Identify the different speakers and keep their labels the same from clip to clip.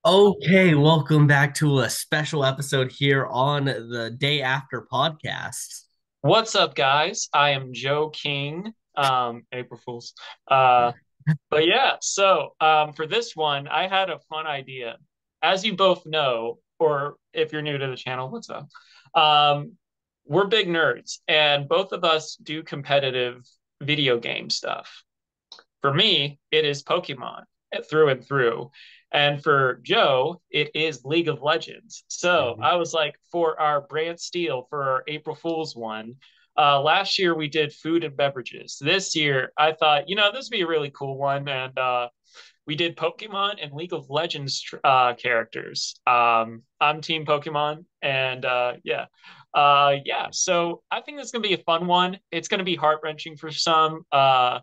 Speaker 1: Okay, welcome back to a special episode here on the Day After podcast.
Speaker 2: What's up, guys? I am Joe King. April Fools. Uh, but yeah, for this one, I had a fun idea. As you both know, or if you're new to the channel, what's up? Um, we're big nerds, and both of us do competitive video game stuff. For me, it is Pokemon through and through. And for Joe, it is League of Legends. So
Speaker 1: Mhm.
Speaker 2: I was like, for our Brantsteele, for our April Fool's one, last year we did food and beverages. This year, I thought, this would be a really cool one. And we did Pokemon and League of Legends characters. I'm Team Pokemon. And yeah. So I think it's going to be a fun one. It's going to be heart wrenching for some. Yeah,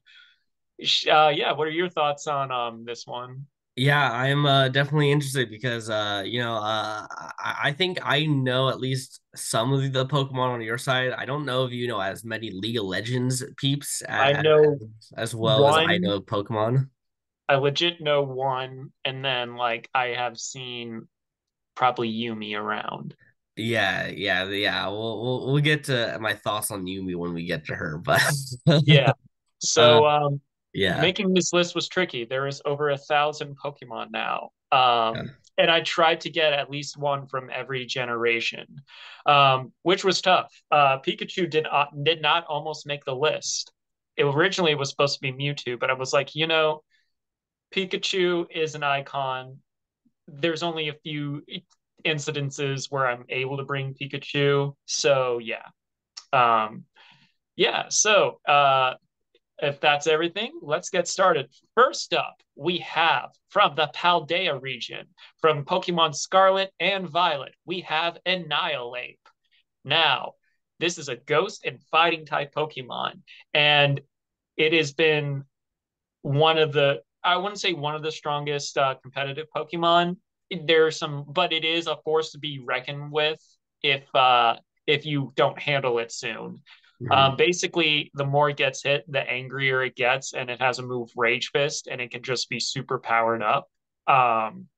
Speaker 2: what are your thoughts on this one?
Speaker 1: Yeah, I'm definitely interested because I think I know at least some of the Pokemon on your side. I don't know if you know as many League of Legends peeps
Speaker 2: I know
Speaker 1: as well as I
Speaker 2: one,
Speaker 1: know Pokemon.
Speaker 2: I legit know one, and then like I have seen probably Yumi around.
Speaker 1: Yeah. We'll get to my thoughts on Yumi when we get to her, but
Speaker 2: Yeah.
Speaker 1: uh
Speaker 2: So
Speaker 1: yeah.
Speaker 2: making this list was tricky. There is over 1,000 Pokemon now.
Speaker 1: Yeah.
Speaker 2: And I tried to get at least one from every generation, which was tough. Pikachu did not almost make the list. It originally was supposed to be Mewtwo, but I was like, Pikachu is an icon. There's only a few incidences where I'm able to bring Pikachu. So yeah. Um, yeah. If that's everything, let's get started. First up, we have from the Paldea region, from Pokemon Scarlet and Violet, we have Annihilate. Now, this is a ghost and fighting type Pokemon, and it has been one of the, I wouldn't say one of the strongest competitive Pokemon. There's some, but it is a force to be reckoned with if you don't handle it soon.
Speaker 1: Mhm.
Speaker 2: Basically, the more it gets hit, the angrier it gets, and it has a move Rage Fist, and it can just be super powered up. Um,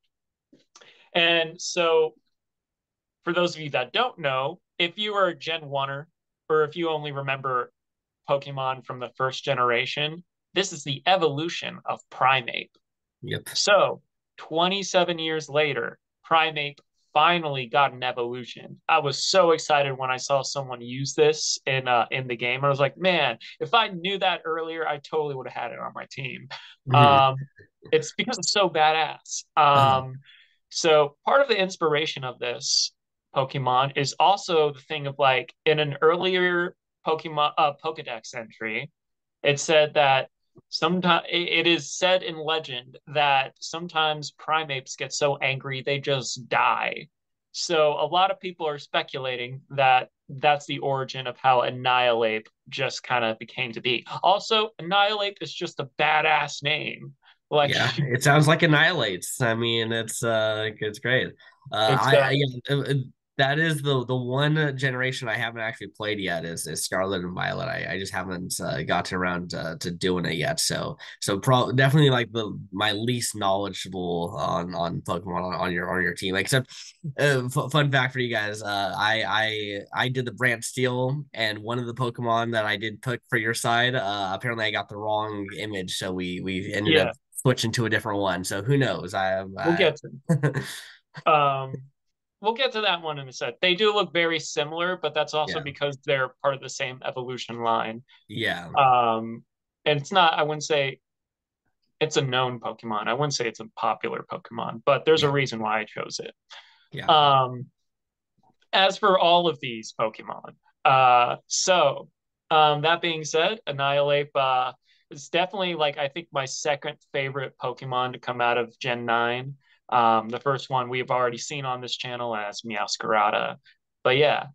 Speaker 2: and so, for those of you that don't know, if you are a Gen 1er, or if you only remember Pokemon from the first generation, this is the evolution of Primeape.
Speaker 1: Yep.
Speaker 2: So, 27 years later, Primeape finally got an evolution. I was so excited when I saw someone use this in the game. I was like, man, if I knew that earlier, I totally would have had it on my team.
Speaker 1: Mhm.
Speaker 2: Um, it's because it's so badass.
Speaker 1: Uh-huh.
Speaker 2: So part of the inspiration of this Pokemon is also the thing of like in an earlier Pokemon Pokedex entry, it said that sometimes it is said in legend that sometimes primates get so angry they just die. So a lot of people are speculating that that's the origin of how Annihilate just kind of became to be. Also, Annihilate is just a badass name. Like
Speaker 1: Yeah, it sounds like Annihilates. I mean, it's great.
Speaker 2: it's
Speaker 1: Yeah, that is the one generation I haven't actually played yet is Scarlet and Violet. I just haven't gotten around to doing it yet. Definitely like the my least knowledgeable on Pokemon on your team. Except fun fact for you guys, I did the Brantsteele, and one of the Pokemon that I did pick for your side, apparently I got the wrong image, so we ended up
Speaker 2: yeah,
Speaker 1: switching to a different one. So who knows?
Speaker 2: we'll
Speaker 1: I
Speaker 2: get to um we'll get to that one in a sec. They do look very similar, but that's also
Speaker 1: yeah,
Speaker 2: because they're part of the same evolution line.
Speaker 1: yeah,
Speaker 2: Um and it's not, I wouldn't say it's a known Pokemon. I wouldn't say it's a popular Pokemon, but there's a
Speaker 1: yeah,
Speaker 2: reason why I chose it.
Speaker 1: yeah,
Speaker 2: Um, as for all of these Pokemon, that being said, Annihilate is definitely like I think my second favorite Pokemon to come out of Gen 9. The first one we've already seen on this channel as Meowscarada. But yeah,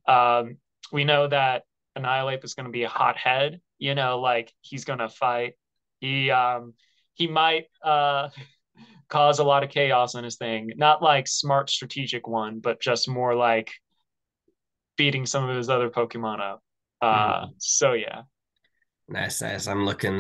Speaker 2: we know that Annihilate is going to be a hothead. Like he's going to fight. He um, he might cause a lot of chaos in his thing. Not like smart strategic one, but just more like beating some of his other Pokemon up.
Speaker 1: mhm.
Speaker 2: So yeah.
Speaker 1: Nice, nice. I'm looking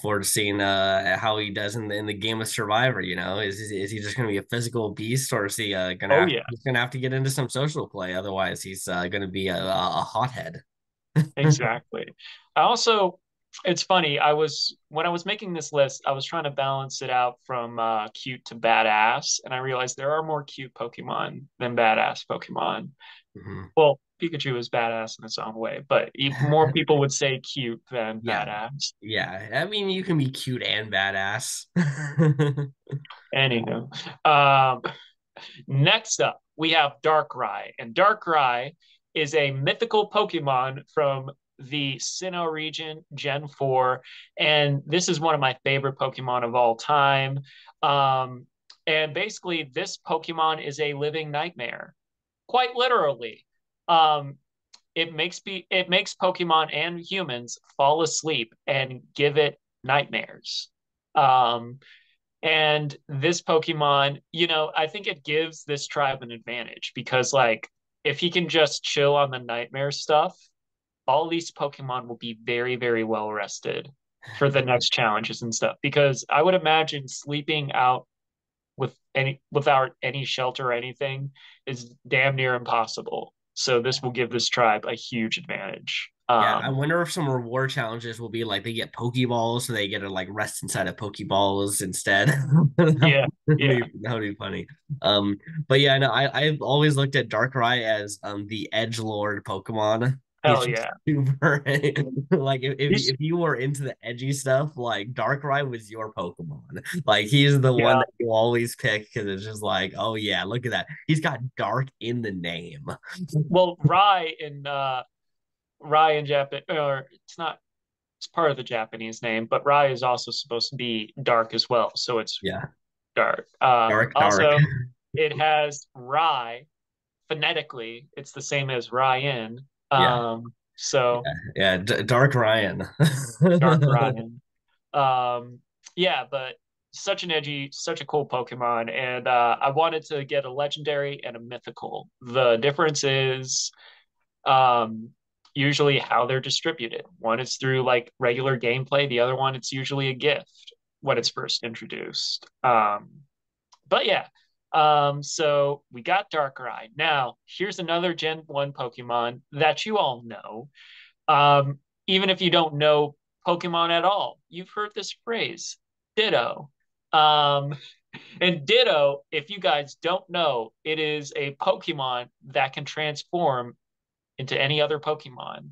Speaker 1: forward to seeing how he does in the game of Survivor. You know, is he just gonna be a physical beast, or is he
Speaker 2: Oh yeah,
Speaker 1: he's gonna have to get into some social play? Otherwise, he's gonna be a hothead.
Speaker 2: exactly. I also, it's funny. When I was making this list, I was trying to balance it out from cute to badass, and I realized there are more cute Pokemon than badass Pokemon.
Speaker 1: Mhm.
Speaker 2: Well, Pikachu is badass in its own way, but more people would say cute than
Speaker 1: Yeah,
Speaker 2: badass.
Speaker 1: yeah. I mean, you can be cute and badass.
Speaker 2: Anywho, next up we have Darkrai, and Darkrai is a mythical Pokemon from the Sinnoh region, Gen 4, and this is one of my favorite Pokemon of all time. Um, and basically, this Pokemon is a living nightmare, quite literally. Um, it makes Pokemon and humans fall asleep and give it nightmares. Um, and this Pokemon, I think it gives this tribe an advantage because, like, if he can just chill on the nightmare stuff, all these Pokemon will be very, very well rested for the next challenges and stuff. Because I would imagine sleeping out without any shelter or anything is damn near impossible. So this will give this tribe a huge advantage.
Speaker 1: Yeah, I wonder if some reward challenges will be like they get Pokeballs, so they get to like rest inside of Pokeballs instead.
Speaker 2: Yeah, yeah,
Speaker 1: That would be funny. Um, but yeah, no, I've always looked at Darkrai as the edge lord Pokemon. He's
Speaker 2: hell
Speaker 1: just
Speaker 2: yeah.
Speaker 1: super like
Speaker 2: He's
Speaker 1: if you were into the edgy stuff, like Darkrai was your Pokemon. Like he's the one
Speaker 2: yeah.
Speaker 1: that you always pick because it's just like, oh yeah, look at that. He's got dark in the name.
Speaker 2: Well, Rai in Japan, or it's not. It's part of the Japanese name, but Rai is also supposed to be dark as well, so it's
Speaker 1: Yeah,
Speaker 2: dark.
Speaker 1: dark, dark.
Speaker 2: Also, it has Rai phonetically. It's the same as Ryan.
Speaker 1: Yeah.
Speaker 2: So
Speaker 1: Yeah, yeah, Dark Ryan.
Speaker 2: dark Ryan. Um, yeah, but such a cool Pokemon, and I wanted to get a legendary and a mythical. The difference is um, usually how they're distributed. One is through like regular gameplay. The other one, it's usually a gift when it's first introduced. But yeah, so we got Darkrai. Now, here's another Gen 1 Pokemon that you all know. Even if you don't know Pokemon at all, you've heard this phrase, Ditto. Um, and Ditto, if you guys don't know, it is a Pokemon that can transform into any other Pokemon.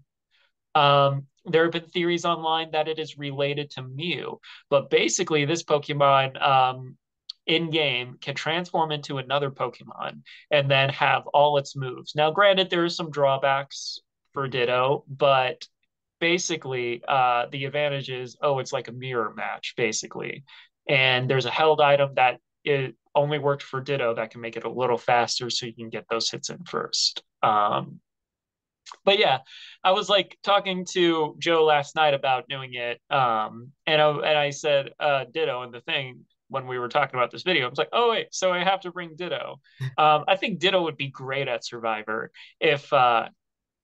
Speaker 2: There have been theories online that it is related to Mew, but basically, this Pokemon in game can transform into another Pokemon and then have all its moves. Now, granted, there are some drawbacks for Ditto, but basically, the advantage is it's like a mirror match, basically. And there's a held item that it only worked for Ditto that can make it a little faster so you can get those hits in first. But yeah, I was like talking to Joe last night about doing it, and I said Ditto in the thing when we were talking about this video. I was like, oh wait, so I have to bring Ditto. I think Ditto would be great at Survivor if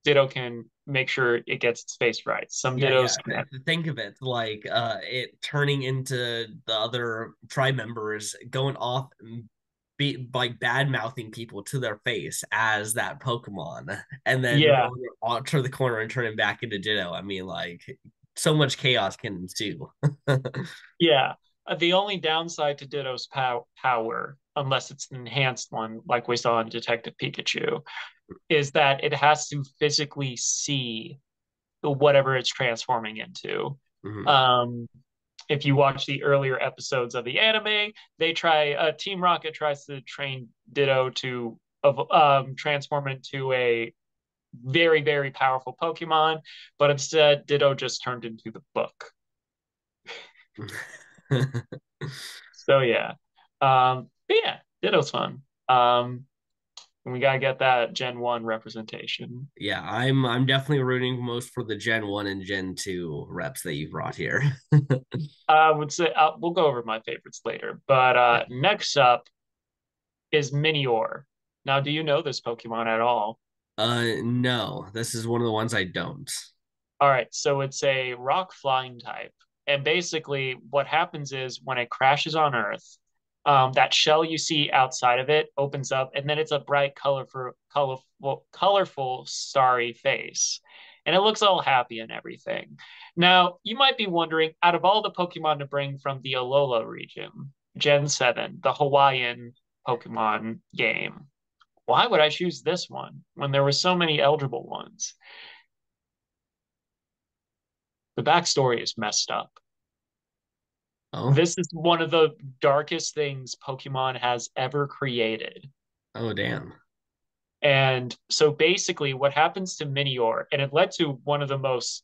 Speaker 2: Ditto can make sure it gets its face right. Some
Speaker 1: Yeah,
Speaker 2: Dittos
Speaker 1: yeah.
Speaker 2: can.
Speaker 1: Think of it like it turning into the other tribe members going off and be like bad mouthing people to their face as that Pokemon, and then
Speaker 2: Yeah,
Speaker 1: going to the corner and turning back into Ditto. I mean, like so much chaos can ensue.
Speaker 2: yeah. The only downside to Ditto's power, unless it's an enhanced one, like we saw in Detective Pikachu, is that it has to physically see whatever it's transforming into.
Speaker 1: Mhm.
Speaker 2: Um, if you watch the earlier episodes of the anime, they try Team Rocket tries to train Ditto to transform into a very very powerful Pokemon, but instead Ditto just turned into the book. So yeah, but yeah, Ditto's fun. And we gotta get that Gen 1 representation.
Speaker 1: Yeah, I'm definitely rooting most for the Gen 1 and Gen 2 reps that you brought here.
Speaker 2: I would say we'll go over my favorites later, but next up is Minior. Now, do you know this Pokemon at all?
Speaker 1: No, this is one of the ones I don't.
Speaker 2: All right, so it's a rock flying type. And basically, what happens is when it crashes on Earth, that shell you see outside of it opens up, and then it's a bright, colorful, starry face. And it looks all happy and everything. Now, you might be wondering, out of all the Pokemon to bring from the Alola region, Gen 7, the Hawaiian Pokemon game, why would I choose this one when there were so many eligible ones? The backstory is messed up.
Speaker 1: Oh,
Speaker 2: This is one of the darkest things Pokemon has ever created.
Speaker 1: oh, damn.
Speaker 2: And so basically, what happens to Minior, and it led to one of the most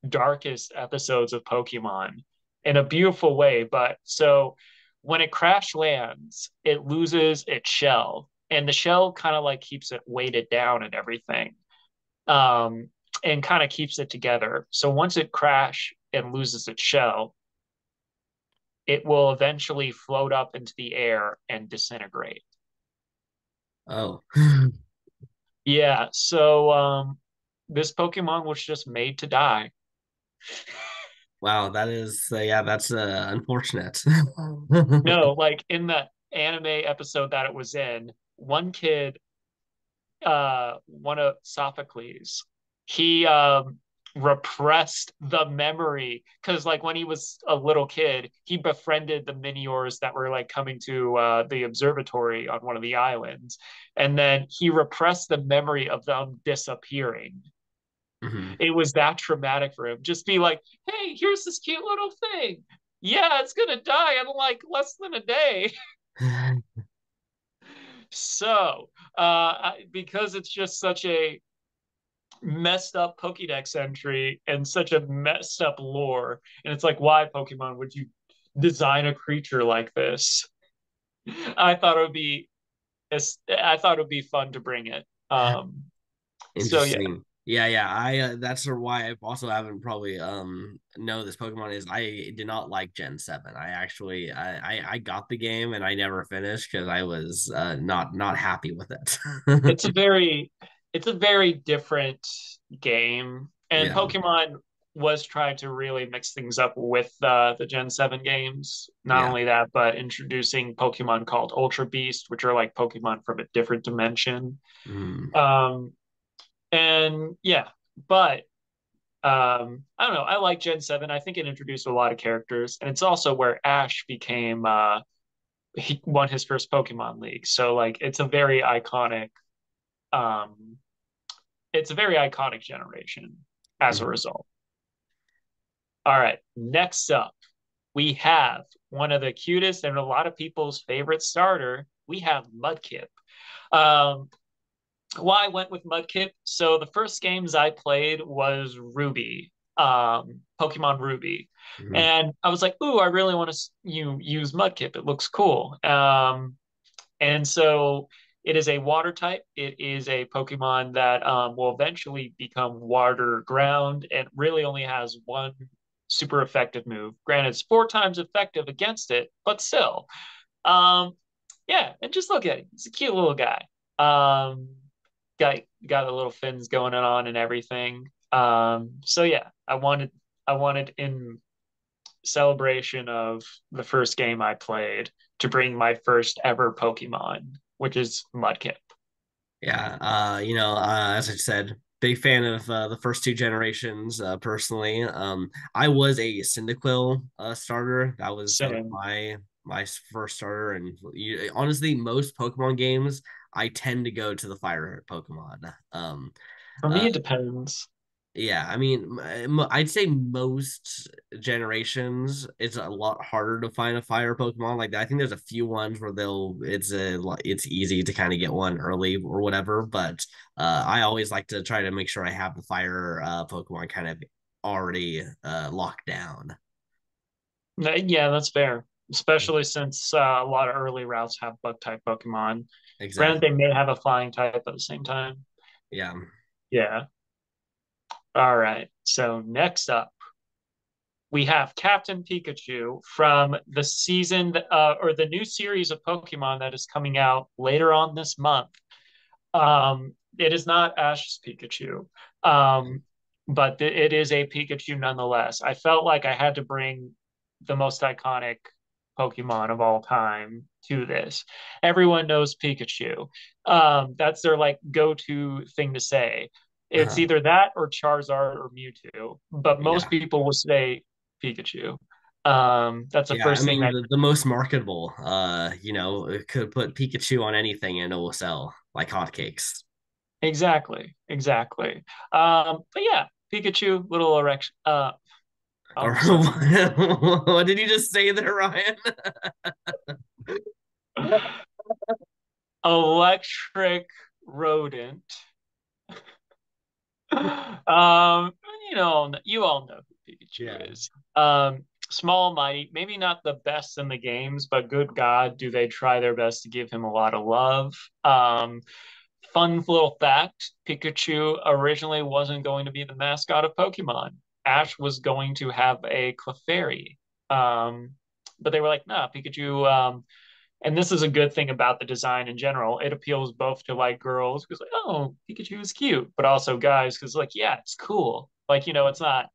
Speaker 2: darkest episodes of Pokemon in a beautiful way. But so when it crash lands, it loses its shell, and the shell kind of like keeps it weighted down and everything, um, and kind of keeps it together. So once it crash and loses its shell, it will eventually float up into the air and disintegrate.
Speaker 1: Oh,
Speaker 2: Yeah, so this Pokemon was just made to die.
Speaker 1: wow. That is, yeah, that's unfortunate.
Speaker 2: No, like in the anime episode that it was in, one kid, one of Sophocles, he repressed the memory because like when he was a little kid, he befriended the Miniors that were like coming to the observatory on one of the islands, and then he repressed the memory of them disappearing.
Speaker 1: Mhm.
Speaker 2: It was that traumatic for him. Just be like, hey, here's this cute little thing. Yeah, it's gonna die in like less than a day. So, because it's just such a messed up Pokédex entry and such a messed up lore, and it's like, why Pokemon would you design a creature like this? I thought it would be, I thought it would be fun to bring it. So yeah,
Speaker 1: Interesting. Yeah, yeah. I that's why I also haven't probably know this Pokemon is I did not like Gen 7. I actually I got the game and I never finished because I was not happy with
Speaker 2: it's a
Speaker 1: it.
Speaker 2: very, it's a very different game, and
Speaker 1: Yeah.
Speaker 2: Pokemon was trying to really mix things up with the Gen 7 games. Not
Speaker 1: Yeah.
Speaker 2: only that, but introducing Pokemon called Ultra Beast, which are like Pokemon from a different dimension.
Speaker 1: Mm.
Speaker 2: Um, and yeah, but I don't know. I like Gen 7. I think it introduced a lot of characters, and it's also where Ash became he won his first Pokemon League. So like um it's a very iconic generation as a
Speaker 1: Mhm.
Speaker 2: result. All right, next up, we have one of the cutest and a lot of people's favorite starter. We have Mudkip. Um, why I went with Mudkip. So the first games I played was Ruby, Pokemon Ruby,
Speaker 1: Mhm.
Speaker 2: and I was like, "Ooh, I really want to you use Mudkip. It looks cool." And so it is a water type. It is a Pokemon that will eventually become water ground and really only has one super effective move. Granted, it's 4 times effective against it, but still. Um, yeah, and just look at him. He's a cute little guy. Um, got the little fins going on and everything. So yeah, I wanted in celebration of the first game I played to bring my first ever Pokemon, which is Mudkip.
Speaker 1: Yeah, as I said, big fan of the first two generations. Personally, I was a Cyndaquil starter. That was
Speaker 2: Same.
Speaker 1: my first starter, and honestly, most Pokemon games, I tend to go to the fire Pokemon.
Speaker 2: For
Speaker 1: Uh,
Speaker 2: me, it depends.
Speaker 1: yeah, I mean, I'd say most generations, it's a lot harder to find a fire Pokemon like that. I think there's a few ones where it's easy to kind of get one early or whatever, but I always like to try to make sure I have the fire Pokemon kind of already locked down.
Speaker 2: Yeah, that's fair. Especially since a lot of early routes have bug type Pokemon. Granted,
Speaker 1: Exactly.
Speaker 2: they may have a flying type at the same time.
Speaker 1: Yeah.
Speaker 2: Yeah. All right. So next up, we have Captain Pikachu from the season or the new series of Pokemon that is coming out later on this month. It is not Ash's Pikachu. Um, but it is a Pikachu nonetheless. I felt like I had to bring the most iconic Pokemon of all time to this. Everyone knows Pikachu. That's their like go-to thing to say. It's
Speaker 1: Uh,
Speaker 2: either that or Charizard or Mewtwo, but most
Speaker 1: yeah.
Speaker 2: people will say Pikachu. That's the
Speaker 1: Yeah, I
Speaker 2: first thing
Speaker 1: mean
Speaker 2: that
Speaker 1: the most marketable, it could put Pikachu on anything and it will sell like hotcakes.
Speaker 2: exactly, exactly. But yeah, Pikachu, little erection.
Speaker 1: Or
Speaker 2: Almost said something.
Speaker 1: what did you just say there, Ryan?
Speaker 2: Electric rodent. Um, you all know who
Speaker 1: Yeah.
Speaker 2: Pikachu is. Small, mighty, maybe not the best in the games, but good God, do they try their best to give him a lot of love. Fun little fact, Pikachu originally wasn't going to be the mascot of Pokemon. Ash was going to have a Clefairy. Um, but they were like, nah, Pikachu, and this is a good thing about the design in general. It appeals both to like girls because like, oh, Pikachu is cute, but also guys because like, yeah, it's cool. Like, it's not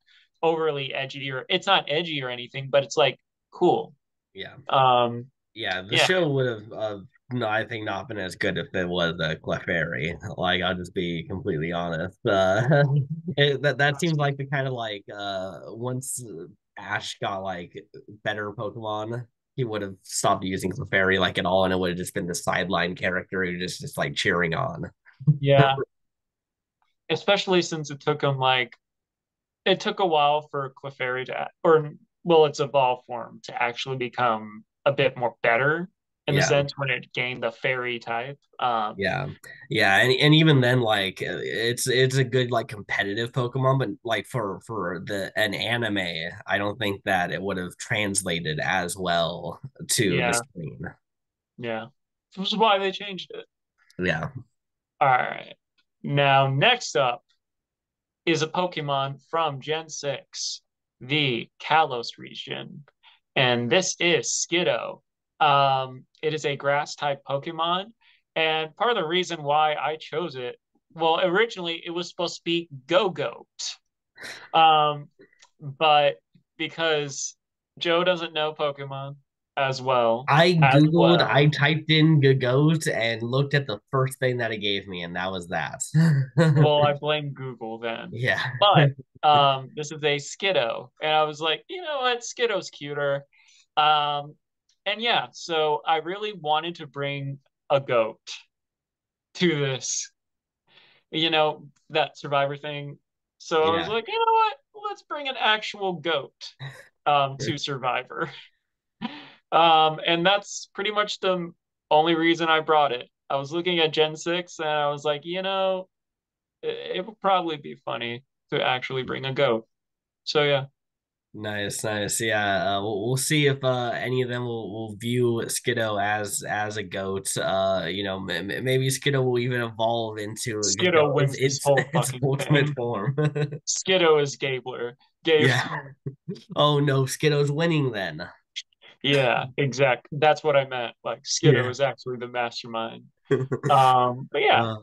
Speaker 2: overly edgy or it's not edgy or anything, but it's like cool.
Speaker 1: Yeah.
Speaker 2: Um,
Speaker 1: Yeah, the
Speaker 2: yeah,
Speaker 1: show would have, no, I think not been as good if it was a Clefairy. Like, I'll just be completely honest. That seems like the kind of like once Ash got like better Pokemon, he would have stopped using Clefairy like at all, and it would have just been the sideline character who just like cheering on.
Speaker 2: yeah. Especially since it took a while for Clefairy to, or well, its evolved form to actually become a bit more better in the
Speaker 1: Yeah.
Speaker 2: sense when it gained the fairy type.
Speaker 1: Yeah, yeah, and even then, like it's a good like competitive Pokemon, but like for the an anime, I don't think that it would have translated as well to the
Speaker 2: Yeah,
Speaker 1: screen.
Speaker 2: yeah. This is why they changed it.
Speaker 1: Yeah,
Speaker 2: All right. Now, next up is a Pokemon from Gen 6, the Kalos region. And this is Skiddo. It is a grass type Pokemon. And part of the reason why I chose it, well, originally it was supposed to be Go Goat. Um, but because Joe doesn't know Pokemon as
Speaker 1: I
Speaker 2: well,
Speaker 1: typed in Gagos and looked at the first thing that it gave me, and that was that.
Speaker 2: well, I blame Google then.
Speaker 1: Yeah,
Speaker 2: But this is a Skiddo, and I was like, you know what, Skiddo's cuter. Um, and yeah, so I really wanted to bring a goat to this, that Survivor thing. So I was
Speaker 1: yeah.
Speaker 2: like, you know what, let's bring an actual goat to Survivor. And that's pretty much the only reason I brought it. I was looking at Gen 6 and I was like, it would probably be funny to actually bring a goat. So yeah,
Speaker 1: Nice, nice. Yeah, we'll see if any of them will view Skiddo as a goat. Maybe Skiddo will even evolve into a
Speaker 2: Skiddo
Speaker 1: goat.
Speaker 2: wins this whole
Speaker 1: Its
Speaker 2: fucking
Speaker 1: ultimate
Speaker 2: thing.
Speaker 1: form.
Speaker 2: Skiddo is Gabler.
Speaker 1: Yeah.
Speaker 2: Gabler.
Speaker 1: Oh no, Skiddo's winning then.
Speaker 2: Yeah, exact. That's what I meant. Like Skiddo
Speaker 1: Yeah.
Speaker 2: is actually the mastermind. But yeah,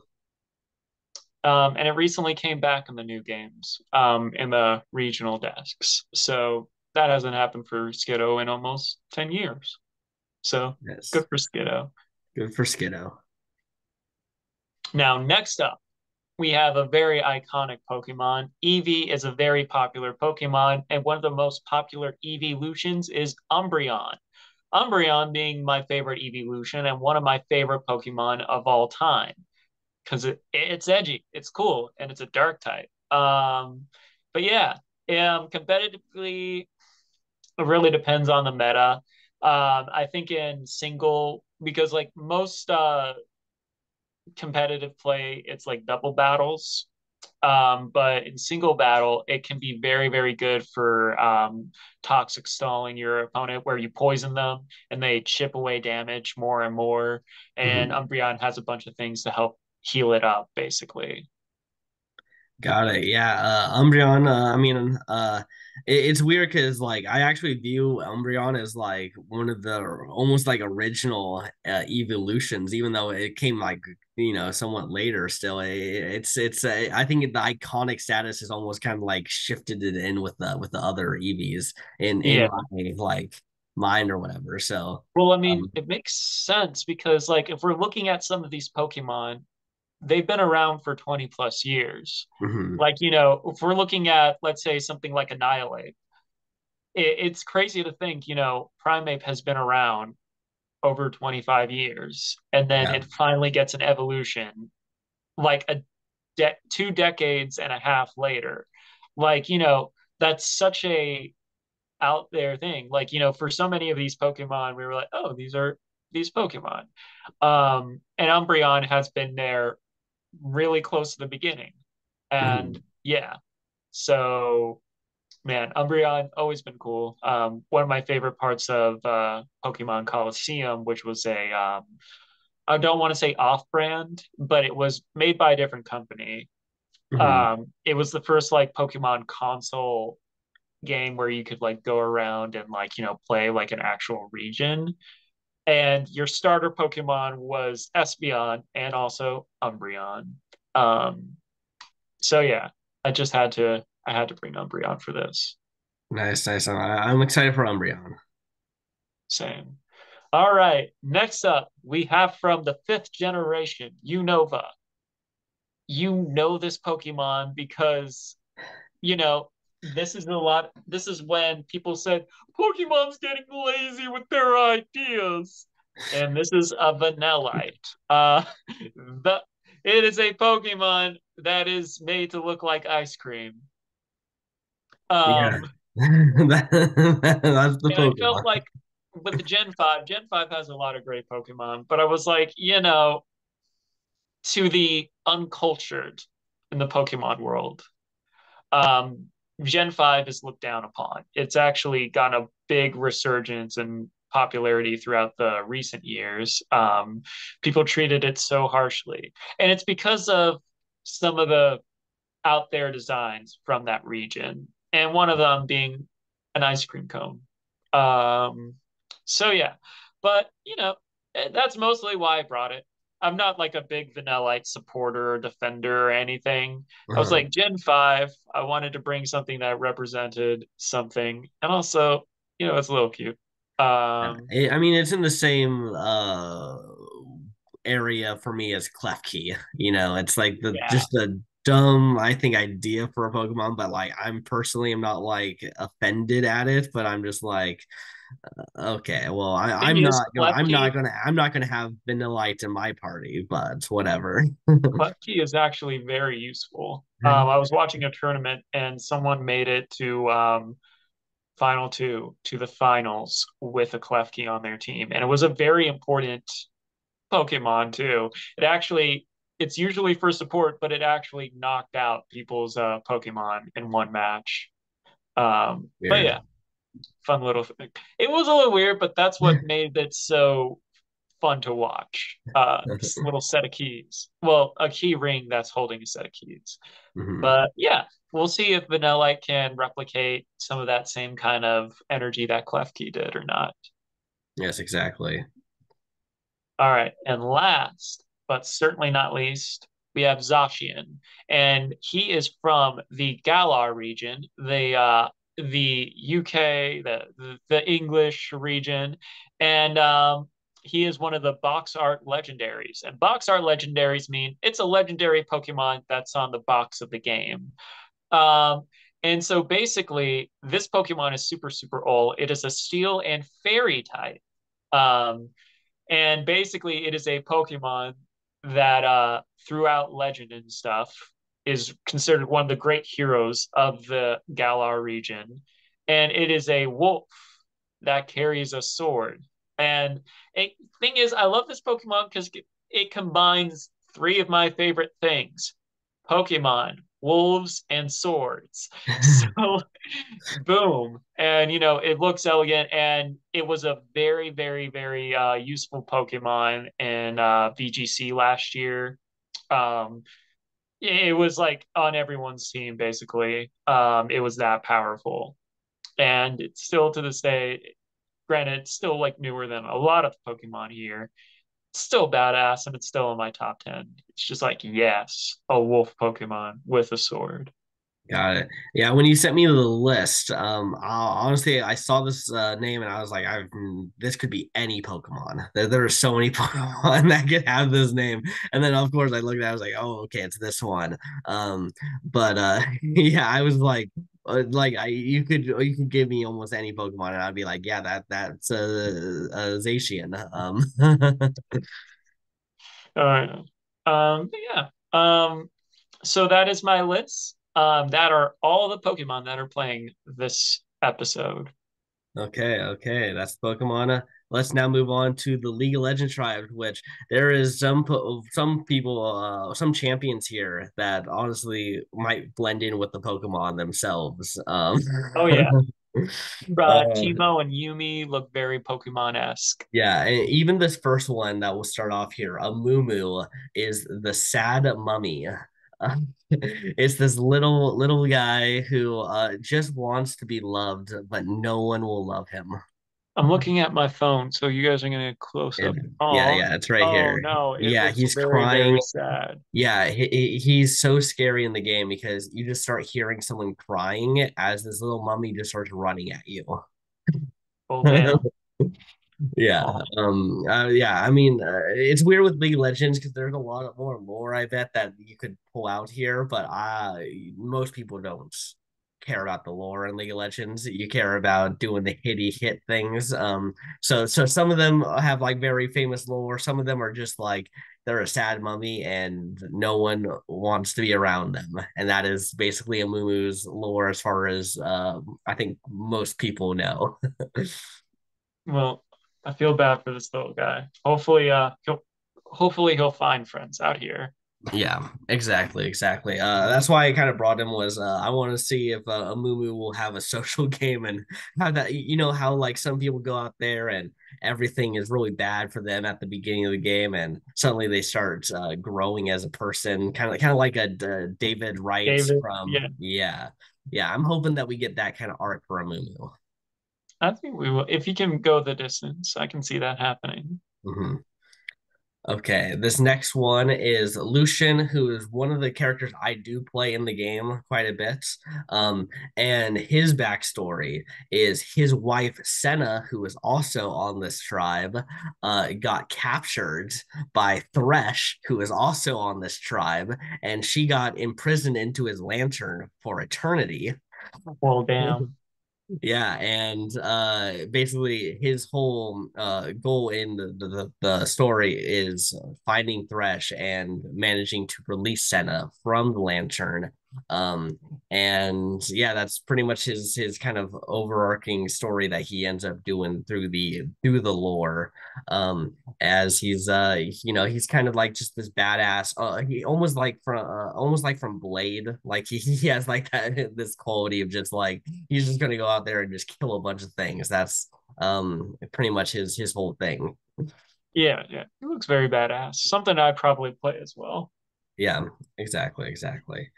Speaker 1: Uh,
Speaker 2: and it recently came back in the new games, in the regional desks. So that hasn't happened for Skiddo in almost 10 years. So good
Speaker 1: yes.
Speaker 2: for Skiddo.
Speaker 1: Good for Skiddo.
Speaker 2: Now, next up, we have a very iconic Pokemon. Eevee is a very popular Pokemon, and one of the most popular evolutions is Umbreon. Umbreon being my favorite evolution and one of my favorite Pokemon of all time because it's edgy, it's cool, and it's a dark type. But yeah, competitively, it really depends on the meta. I think in single, because like most competitive play, it's like double battles. But in single battle, it can be very, very good for toxic stalling your opponent, where you poison them and they chip away damage more and more. And
Speaker 1: Mhm.
Speaker 2: Umbreon has a bunch of things to help heal it up, basically.
Speaker 1: Got it. Yeah. Umbreon. It's weird because like I actually view Umbreon as like one of the almost like original evolutions, even though it came like somewhat later. Still, I think the iconic status is almost kind of like shifted it in with the other EVs in
Speaker 2: Yeah.
Speaker 1: my like mind or whatever. So,
Speaker 2: Well, I mean,
Speaker 1: um,
Speaker 2: it makes sense because, like, if we're looking at some of these Pokemon, they've been around for 20 plus years.
Speaker 1: mhm,
Speaker 2: Like, if we're looking at, let's say, something like Annihilate, it's crazy to think, Primeape has been around over 25 years, and then
Speaker 1: yeah.
Speaker 2: it finally gets an evolution like 2 decades and a half later. Like, that's such a out there thing. Like, for so many of these Pokemon, we were like, oh, these are these Pokemon. And Umbreon has been there really close to the beginning. And
Speaker 1: Mhm,
Speaker 2: yeah, so man, Umbreon always been cool. One of my favorite parts of Pokemon Coliseum, which was I don't want to say off-brand, but it was made by a different company.
Speaker 1: mhm.
Speaker 2: It was the first like Pokemon console game where you could like go around and like play like an actual region. And your starter Pokemon was Espeon and also Umbreon. Um, so yeah, I had to bring Umbreon for this.
Speaker 1: Nice, nice. I'm excited for Umbreon.
Speaker 2: Same. All right. Next up, we have from the fifth generation, Unova. You know this Pokemon because, you know, this is when people said Pokemon's getting lazy with their ideas. And this is a Vanillite. The it is a Pokemon that is made to look like ice cream.
Speaker 1: Yeah.
Speaker 2: Um,
Speaker 1: That's the
Speaker 2: and I felt
Speaker 1: Pokemon.
Speaker 2: like with the Gen 5 has a lot of great Pokemon, but I was like, to the uncultured in the Pokemon world, um, Gen 5 is looked down upon. It's actually gotten a big resurgence in popularity throughout the recent years. People treated it so harshly. And it's because of some of the out there designs from that region, and one of them being an ice cream cone. Um, so yeah, but that's mostly why I brought it. I'm not like a big Vanillite supporter or defender or anything. I was
Speaker 1: Uh-huh.
Speaker 2: like Gen 5. I wanted to bring something that represented something, and also, it's a little cute.
Speaker 1: Yeah.
Speaker 2: Um,
Speaker 1: I mean, it's in the same area for me as Klefki. It's like the
Speaker 2: yeah.
Speaker 1: just a dumb, I think, idea for a Pokemon, but like I'm personally am not like offended at it, but I'm just like, okay, well,
Speaker 2: Thing is,
Speaker 1: I'm not gonna have Vanillite in my party, but whatever.
Speaker 2: Klefki is actually very useful. I was watching a tournament and someone made it to final two to the finals with a Klefki on their team, and it was a very important Pokemon too. It's usually for support, but it actually knocked out people's Pokemon in one match. But
Speaker 1: Weird.
Speaker 2: yeah, fun little thing. It was a little weird, but that's what made it so fun to watch. This little set of keys. Well, a key ring that's holding a set of keys.
Speaker 1: Mhm.
Speaker 2: But yeah, we'll see if Vanillite can replicate some of that same kind of energy that Klefki did or not.
Speaker 1: Yes, exactly.
Speaker 2: All right, and last but certainly not least, we have Zacian, and he is from the Galar region, the UK, the English region, and he is one of the box art legendaries. And box art legendaries mean it's a legendary Pokemon that's on the box of the game. Um, and so basically, this Pokemon is super, super old. It is a steel and fairy type. Um, and basically, it is a Pokemon that throughout legend and stuff is considered one of the great heroes of the Galar region. And it is a wolf that carries a sword. And a thing is, I love this Pokemon because it combines three of my favorite things: Pokemon, wolves, and swords. So boom. And it looks elegant, and it was a very, very, very useful Pokemon in VGC last year. Um, it was like on everyone's team basically. It was that powerful, and it's still to this day. Granted, it's still like newer than a lot of Pokemon here. It's still badass, and it's still in my top 10. It's just like, yes, a wolf Pokemon with a sword.
Speaker 1: Got it. Yeah, when you sent me the list, honestly, I saw this name and I was like, this could be any Pokemon. There are so many Pokemon that could have this name. And then of course I looked at it, I was like, oh, okay, it's this one. But yeah, I was like you could give me almost any Pokemon and I'd be like, yeah, that's a Zacian.
Speaker 2: But yeah. So that is my list. That are all the Pokemon that are playing this episode.
Speaker 1: Okay, okay, that's Pokemon. Let's now move on to the League of Legends tribe, which there is some people, some champions here that honestly might blend in with the Pokemon themselves.
Speaker 2: Oh yeah.
Speaker 1: uh,
Speaker 2: Teemo and Yumi look very Pokemon-esque.
Speaker 1: yeah, and even this first one that will start off here, a Mumu is the sad mummy. It's this little guy who just wants to be loved, but no one will love him.
Speaker 2: I'm looking at my phone, so you guys are gonna close up.
Speaker 1: Yeah,
Speaker 2: Oh,
Speaker 1: yeah, it's right
Speaker 2: oh
Speaker 1: here.
Speaker 2: no, it
Speaker 1: Yeah,
Speaker 2: looks
Speaker 1: he's
Speaker 2: very,
Speaker 1: crying.
Speaker 2: very sad.
Speaker 1: Yeah, he's so scary in the game because you just start hearing someone crying as this little mummy just starts running at you.
Speaker 2: Oh damn.
Speaker 1: Yeah.
Speaker 2: Oh,
Speaker 1: Yeah, I mean, it's weird with League of Legends because there's a lot of more lore, I bet, that you could pull out here, but most people don't care about the lore in League of Legends. You care about doing the hitty hit things. So some of them have like very famous lore. Some of them are just like they're a sad mummy and no one wants to be around them. And that is basically a Mumu's lore as far as I think most people know.
Speaker 2: well, I feel bad for this little guy. Hopefully he'll find friends out here.
Speaker 1: Yeah, exactly, exactly. That's why I kind of brought him was I want to see if a Mumu will have a social game and how that you know how like some people go out there and everything is really bad for them at the beginning of the game and suddenly they start growing as a person, kind of like a David Wright
Speaker 2: David,
Speaker 1: from
Speaker 2: yeah,
Speaker 1: yeah. I'm hoping that we get that kind of arc for a Mumu.
Speaker 2: I think we will. If he can go the distance, I can see that happening.
Speaker 1: Mhm. Okay, this next one is Lucian, who is one of the characters I do play in the game quite a bit. Um, and his backstory is his wife, Senna, who is also on this tribe, got captured by Thresh, who is also on this tribe, and she got imprisoned into his lantern for eternity.
Speaker 2: Well, damn.
Speaker 1: Yeah, and basically his whole goal in the story is finding Thresh and managing to release Senna from the Lantern. Um, and yeah, that's pretty much his kind of overarching story that he ends up doing through the lore. As he's he's kind of like just this badass he almost like from Blade, like he has like that this quality of just like he's just gonna go out there and just kill a bunch of things. That's pretty much his whole thing.
Speaker 2: Yeah, yeah. He looks very badass. Something I'd probably play as well.
Speaker 1: Yeah, exactly, exactly.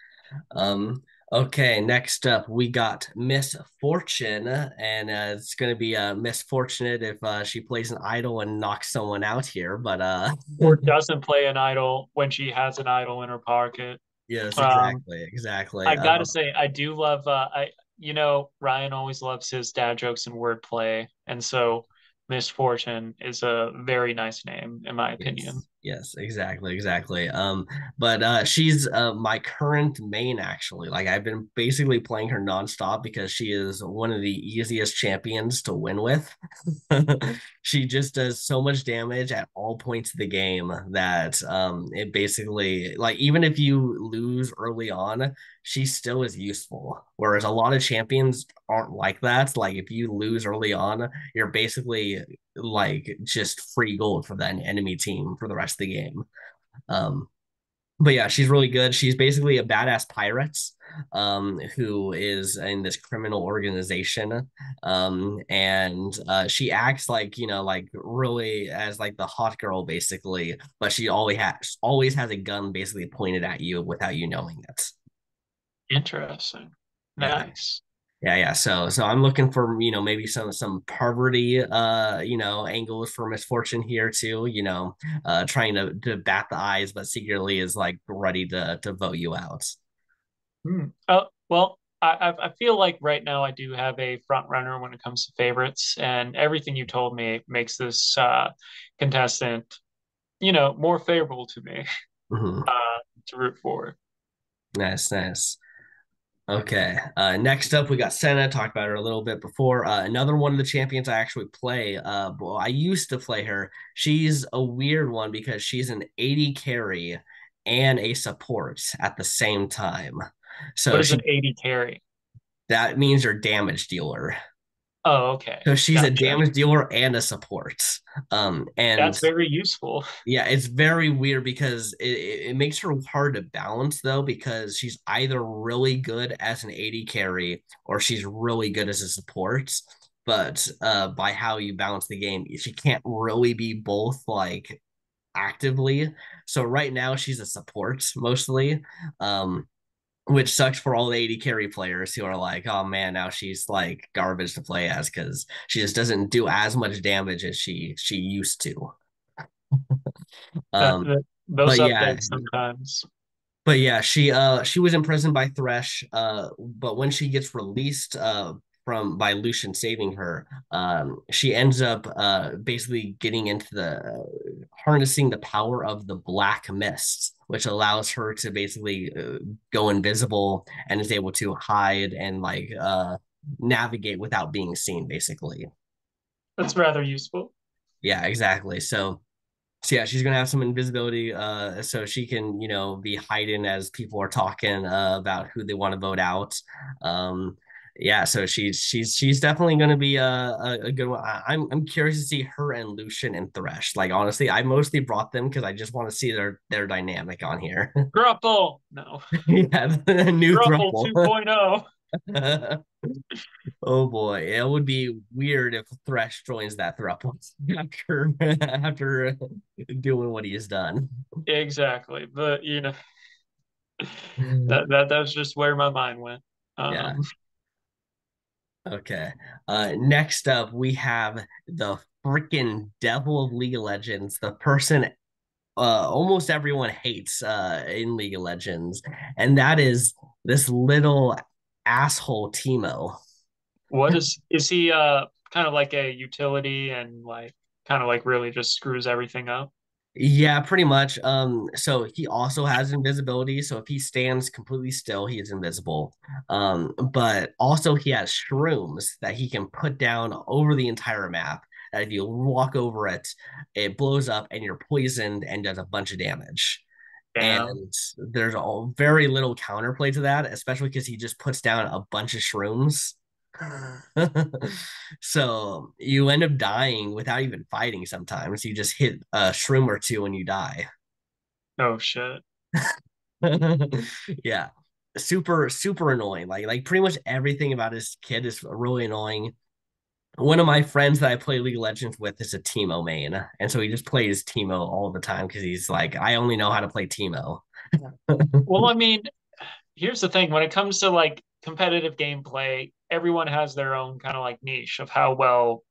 Speaker 1: um okay, next up we got Miss Fortune, and it's gonna be misfortunate if she plays an idol and knocks someone out here, but
Speaker 2: Or doesn't play an idol when she has an idol in her pocket.
Speaker 1: yes,
Speaker 2: Um,
Speaker 1: exactly, exactly.
Speaker 2: I gotta say, I do love. Ryan always loves his dad jokes and wordplay, and so Misfortune is a very nice name in my opinion.
Speaker 1: Yes, yes, exactly, exactly. But she's my current main actually. Like I've been basically playing her nonstop because she is one of the easiest champions to win with. She just does so much damage at all points of the game that it basically like even if you lose early on, she still is useful. Whereas a lot of champions aren't like that. Like if you lose early on, you're basically like just free gold for that enemy team for the rest of the game. Um, but yeah, she's really good. She's basically a badass pirate. who is in this criminal organization. And she acts like, like really as like the hot girl basically, but she always has a gun basically pointed at you without you knowing it.
Speaker 2: Interesting.
Speaker 1: Yeah.
Speaker 2: Nice.
Speaker 1: Yeah. So I'm looking for, maybe some poverty angles for misfortune here too, trying to bat the eyes, but secretly is like ready to vote you out.
Speaker 2: Hmm. Oh, well, I feel like right now I do have a front runner when it comes to favorites, and everything you told me makes this contestant, more favorable to me
Speaker 1: Mhm.
Speaker 2: to root for.
Speaker 1: Nice, nice. Okay. Next up, we got Senna. Talked about her a little bit before. Another one of the champions I actually play. Well, I used to play her. She's a weird one because she's an 80 carry and a support at the same time.
Speaker 2: What
Speaker 1: So
Speaker 2: is an 80 carry?
Speaker 1: that means you're damage dealer.
Speaker 2: Oh, okay.
Speaker 1: So she's a
Speaker 2: Gotcha.
Speaker 1: damage dealer and a support. And
Speaker 2: That's very useful.
Speaker 1: yeah, it's very weird because it makes her hard to balance though, because she's either really good as an 80 carry or she's really good as a support. But by how you balance the game, she can't really be both like actively. So right now she's a support mostly. Which sucks for all the 80 carry players who are like, oh man, now she's like garbage to play as because she just doesn't do as much damage as she used to. Um,
Speaker 2: Those
Speaker 1: but yeah,
Speaker 2: updates sometimes.
Speaker 1: she was imprisoned by Thresh. But when she gets released from by Lucian saving her, she ends up basically getting into the harnessing the power of the black mist, which allows her to basically go invisible and is able to hide and like navigate without being seen, basically.
Speaker 2: That's rather useful.
Speaker 1: Yeah, exactly. So yeah, she's gonna have some invisibility, so she can, be hiding as people are talking about who they want to vote out. Um, yeah, so she's definitely gonna be a good one. I'm curious to see her and Lucian and Thresh. Like honestly, I mostly brought them because I just want to see their dynamic on here.
Speaker 2: Grapple. No.
Speaker 1: Yeah, the new
Speaker 2: Grapple
Speaker 1: throuple.
Speaker 2: 2.0.
Speaker 1: Oh boy, it would be weird if Thresh joins that throuple after doing what he has done.
Speaker 2: Exactly. But that's just where my mind went.
Speaker 1: Yeah.
Speaker 2: Um,
Speaker 1: Okay. Next up, we have the freaking devil of League of Legends, the person almost everyone hates in League of Legends, and that is this little asshole Teemo.
Speaker 2: what is he kind of like a utility and like kind of like really just screws everything up?
Speaker 1: Yeah, pretty much. So he also has invisibility. So if he stands completely still, he is invisible. But also he has shrooms that he can put down over the entire map. That if you walk over it, it blows up and you're poisoned and does a bunch of damage.
Speaker 2: Damn.
Speaker 1: And there's very little counterplay to that, especially because he just puts down a bunch of shrooms. So you end up dying without even fighting sometimes. You just hit a shroom or two and you die.
Speaker 2: Oh shit.
Speaker 1: Yeah. Super, super annoying. Like pretty much everything about this kid is really annoying. One of my friends that I play League of Legends with is a Teemo main. And so he just plays Teemo all the time because he's like, I only know how to play Teemo.
Speaker 2: Well, I mean, here's the thing. When it comes to like competitive gameplay, everyone has their own kind of like niche of how well,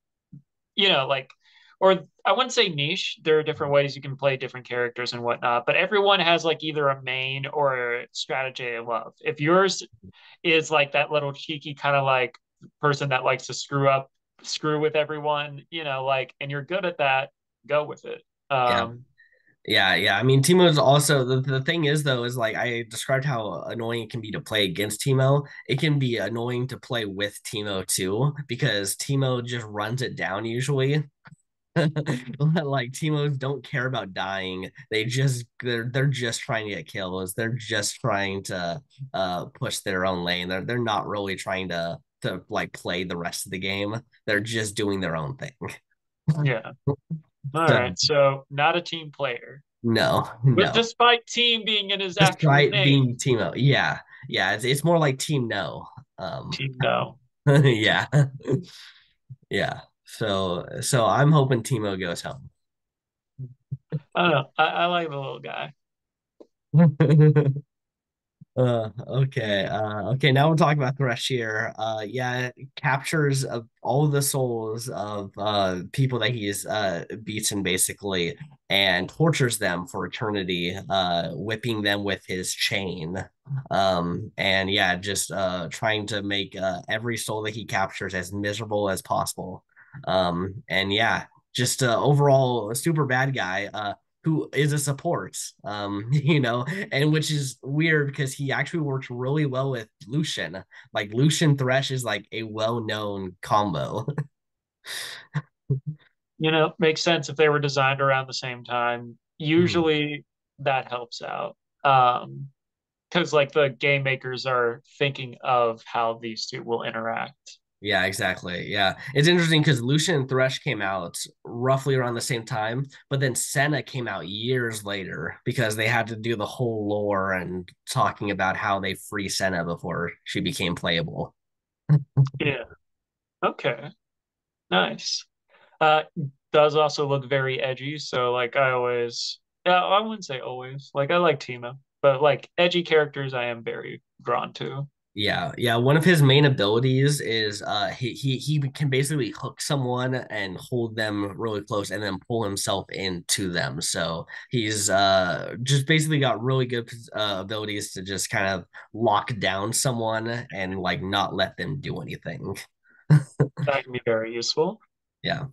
Speaker 2: like, or I wouldn't say niche. There are different ways you can play different characters and whatnot, but everyone has like either a main or a strategy they love. If yours is like that little cheeky kind of like person that likes to screw with everyone, like, and you're good at that, go with it.
Speaker 1: Yeah. Yeah. I mean, Teemo is also the thing is though, is like I described how annoying it can be to play against Teemo. It can be annoying to play with Teemo too, because Teemo just runs it down usually. Like Teemos don't care about dying. They're just trying to get kills. They're just trying to push their own lane. They're not really trying to like play the rest of the game. They're just doing their own thing.
Speaker 2: Yeah. All
Speaker 1: So
Speaker 2: right. So not a team player,
Speaker 1: no,
Speaker 2: but
Speaker 1: no.
Speaker 2: despite team being in his actual
Speaker 1: Despite
Speaker 2: name.
Speaker 1: being Teemo, yeah. Yeah, it's more like Team No.
Speaker 2: Team No.
Speaker 1: Yeah. Yeah. So I'm hoping Timo goes home.
Speaker 2: I don't know. I like the little guy.
Speaker 1: Okay. Now we're talking about Thresh here. Yeah, it captures all the souls of people that he's beaten basically, and tortures them for eternity, whipping them with his chain. And yeah, just trying to make every soul that he captures as miserable as possible. And yeah, just overall a super bad guy. Who is a support, and which is weird because he actually works really well with Lucian. Like Lucian Thresh is like a well-known combo.
Speaker 2: Makes sense if they were designed around the same time.
Speaker 1: Mhm.
Speaker 2: Usually that helps out. Because like the game makers are thinking of how these two will interact.
Speaker 1: Yeah, exactly. Yeah, it's interesting because Lucian and Thresh came out roughly around the same time, but then Senna came out years later because they had to do the whole lore and talking about how they free Senna before she became playable.
Speaker 2: Yeah. Okay. Nice. Uh, does also look very edgy. So like I always, yeah, I wouldn't say always. Like I like Timo, but like edgy characters, I am very drawn to.
Speaker 1: Yeah, yeah. One of his main abilities is he can basically hook someone and hold them really close and then pull himself into them. So he's just basically got really good abilities to just kind of lock down someone and like not let them do anything.
Speaker 2: That can be very useful.
Speaker 1: Yeah.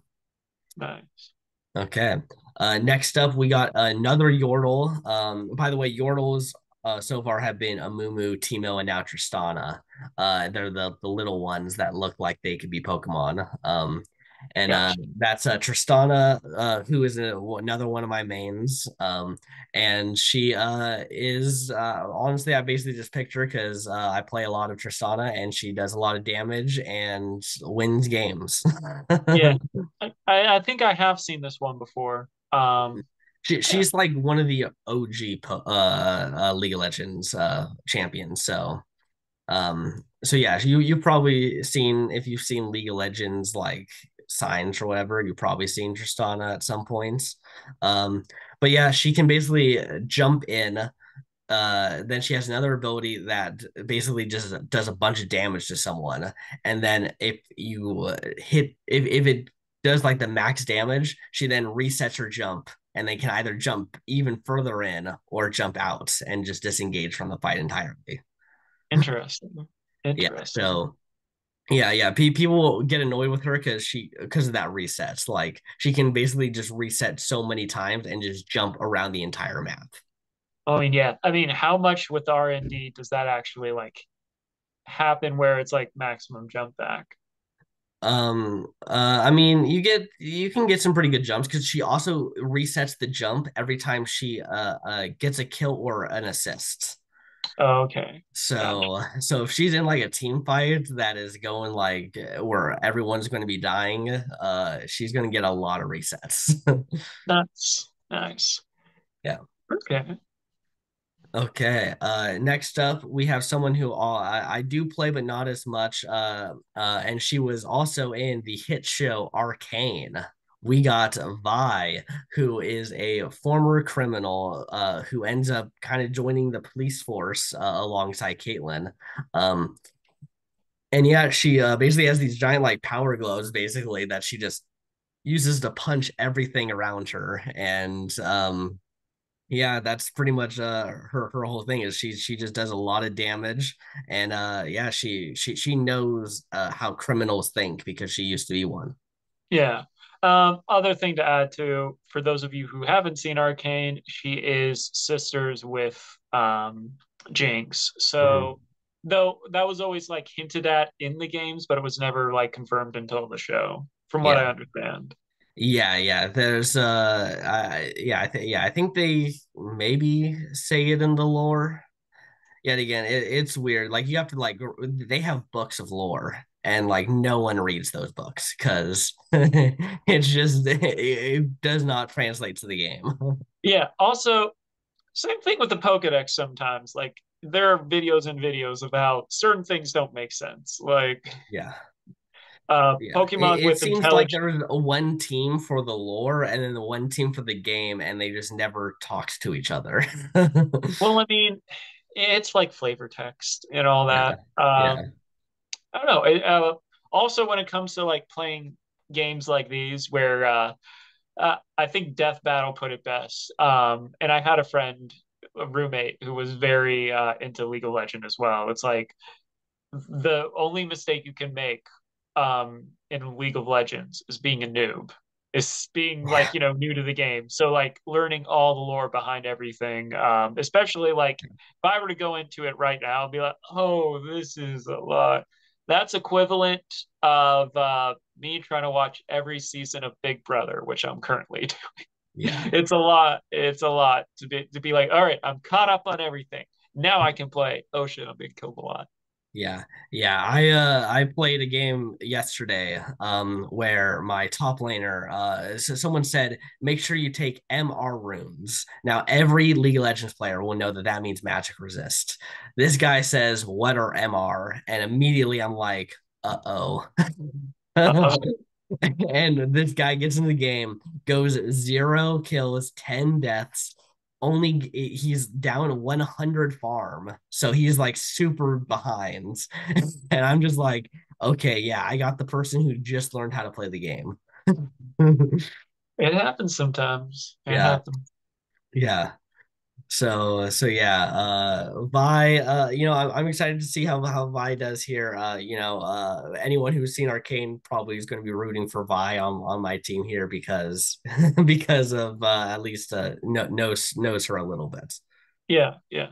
Speaker 2: Nice.
Speaker 1: Okay. Next up, we got another Yordle. By the way, Yordles so far have been Amumu, Teemo, and now Tristana. They're the little ones that look like they could be Pokemon. And
Speaker 2: Gotcha.
Speaker 1: that's Tristana, who is another one of my mains. And she is honestly, I basically just picked her because I play a lot of Tristana, and she does a lot of damage and wins games.
Speaker 2: Yeah. I think I have seen this one before. Yeah.
Speaker 1: She's like one of the OG League of Legends champions. So yeah, you've probably seen if you've seen League of Legends like signs or whatever, you've probably seen Tristana at some points. Um, but yeah, she can basically jump in. Then she has another ability that basically just does a bunch of damage to someone. And then if you if it does like the max damage, she then resets her jump and they can either jump even further in or jump out and just disengage from the fight entirely.
Speaker 2: Interesting.
Speaker 1: Yeah.
Speaker 2: Interesting.
Speaker 1: So yeah. People get annoyed with her because of that resets. Like she can basically just reset so many times and just jump around the entire map.
Speaker 2: I mean, yeah. I mean, how much with R&D does that actually like happen where it's like maximum jump back?
Speaker 1: I mean, you can get some pretty good jumps because she also resets the jump every time she gets a kill or an assist.
Speaker 2: Oh, okay. Gotcha.
Speaker 1: So if she's in like a team fight that is going like where everyone's going to be dying, she's going to get a lot of resets.
Speaker 2: Nice. Nice.
Speaker 1: Yeah.
Speaker 2: Okay.
Speaker 1: Okay. Next up, we have someone who I do play, but not as much. And she was also in the hit show Arcane. We got Vi, who is a former criminal who ends up kind of joining the police force alongside Caitlin. Um, and yeah, she basically has these giant like power gloves, basically that she just uses to punch everything around her, and yeah, that's pretty much her whole thing is she just does a lot of damage, and yeah, she knows how criminals think because she used to be one.
Speaker 2: Yeah. Other thing to add to, for those of you who haven't seen Arcane, she is sisters with Jinx.
Speaker 1: Mhm.
Speaker 2: So though that was always like hinted at in the games, but it was never like confirmed until the show, from what
Speaker 1: Yeah.
Speaker 2: I understand.
Speaker 1: Yeah. There's I think they maybe say it in the lore. Yet again, it's weird. Like you have to like they have books of lore and like no one reads those books because it's just it does not translate to the game.
Speaker 2: Yeah. Also, same thing with the Pokedex sometimes. Like there are videos and videos of how certain things don't make sense. Like
Speaker 1: Yeah. Yeah,
Speaker 2: Pokemon
Speaker 1: it
Speaker 2: with
Speaker 1: seems like
Speaker 2: intelligence.
Speaker 1: there was a one team for the lore and then the one team for the game, and they just never talked to each other.
Speaker 2: Well, I mean, it's like flavor text and all
Speaker 1: Yeah,
Speaker 2: that.
Speaker 1: yeah,
Speaker 2: I don't know. Also, when it comes to like playing games like these, where I think Death Battle put it best. And I had a friend, a roommate, who was very into League of Legends as well. It's like the only mistake you can make in League of Legends is being a noob, is being
Speaker 1: yeah,
Speaker 2: like, new to the game. So like learning all the lore behind everything, especially like if I were to go into it right now and be like, oh, this is a lot. That's equivalent of me trying to watch every season of Big Brother, which I'm currently doing.
Speaker 1: yeah.
Speaker 2: It's a lot. It's a lot to be like, all right, I'm caught up on everything. Now I can play. Oh shit, I'm being killed a lot.
Speaker 1: Yeah, yeah. I played a game yesterday where my top laner so someone said make sure you take MR runes. Now every League of Legends player will know that that means magic resist. This guy says what are MR and immediately I'm like uh-oh.
Speaker 2: Uh-oh.
Speaker 1: And this guy gets in the game, goes 0 kills, 10 deaths. Only he's down 100 farm. So he's like super behind. And I'm just like, okay, yeah, I got the person who just learned how to play the game.
Speaker 2: It happens sometimes. It
Speaker 1: Yeah,
Speaker 2: happens.
Speaker 1: yeah. So yeah, Vi, I'm excited to see how Vi does here. Anyone who's seen Arcane probably is going to be rooting for Vi on my team here because because of at least knows her a little bit.
Speaker 2: Yeah, yeah.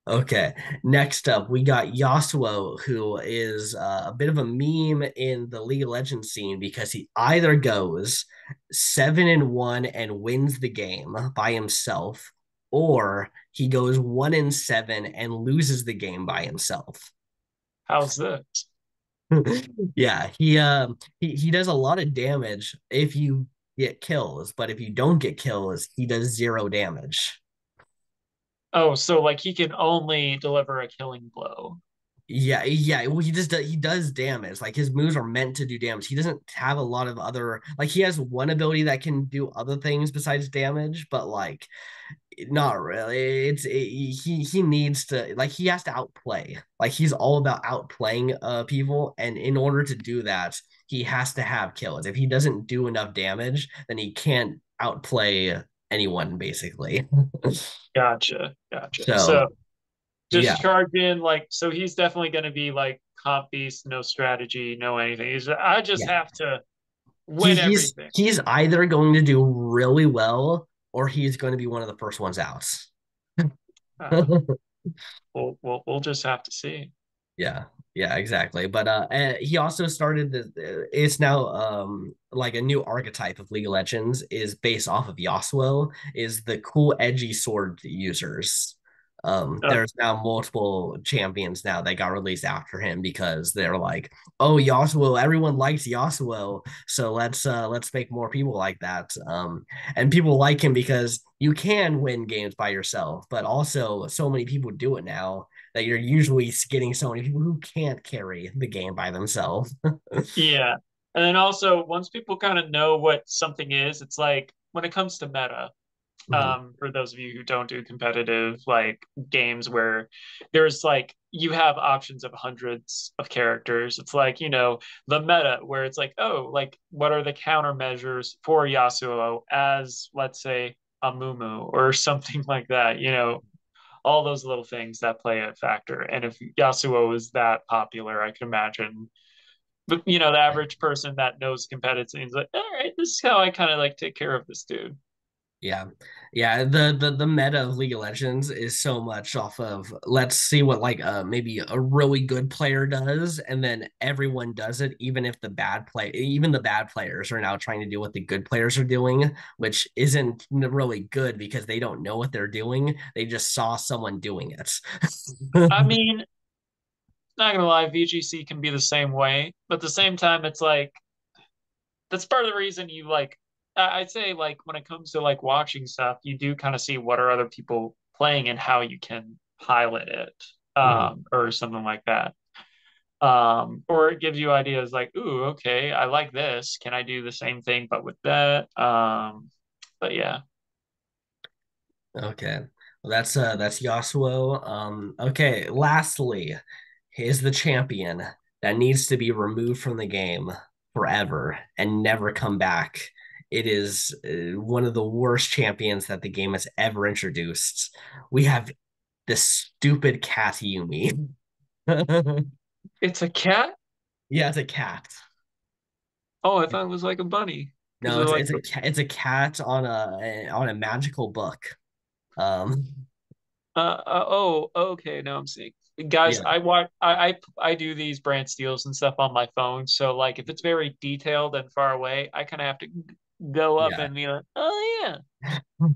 Speaker 1: Okay, next up we got Yasuo, who is a bit of a meme in the League of Legends scene because he either goes 7-1 and wins the game by himself, or he goes 1-7 and loses the game by himself.
Speaker 2: How's this?
Speaker 1: Yeah, he does a lot of damage if you get kills, but if you don't get kills, he does zero damage.
Speaker 2: Oh, so like he can only deliver a killing blow.
Speaker 1: Yeah, yeah. Well, he does damage. Like his moves are meant to do damage. He doesn't have a lot of other like he has one ability that can do other things besides damage, but like not really. He needs to like he has to outplay. Like he's all about outplaying people, and in order to do that, he has to have kills. If he doesn't do enough damage, then he can't outplay anyone basically.
Speaker 2: Gotcha, gotcha. So
Speaker 1: So yeah,
Speaker 2: just charge in like so he's definitely going to be like comp beast, no strategy, no anything. I just
Speaker 1: yeah.
Speaker 2: have to
Speaker 1: he
Speaker 2: win
Speaker 1: he's
Speaker 2: everything.
Speaker 1: he's either going to do really well or he's going to be one of the first ones out.
Speaker 2: Uh, we'll just have to see.
Speaker 1: Yeah, yeah, exactly. But he also started it's now like a new archetype of League of Legends is based off of Yasuo, is the cool edgy sword users.
Speaker 2: Oh,
Speaker 1: There's now multiple champions now that got released after him because they're like, oh, Yasuo, everyone likes Yasuo, so let's make more people like that. And people like him because you can win games by yourself, but also so many people do it now that you're usually getting so many people who can't carry the game by themselves.
Speaker 2: yeah. And then also once people kind of know what something is, it's like when it comes to meta,
Speaker 1: Mhm.
Speaker 2: for those of you who don't do competitive like games where there's like you have options of hundreds of characters. It's like, the meta where it's like, oh, like what are the countermeasures for Yasuo as let's say a Mumu or something like that, all those little things that play a factor. And if Yasuo is that popular, I can imagine but the average person that knows competitive is like, all right, this is how I kind of like take care of this dude.
Speaker 1: Yeah. Yeah, the meta of League of Legends is so much off of let's see what like maybe a really good player does and then everyone does it even the bad players are now trying to do what the good players are doing, which isn't really good because they don't know what they're doing. They just saw someone doing it.
Speaker 2: I mean, not gonna lie, VGC can be the same way, but at the same time, it's like that's part of the reason you like. I'd say like when it comes to like watching stuff, you do kind of see what are other people playing and how you can pilot it,
Speaker 1: Mhm.
Speaker 2: or something like that. Or it gives you ideas like, ooh, okay, I like this. Can I do the same thing but with that? But yeah,
Speaker 1: Okay. Well, that's Yasuo. Okay, lastly, here's the champion that needs to be removed from the game forever and never come back. It is one of the worst champions that the game has ever introduced. We have this stupid cat Yumi.
Speaker 2: it's a cat.
Speaker 1: Yeah, it's a cat.
Speaker 2: Oh, I thought it was like a bunny. Is
Speaker 1: No,
Speaker 2: it like
Speaker 1: it's a cat on a magical book. Um,
Speaker 2: oh, okay, now I'm seeing. Guys,
Speaker 1: yeah,
Speaker 2: I do these Brantsteels and stuff on my phone, so like if it's very detailed and far away, I kind of have to go up
Speaker 1: yeah.
Speaker 2: and be like, oh yeah, oh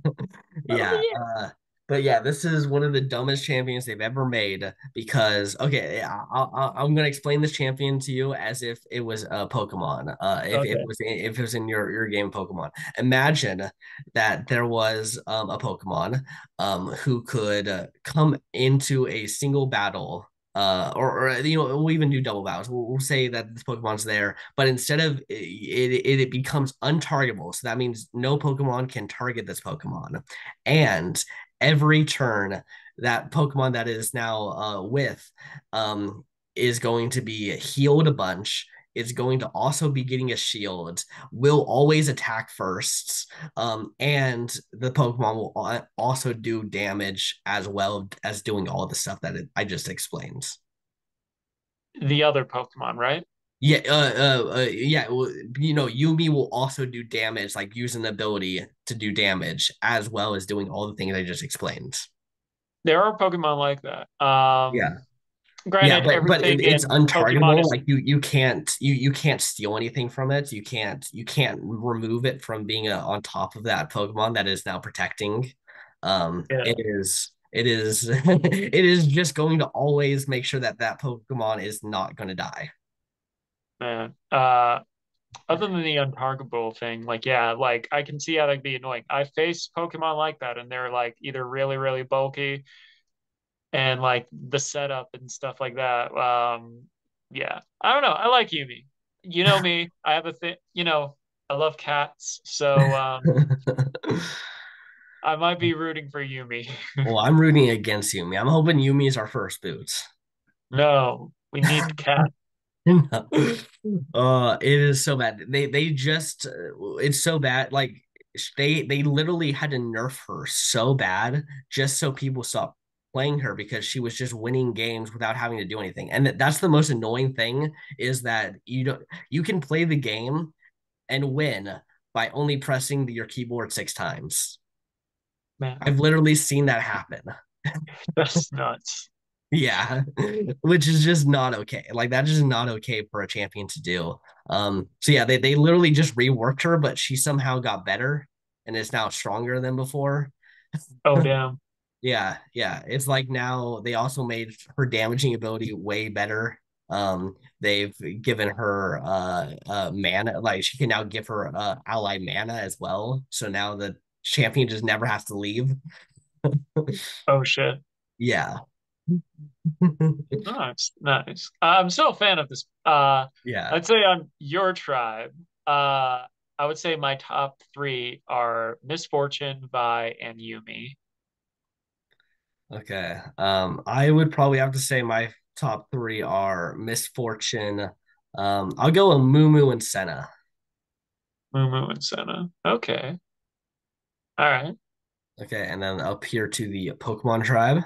Speaker 1: Yeah,
Speaker 2: yeah.
Speaker 1: but yeah, this is one of the dumbest champions they've ever made because okay, I'm gonna explain this champion to you as if it was a Pokemon.
Speaker 2: Okay.
Speaker 1: If it was in your game Pokemon, imagine that there was a Pokemon who could come into a single battle. Or you know we'll even do double battles. We'll say that this Pokemon's there, but instead of it becomes untargetable. So that means no Pokemon can target this Pokemon and every turn that Pokemon that is now um, is going to be healed a bunch. It's going to also be getting a shield. Will always attack first, and the Pokemon will also do damage as well as doing all the stuff that I just explained.
Speaker 2: The other Pokemon, right?
Speaker 1: Yeah, yeah. Well, you know, Yumi will also do damage, like use an ability to do damage, as well as doing all the things I just explained.
Speaker 2: There are Pokemon like that.
Speaker 1: Yeah. Yeah,
Speaker 2: Granted,
Speaker 1: but
Speaker 2: everything
Speaker 1: it's
Speaker 2: in Pokemon
Speaker 1: untargetable.
Speaker 2: is
Speaker 1: Like you can't steal anything from it. You can't remove it from being on top of that Pokemon that is now protecting.
Speaker 2: yeah,
Speaker 1: It is it is just going to always make sure that that Pokemon is not going to die.
Speaker 2: man. Other than the untargetable thing, like yeah, like I can see how that'd be annoying. I face Pokemon like that, and they're like either really, really bulky and like the setup and stuff like that. Yeah, I don't know. I like Yumi. You know me. I have a thing. I love cats, so I might be rooting for Yumi.
Speaker 1: Well, I'm rooting against Yumi. I'm hoping Yumi is our first boots.
Speaker 2: No, we need cat.
Speaker 1: No. It is so bad. They just it's so bad. Like they literally had to nerf her so bad just so people stopped playing her because she was just winning games without having to do anything. And that's the most annoying thing is that you can play the game and win by only pressing your keyboard 6 times.
Speaker 2: Man,
Speaker 1: I've literally seen that happen.
Speaker 2: that's nuts.
Speaker 1: Yeah, which is just not okay. Like that's just not okay for a champion to do. So yeah, they literally just reworked her, but she somehow got better and is now stronger than before.
Speaker 2: Oh damn.
Speaker 1: Yeah, yeah. It's like now they also made her damaging ability way better. They've given her mana, like she can now give her ally mana as well. So now the champion just never has to leave.
Speaker 2: Oh shit.
Speaker 1: Yeah.
Speaker 2: Nice, nice. I'm still a fan of this.
Speaker 1: Yeah.
Speaker 2: I'd say on your tribe, I would say my top three are Misfortune, Vi, and Yumi.
Speaker 1: Okay. I would probably have to say my top three are Misfortune. I'll go with Moo and Senna.
Speaker 2: Mumu and Senna. Okay. All right.
Speaker 1: Okay, and then up here to the Pokemon tribe.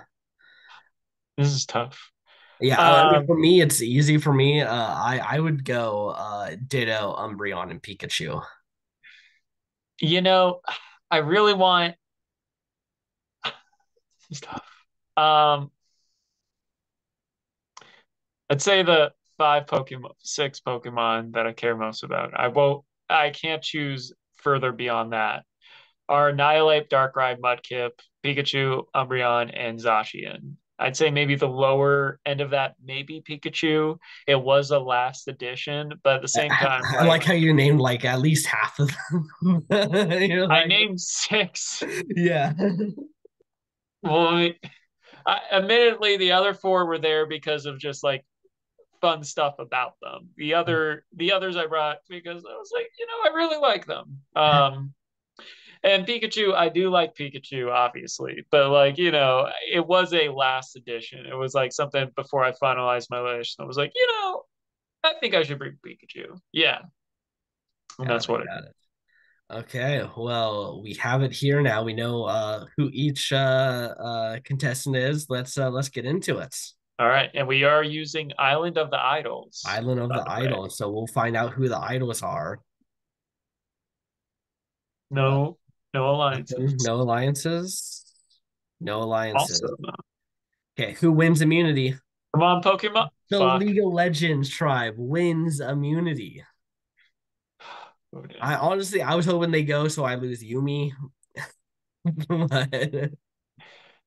Speaker 2: This is tough.
Speaker 1: Yeah, I mean
Speaker 2: Um,
Speaker 1: for me it's easy for me. I would go Ditto, Umbreon, and Pikachu.
Speaker 2: you know, I really want this is tough. Um, I'd say the six Pokemon that I care most about. I can't choose further beyond that. Are Annihilate, Darkrai, Mudkip, Pikachu, Umbreon, and Zacian. I'd say maybe the lower end of that, maybe Pikachu. It was a last edition, but at the same time,
Speaker 1: I like
Speaker 2: like
Speaker 1: how you named like at least half of them. You're
Speaker 2: I
Speaker 1: like,
Speaker 2: named six.
Speaker 1: yeah.
Speaker 2: Well, Admittedly, the other four were there because of just like fun stuff about them. The others I brought because I was like, I really like them. And Pikachu, I do like Pikachu, obviously, but like, it was a last edition. It was like something before I finalized my list. I was like, I think I should bring Pikachu. Yeah, and
Speaker 1: Got
Speaker 2: that's
Speaker 1: it,
Speaker 2: what it
Speaker 1: got
Speaker 2: is.
Speaker 1: it. Okay, well, we have it here now. We know who each contestant is. Let's get into it.
Speaker 2: All right, and we are using Island of the Idols,
Speaker 1: Island of
Speaker 2: by
Speaker 1: the
Speaker 2: the way.
Speaker 1: Idols. So we'll find out who the idols are. Uh,
Speaker 2: No, no alliances.
Speaker 1: no alliances. No alliances.
Speaker 2: Also, no.
Speaker 1: Okay, who wins immunity?
Speaker 2: Come on, Pokemon.
Speaker 1: The
Speaker 2: Fuck.
Speaker 1: League of Legends tribe wins immunity.
Speaker 2: Oh, damn.
Speaker 1: I was hoping they go so I lose Yumi. But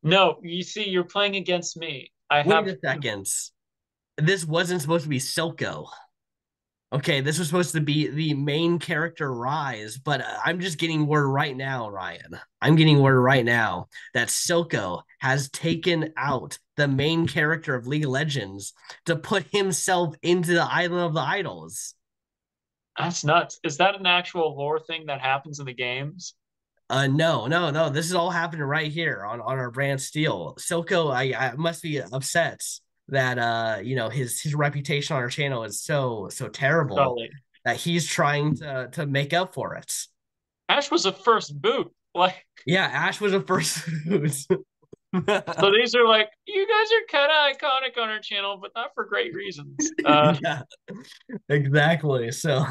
Speaker 2: No, you see, you're playing against me. I
Speaker 1: wait
Speaker 2: have
Speaker 1: a second. This wasn't supposed to be Silco. Okay, this was supposed to be the main character Rise, but I'm just getting word right now, Ryan. I'm getting word right now that Silco has taken out the main character of League of Legends to put himself into the Island of the Idols.
Speaker 2: That's nuts. Is that an actual lore thing that happens in the games?
Speaker 1: No, no, no. This is all happening right here on our Brantsteele. Silco, I must be upset that his reputation on our channel is so terrible
Speaker 2: Sully.
Speaker 1: that he's trying to make up for it.
Speaker 2: Ash was a first boot. Like,
Speaker 1: Yeah, Ash was a first food.
Speaker 2: so these are like, you guys are kind of iconic on our channel, but not for great reasons.
Speaker 1: Yeah, exactly. So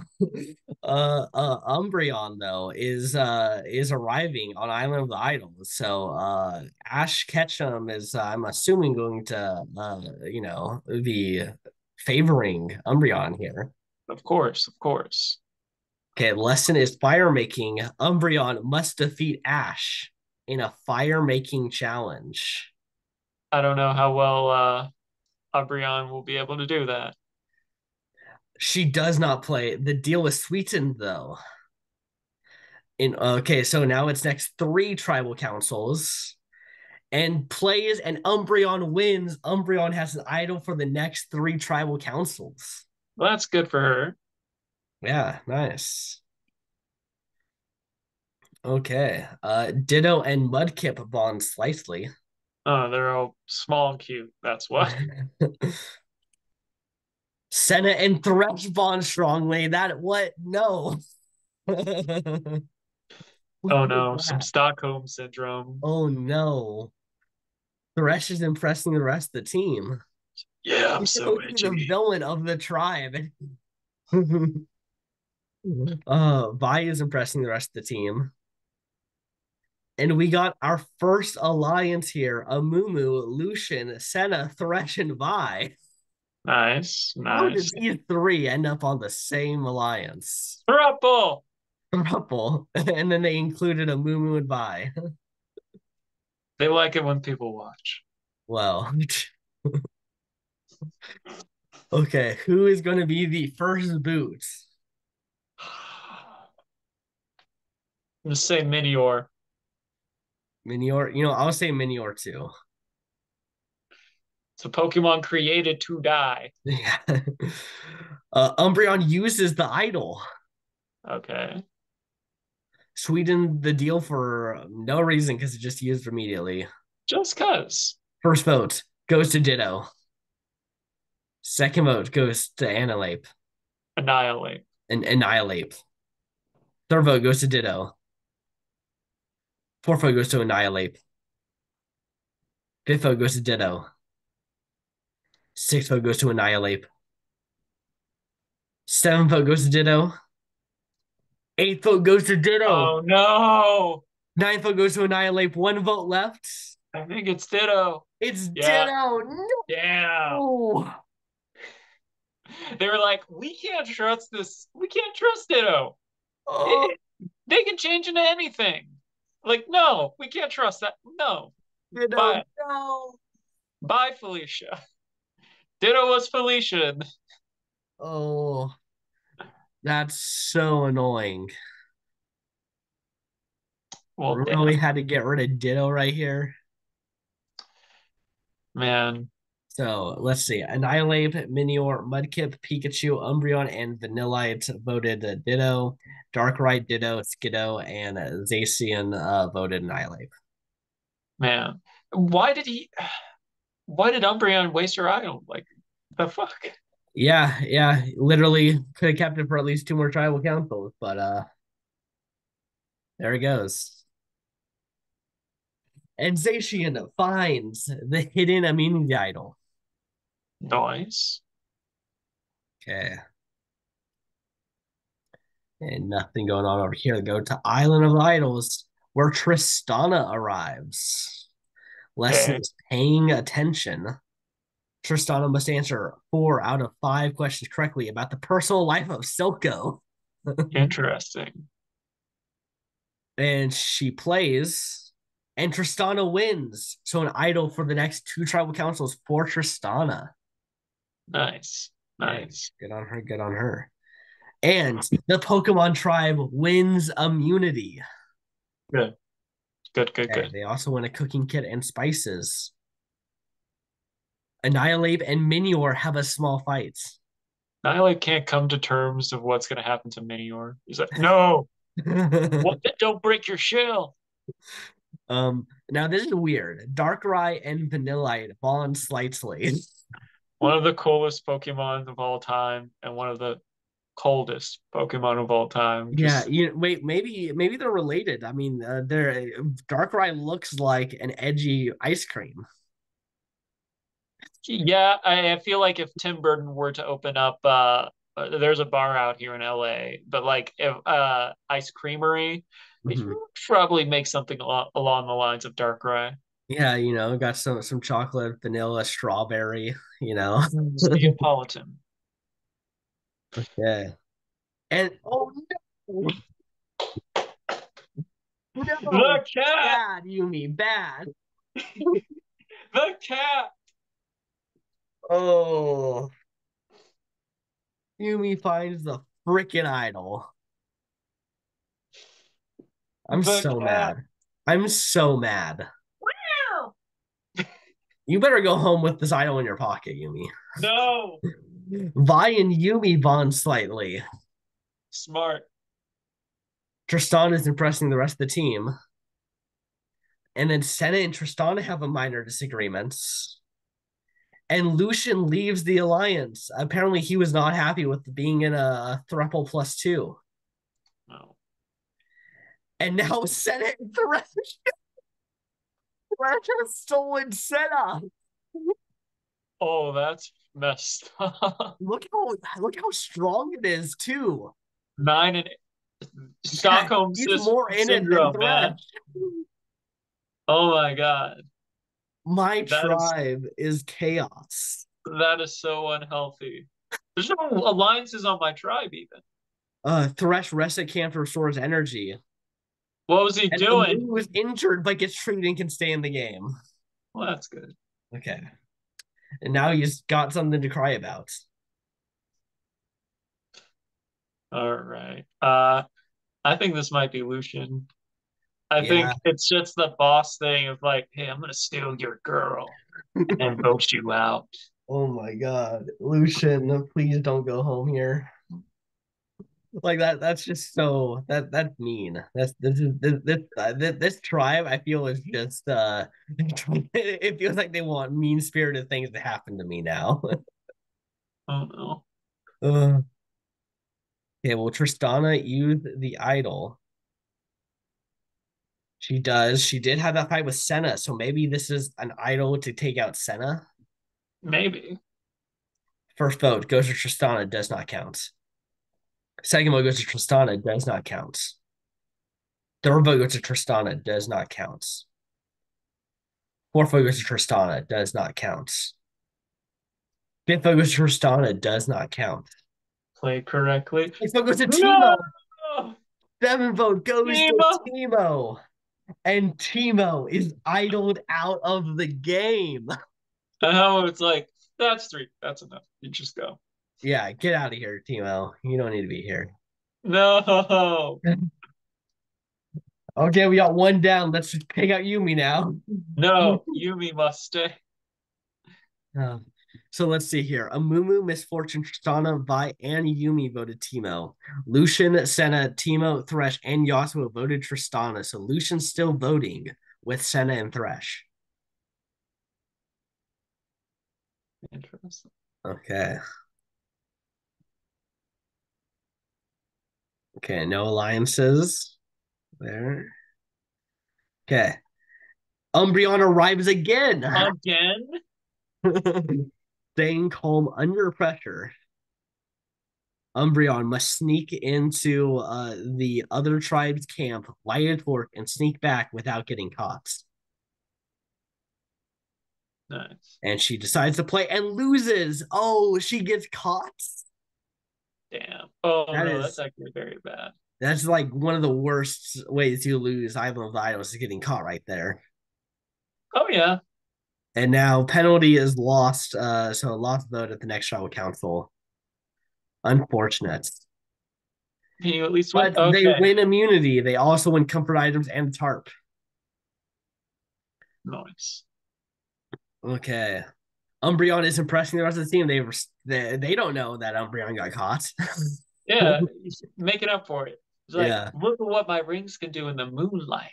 Speaker 1: Umbreon though is arriving on Island of the Idols. So Ash Ketchum is I'm assuming going to be favoring Umbreon here.
Speaker 2: Of course, of course.
Speaker 1: Okay, lesson is fire making. Umbreon must defeat Ash in a fire making challenge.
Speaker 2: I don't know how well Umbreon will be able to do that.
Speaker 1: She does not play. The deal is sweetened though. In okay, so now it's next three tribal councils and plays and Umbreon wins. Umbreon has an idol for the next three tribal councils.
Speaker 2: Well, that's good for her.
Speaker 1: Yeah, nice. Okay. Ditto and Mudkip bond slightly.
Speaker 2: Oh, they're all small and cute. That's what.
Speaker 1: Senna and Thresh bond strongly. That what? No. What
Speaker 2: Oh
Speaker 1: was
Speaker 2: no, some
Speaker 1: that?
Speaker 2: Stockholm syndrome.
Speaker 1: Oh no. Thresh is impressing the rest of the team.
Speaker 2: Yeah, I'm
Speaker 1: He's
Speaker 2: so
Speaker 1: supposed to be the
Speaker 2: edgy.
Speaker 1: villain of the tribe. Vi is impressing the rest of the team. And we got our first alliance here: Amumu, Lucian, Senna, Thresh, and Vi.
Speaker 2: Nice,
Speaker 1: How did
Speaker 2: nice.
Speaker 1: these three end up on the same alliance?
Speaker 2: Thruple.
Speaker 1: Thruple. And then they included Amumu and Vi.
Speaker 2: They like it when people watch.
Speaker 1: Well, okay, who is going to be the first boot?
Speaker 2: I'm gonna say Minior.
Speaker 1: Minior? I'll say Minior too.
Speaker 2: It's a Pokemon created to die.
Speaker 1: Yeah. Umbreon uses the idol.
Speaker 2: Okay.
Speaker 1: Sweeten the deal for no reason because it just used immediately.
Speaker 2: Just cuz.
Speaker 1: First vote goes to Ditto. Second vote goes to Annihilate
Speaker 2: Annihilate.
Speaker 1: and Annihilate. Third vote goes to Ditto. Fourth vote goes to Annihilate. Fifth vote goes to Ditto. Sixth vote goes to Annihilate. Seventh vote goes to Ditto. Eighth vote goes to Ditto.
Speaker 2: Oh no.
Speaker 1: Ninth vote goes to Annihilate. One vote left.
Speaker 2: I think it's Ditto.
Speaker 1: It's
Speaker 2: Yeah.
Speaker 1: Ditto.
Speaker 2: Yeah.
Speaker 1: No.
Speaker 2: They were like, we can't trust this. We can't trust Ditto.
Speaker 1: Oh,
Speaker 2: It, they can change into anything. Like, no, we can't trust that. No.
Speaker 1: Ditto.
Speaker 2: Bye.
Speaker 1: No.
Speaker 2: Bye, Felicia. Ditto was Felicia.
Speaker 1: Oh, that's so annoying.
Speaker 2: Well,
Speaker 1: Really
Speaker 2: damn.
Speaker 1: had to get rid of Ditto right here.
Speaker 2: Man,
Speaker 1: So let's see. Annihilate, Minior, Mudkip, Pikachu, Umbreon, and Vanillite voted Ditto. Darkrai, Ditto, Skiddo, and Zacian voted Annihilate.
Speaker 2: man. Why did he why did Umbreon waste her idol? Like the fuck?
Speaker 1: Yeah, yeah. Literally could have kept it for at least two more tribal councils, but there it goes. And Zacian finds the hidden immunity idol.
Speaker 2: Nice.
Speaker 1: Okay. And nothing going on over here. Go to Island of Idols, where Tristana arrives.
Speaker 2: Okay.
Speaker 1: Lessons paying attention. Tristana must answer 4 out of 5 questions correctly about the personal life of Silco.
Speaker 2: Interesting.
Speaker 1: And she plays, and Tristana wins. So an idol for the next 2 tribal councils for Tristana.
Speaker 2: Nice.
Speaker 1: Okay,
Speaker 2: Nice.
Speaker 1: good on her, good on her. And the Pokemon tribe wins immunity.
Speaker 2: Good. Good, good,
Speaker 1: Okay,
Speaker 2: good.
Speaker 1: they also win a cooking kit and spices. Annihilate and Minior have a small fight.
Speaker 2: Nihilate can't come to terms of what's gonna happen to Minior. He's like, no, what don't break your shell.
Speaker 1: Now this is weird. Darkrai and Vanillite bond slightly.
Speaker 2: One of the coolest Pokemon of all time, and one of the coldest Pokemon of all time.
Speaker 1: Yeah,
Speaker 2: Just
Speaker 1: wait, maybe they're related. I mean, they're Darkrai looks like an edgy ice cream.
Speaker 2: yeah, I feel like if Tim Burton were to open up there's a bar out here in LA, but like if Ice Creamery, they should
Speaker 1: Mhm.
Speaker 2: probably make something along the lines of Darkrai.
Speaker 1: Yeah, got some chocolate, vanilla, strawberry, you know.
Speaker 2: Neapolitan.
Speaker 1: Yeah. And oh no, no,
Speaker 2: The cat!
Speaker 1: bad, Yumi, bad.
Speaker 2: The cat!
Speaker 1: Oh, Yumi finds the freaking idol. I'm
Speaker 2: The
Speaker 1: so
Speaker 2: cat!
Speaker 1: mad. I'm so mad. You better go home with this idol in your pocket, Yumi.
Speaker 2: No!
Speaker 1: Vi and Yumi bond slightly.
Speaker 2: Smart.
Speaker 1: Tristan is impressing the rest of the team. And then Senna and Tristana have a minor disagreements. And Lucian leaves the alliance. Apparently, he was not happy with being in a thruple +2.
Speaker 2: No.
Speaker 1: And now Senna and Thresh have stolen Senna.
Speaker 2: Oh, that's messed up.
Speaker 1: Look how strong it is too.
Speaker 2: Nine and
Speaker 1: Yeah,
Speaker 2: Stockholm
Speaker 1: he's more in it than
Speaker 2: syndrome, man.
Speaker 1: Thresh.
Speaker 2: Oh my God.
Speaker 1: My
Speaker 2: That is
Speaker 1: tribe is chaos.
Speaker 2: that is so unhealthy. There's no alliances on my tribe even.
Speaker 1: Thresh rests at camp to restore his energy.
Speaker 2: What was he
Speaker 1: And
Speaker 2: doing?
Speaker 1: Amu is injured but gets treated and can stay in the game.
Speaker 2: Well, that's good.
Speaker 1: Okay. And now he's got something to cry about.
Speaker 2: All right. I think this might be Lucian. I
Speaker 1: Yeah.
Speaker 2: think it's just the boss thing of like, hey, I'm gonna steal your girl and vote you out.
Speaker 1: Oh my God. Lucian, please don't go home here. Like that's just so that's mean. This tribe I feel is just it feels like they want mean spirited things to happen to me now.
Speaker 2: Oh no.
Speaker 1: uh, okay, well Tristana used the idol. She does. She did have that fight with Senna, so maybe this is an idol to take out Senna.
Speaker 2: Maybe.
Speaker 1: First vote goes to Tristana, does not count. Second vote goes to Tristana, does not count. Third vote goes to Tristana, does not count. Fourth vote goes to Tristana, does not count. Fifth vote goes to Tristana, does not count.
Speaker 2: Play correctly.
Speaker 1: Sixth vote goes to
Speaker 2: No!
Speaker 1: Timo. Seventh vote goes to
Speaker 2: Nemo!
Speaker 1: Timo. And Timo is idled out of the game.
Speaker 2: Oh, it's like, that's three. That's enough. You just go.
Speaker 1: Yeah, get out of here, Timo. You don't need to be here.
Speaker 2: No.
Speaker 1: Okay, we got one down. Let's just take out Yumi now.
Speaker 2: No. Yumi must stay.
Speaker 1: Uh, so let's see here. Amumu, Misfortune, Tristana, Vi, and Yumi voted Timo. Lucian, Senna, Timo, Thresh, and Yasuo voted Tristana. So Lucian's still voting with Senna and Thresh.
Speaker 2: Interesting.
Speaker 1: Okay. Okay, no alliances there. Okay. Umbreon arrives again.
Speaker 2: Again?
Speaker 1: Staying calm under pressure. Umbreon must sneak into the other tribe's camp, light a torch, and sneak back without getting caught.
Speaker 2: Nice.
Speaker 1: And she decides to play and loses. Oh, she gets caught.
Speaker 2: Damn. Oh
Speaker 1: That
Speaker 2: no, that's
Speaker 1: is
Speaker 2: actually very bad.
Speaker 1: that's like one of the worst ways to lose Island of the Idols is getting caught right there.
Speaker 2: Oh yeah.
Speaker 1: And now penalty is lost, so lost vote at the next tribal council. Unfortunate.
Speaker 2: Can you at least win?
Speaker 1: But they
Speaker 2: Okay.
Speaker 1: win immunity. They also win comfort items and tarp.
Speaker 2: Nice.
Speaker 1: Okay. Umbreon is impressing the rest of the team. They don't know that Umbreon got caught.
Speaker 2: Yeah, making up for it. It's like,
Speaker 1: Yeah.
Speaker 2: look at what my rings can do in the moonlight.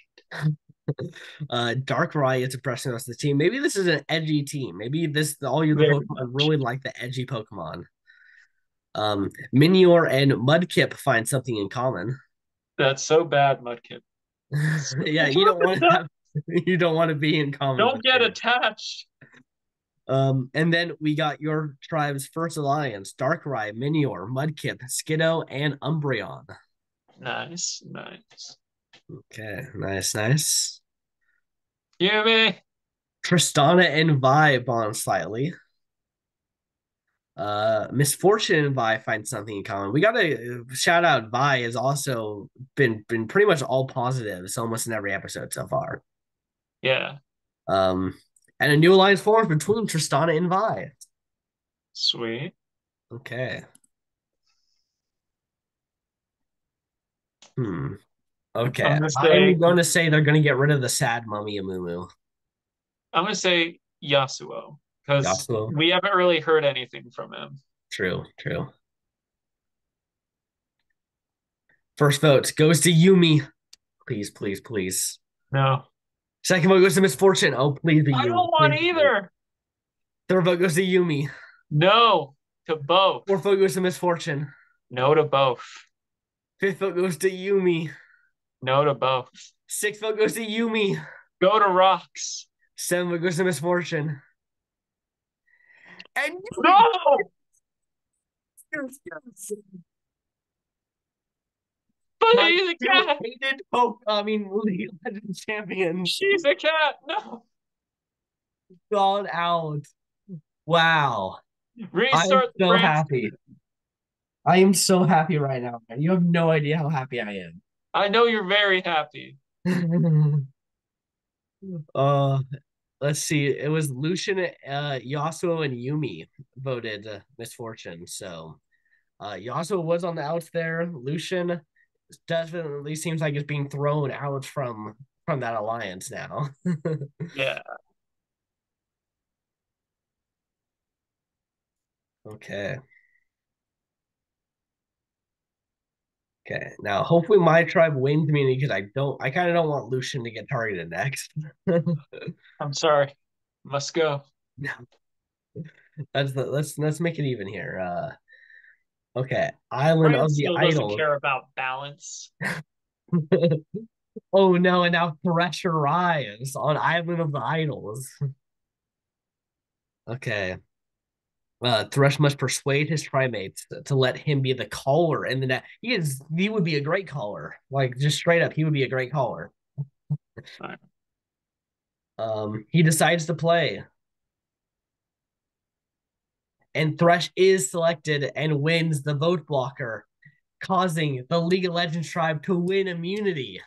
Speaker 1: Darkrai is impressing the rest of the team. Maybe this is an edgy team. Maybe this all you the
Speaker 2: Very
Speaker 1: Pokemon
Speaker 2: much.
Speaker 1: really like the edgy Pokemon. Minior and Mudkip find something in common.
Speaker 2: That's so bad, Mudkip.
Speaker 1: Yeah, you don't want to be in common
Speaker 2: Don't
Speaker 1: with
Speaker 2: get
Speaker 1: him.
Speaker 2: attached.
Speaker 1: And then we got your tribe's first alliance: Darkrai, Minior, Mudkip, Skiddo, and Umbreon.
Speaker 2: Nice, nice.
Speaker 1: Okay, nice, nice.
Speaker 2: Hear me?
Speaker 1: Tristana and Vi bond slightly. Misfortune and Vi find something in common. We gotta shout out Vi has also been pretty much all positives almost in every episode so far.
Speaker 2: Yeah.
Speaker 1: Um, and a new alliance forms between Tristana and Vi.
Speaker 2: Sweet.
Speaker 1: Okay. Hmm. Okay.
Speaker 2: I'm gonna
Speaker 1: I'm
Speaker 2: say
Speaker 1: going to say they're going to get rid of the sad mummy Amumu.
Speaker 2: I'm gonna say Yasuo because
Speaker 1: Yasuo.
Speaker 2: we haven't really heard anything from him.
Speaker 1: True. True. First vote goes to Yumi. Please, please, please.
Speaker 2: No.
Speaker 1: Second vote goes to Misfortune. Oh, please be
Speaker 2: I
Speaker 1: Yumi.
Speaker 2: don't want
Speaker 1: Please be Yumi.
Speaker 2: either.
Speaker 1: Third vote goes to Yumi.
Speaker 2: No to both.
Speaker 1: Fourth vote goes to Misfortune.
Speaker 2: No to both.
Speaker 1: Fifth vote goes to Yumi.
Speaker 2: No to both.
Speaker 1: Sixth vote goes to Yumi.
Speaker 2: Go to rocks.
Speaker 1: Seventh vote goes to Misfortune. And Yumi.
Speaker 2: No!
Speaker 1: Yes, yes.
Speaker 2: But
Speaker 1: My
Speaker 2: he's a
Speaker 1: two
Speaker 2: cat.
Speaker 1: hated Poke, I mean, League of Legends champions
Speaker 2: She's a cat. No.
Speaker 1: gone out. Wow. I am
Speaker 2: Restart the
Speaker 1: so happy.
Speaker 2: Brantsteele.
Speaker 1: I am so happy right now, man. You have no idea how happy I
Speaker 2: I know you're very happy.
Speaker 1: am. uh, let's see. It was Lucian, Yasuo, and Yumi voted Misfortune. So Yasuo was on the outs there. Lucian definitely seems like it's being thrown out from that alliance now.
Speaker 2: Yeah.
Speaker 1: Okay. Okay. Now, hopefully, my tribe wins me because I kind of don't want Lucian to get targeted next.
Speaker 2: I'm sorry. Must go.
Speaker 1: Let's make it even here. Okay, Island
Speaker 2: Brand
Speaker 1: of the
Speaker 2: still doesn't
Speaker 1: Idols.
Speaker 2: care about balance.
Speaker 1: Oh no, and now Thresh arrives on Island of the Idols. Okay. Thresh must persuade his primates to let him be the caller in the net. He would be a great caller. Like just straight up, he would be a great caller.
Speaker 2: All right.
Speaker 1: He decides to play. And Thresh is selected and wins the vote blocker, causing the League of Legends tribe to win immunity.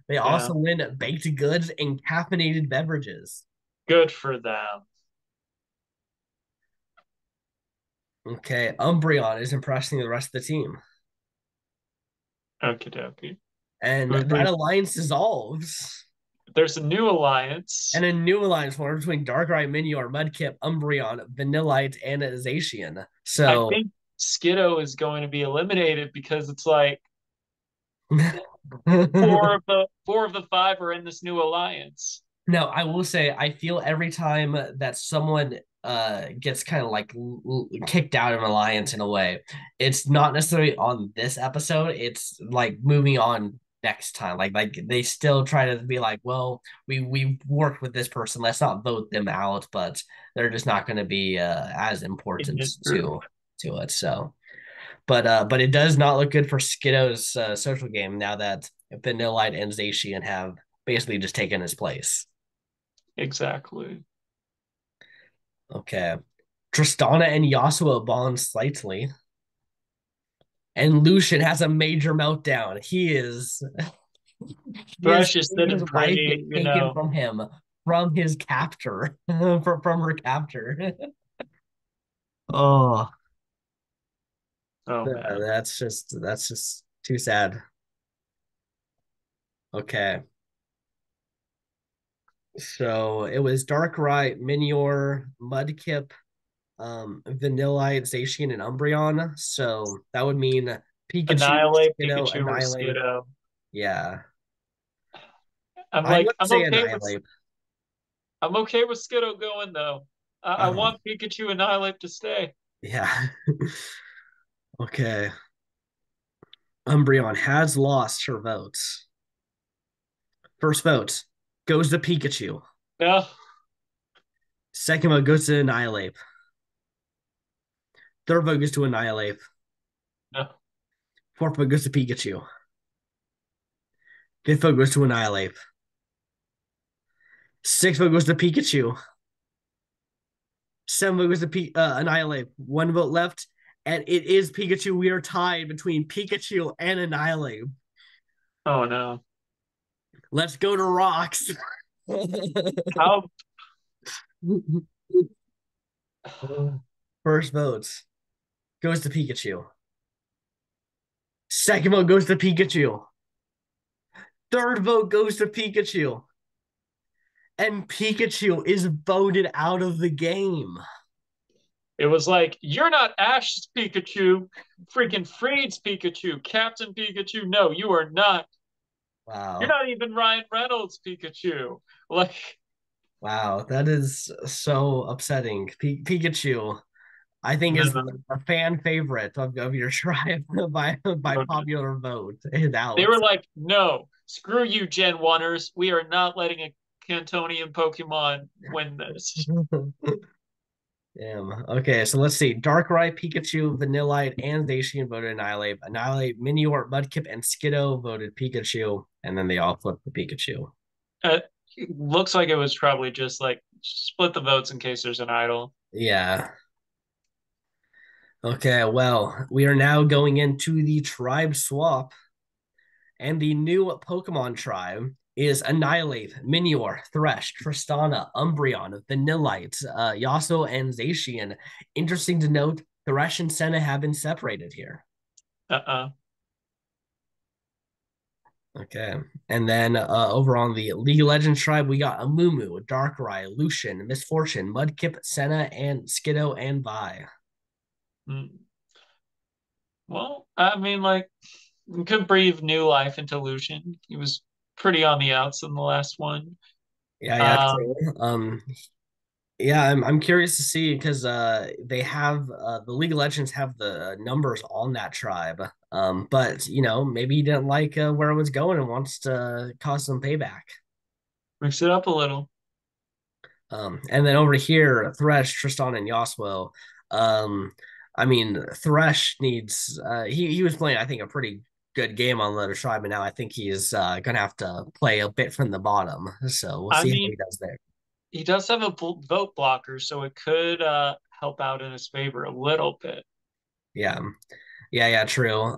Speaker 1: They
Speaker 2: Yeah.
Speaker 1: also win baked goods and caffeinated beverages.
Speaker 2: Good for them.
Speaker 1: Okay, Umbreon is impressing the rest of the team.
Speaker 2: Okie dokie.
Speaker 1: And
Speaker 2: Who's
Speaker 1: that
Speaker 2: re-
Speaker 1: alliance dissolves.
Speaker 2: there's a new alliance.
Speaker 1: And a new alliance formed between Darkrai, Minior, Mudkip, Umbreon, Vanillite, and Zacian.
Speaker 2: I
Speaker 1: So
Speaker 2: think Skiddo is going to be eliminated because it's like four of the five are in this new alliance.
Speaker 1: no, I will say I feel every time that someone gets kind of like kicked out of an alliance in a way, it's not necessarily on this episode. It's like moving on next time. Like they still try to be like, well, we worked with this person. Let's not vote them out, but they're just not going to be as
Speaker 2: In
Speaker 1: important
Speaker 2: this group.
Speaker 1: to it. So, but it does not look good for Skiddo's social game now that Vanillite and Zacian have basically just taken his place.
Speaker 2: Exactly.
Speaker 1: Okay. Tristana and Yasuo bond slightly. And Lucian has a major meltdown. He is
Speaker 2: Thresh is
Speaker 1: seeing his
Speaker 2: sitting
Speaker 1: wife get
Speaker 2: pretty,
Speaker 1: taken from him from his captor. From her captor. Oh,
Speaker 2: oh man.
Speaker 1: that's just too sad. Okay. So it was Darkrai, Minior, Mudkip, Vanillite, Zacian, and Umbreon. So that would mean Pikachu,
Speaker 2: Annihilate
Speaker 1: Skiddo,
Speaker 2: Pikachu or
Speaker 1: Annihilate.
Speaker 2: Skiddo.
Speaker 1: Yeah.
Speaker 2: I'm
Speaker 1: I
Speaker 2: like,
Speaker 1: would say Annihilate.
Speaker 2: I'm okay with Skiddo going though. I
Speaker 1: Uh-huh.
Speaker 2: want Pikachu Annihilate to stay.
Speaker 1: Yeah. Okay. Umbreon has lost her votes. First vote goes to Pikachu.
Speaker 2: Yeah.
Speaker 1: Second vote goes to Annihilate. Third vote goes to Annihilate.
Speaker 2: No.
Speaker 1: Fourth vote goes to Pikachu. Fifth vote goes to Annihilate. Sixth vote goes to Pikachu. Seventh vote goes to Annihilate. One vote left, and it is Pikachu. We are tied between Pikachu and Annihilate.
Speaker 2: Oh no.
Speaker 1: Let's go to rocks.
Speaker 2: How
Speaker 1: First votes goes to Pikachu. Second vote goes to Pikachu. Third vote goes to Pikachu. And Pikachu is voted out of the game.
Speaker 2: it was like, you're not Ash's Pikachu, freaking Freed's Pikachu, Captain Pikachu. No, you are not. You're
Speaker 1: Wow.
Speaker 2: not even Ryan Reynolds Pikachu. Like,
Speaker 1: Wow. That is so upsetting. Pikachu, I think, is
Speaker 2: no,
Speaker 1: a fan favorite of your tribe by
Speaker 2: no, no.
Speaker 1: popular vote. Is
Speaker 2: They
Speaker 1: out.
Speaker 2: were like, no, screw you, Gen 1ers. We are not letting a Cantonian Pokemon win this.
Speaker 1: Damn. Okay, so let's see. Darkrai, Pikachu, Vanillite, and Zacian voted Annihilate. Annihilate, Minior, Mudkip, and Skiddo voted Pikachu, and then they all flipped the Pikachu.
Speaker 2: It looks like it was probably just like split the votes in case there's an idol.
Speaker 1: Yeah. Okay, well, we are now going into the tribe swap, and the new Pokemon tribe is Annihilate, Minior, Thresh, Tristana, Umbreon, Vanillite, Yasuo, and Zacian. Interesting to note, Thresh and Senna have been separated here.
Speaker 2: Uh-uh.
Speaker 1: Okay. And then over on the League of Legends tribe, we got Amumu, Darkrai, Lucian, Misfortune, Mudkip, Senna, and Skiddo, and Vi.
Speaker 2: Mm. Well, I mean, like, you could breathe new life into Lucian. He was pretty on the outs in the last one.
Speaker 1: Yeah, yeah,
Speaker 2: Um,
Speaker 1: true. Yeah, I'm curious to see because they have the League of Legends have the numbers on that tribe. But maybe he didn't like where it was going and wants to cause some payback.
Speaker 2: mix it up a little.
Speaker 1: And then over here, Thresh, Tristan, and Yasuo. Um, I mean, Thresh needs. He was playing, I think, a pretty good game on Letter Tribe, and now I think he's gonna have to play a bit from the bottom. So we'll
Speaker 2: I
Speaker 1: see how
Speaker 2: mean,
Speaker 1: he does there.
Speaker 2: he does have a vote blocker, so it could help out in his favor a little bit.
Speaker 1: Yeah, yeah, true.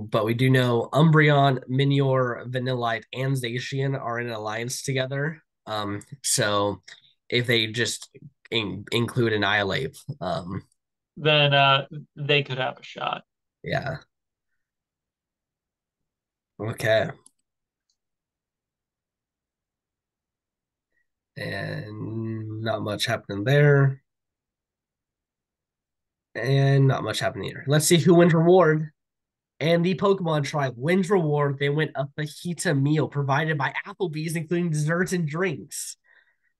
Speaker 1: But we do know Umbreon, Minior, Vanillite, and Zacian are in an alliance together. So if they just include Annihilate,
Speaker 2: Then they could have a shot.
Speaker 1: yeah. Okay. And not much happening there. And not much happening here. Let's see who wins reward. And the Pokemon tribe wins reward. They win a fajita meal provided by Applebee's, including desserts and drinks.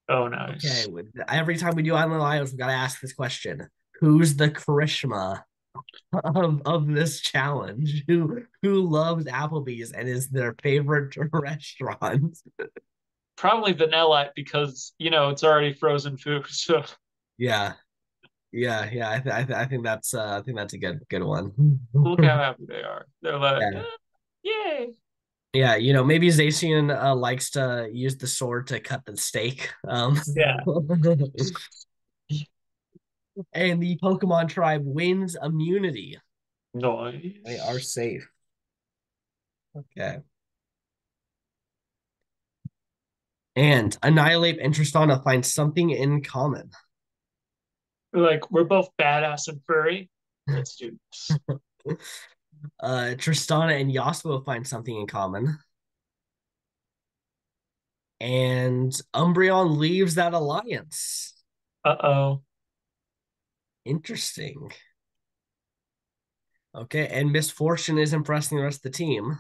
Speaker 2: Oh,
Speaker 1: Okay,
Speaker 2: nice.
Speaker 1: every time we do Island of Isles, we gotta ask this question: Who's the Karishma of this challenge? Who loves Applebee's and is their favorite restaurant?
Speaker 2: Probably vanilla because, it's already frozen food. So
Speaker 1: Yeah, yeah. I think that's a good one.
Speaker 2: look how happy they are. They're like,
Speaker 1: Yeah.
Speaker 2: yay.
Speaker 1: Yeah, maybe Zacian likes to use the sword to cut the steak.
Speaker 2: Yeah.
Speaker 1: And the Pokemon tribe wins immunity. They are
Speaker 2: Nice.
Speaker 1: safe. Okay. And Annihilate and Tristana find something in common.
Speaker 2: Like, we're both badass and furry. Let's do this.
Speaker 1: Tristana and Yasuo find something in common. And Umbreon leaves that alliance.
Speaker 2: Uh-oh.
Speaker 1: Interesting. Okay, and Misfortune is impressing the rest of the team.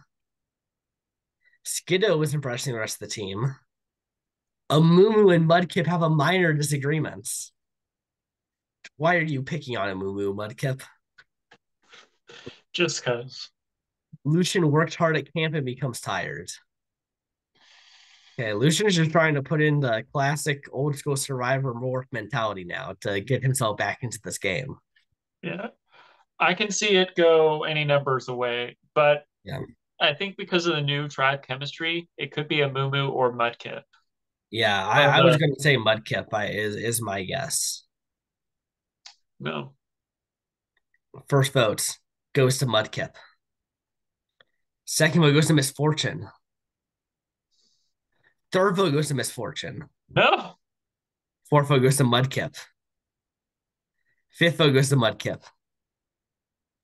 Speaker 1: Skiddo is impressing the rest of the team. Amumu and Mudkip have a minor disagreements. Why are you picking on Amumu, Mudkip?
Speaker 2: Just because.
Speaker 1: Lucian worked hard at camp and becomes tired. Okay, Lucian is just trying to put in the classic old school survivor morph mentality now to get himself back into this game.
Speaker 2: Yeah. I can see it go any numbers away, but
Speaker 1: Yeah.
Speaker 2: I think because of the new tribe chemistry, it could be a Moo or Mudkip.
Speaker 1: Yeah,
Speaker 2: One of
Speaker 1: I was
Speaker 2: the
Speaker 1: gonna say Mudkip is my guess.
Speaker 2: no.
Speaker 1: First vote goes to Mudkip. Second vote goes to Misfortune. Third vote goes to Misfortune.
Speaker 2: No.
Speaker 1: Fourth vote goes to Mudkip. Fifth vote goes to Mudkip.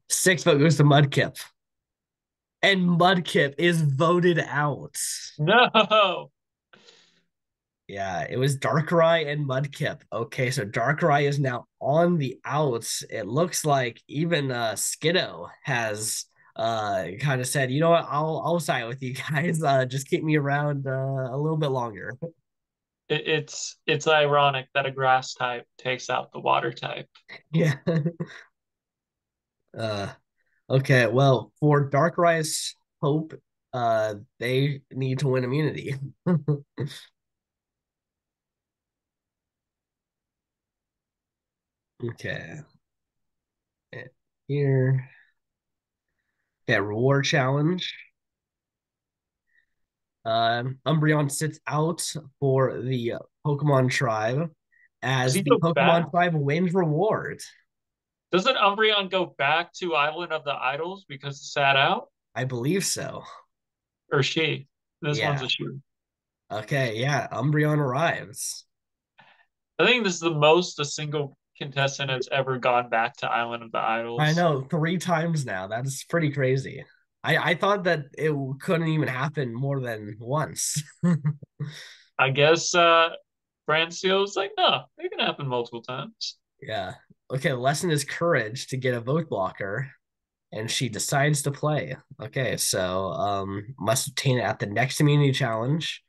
Speaker 1: Sixth vote goes to Mudkip. And Mudkip is voted out.
Speaker 2: No.
Speaker 1: Yeah, it was Darkrai and Mudkip. Okay, so Darkrai is now on the outs. It looks like even Skiddo has kind of said, you know what, I'll side with you guys. Just keep me around a little bit longer.
Speaker 2: It's ironic that a grass type takes out the water type.
Speaker 1: Yeah. Uh okay, well, for Darkrai's hope, they need to win immunity. Okay. Here. Okay, reward challenge. Umbreon sits out for the Pokemon tribe
Speaker 2: Does
Speaker 1: as
Speaker 2: he
Speaker 1: the
Speaker 2: go
Speaker 1: Pokemon
Speaker 2: back?
Speaker 1: tribe wins reward.
Speaker 2: Doesn't Umbreon go back to Island of the Idols because it sat out?
Speaker 1: I believe so.
Speaker 2: Or she? This one's
Speaker 1: Yeah.
Speaker 2: a she.
Speaker 1: Okay. Yeah. Umbreon arrives.
Speaker 2: I think this is the most a single contestant has ever gone back to Island of the
Speaker 1: I
Speaker 2: Idols.
Speaker 1: know 3 times now. That's pretty crazy. I thought that it couldn't even happen more than once.
Speaker 2: I guess Brantsteele was like, no, it can happen multiple times.
Speaker 1: Yeah. Okay. The lesson is courage to get a vote blocker, and she decides to play. Okay. So must obtain it at the next immunity challenge.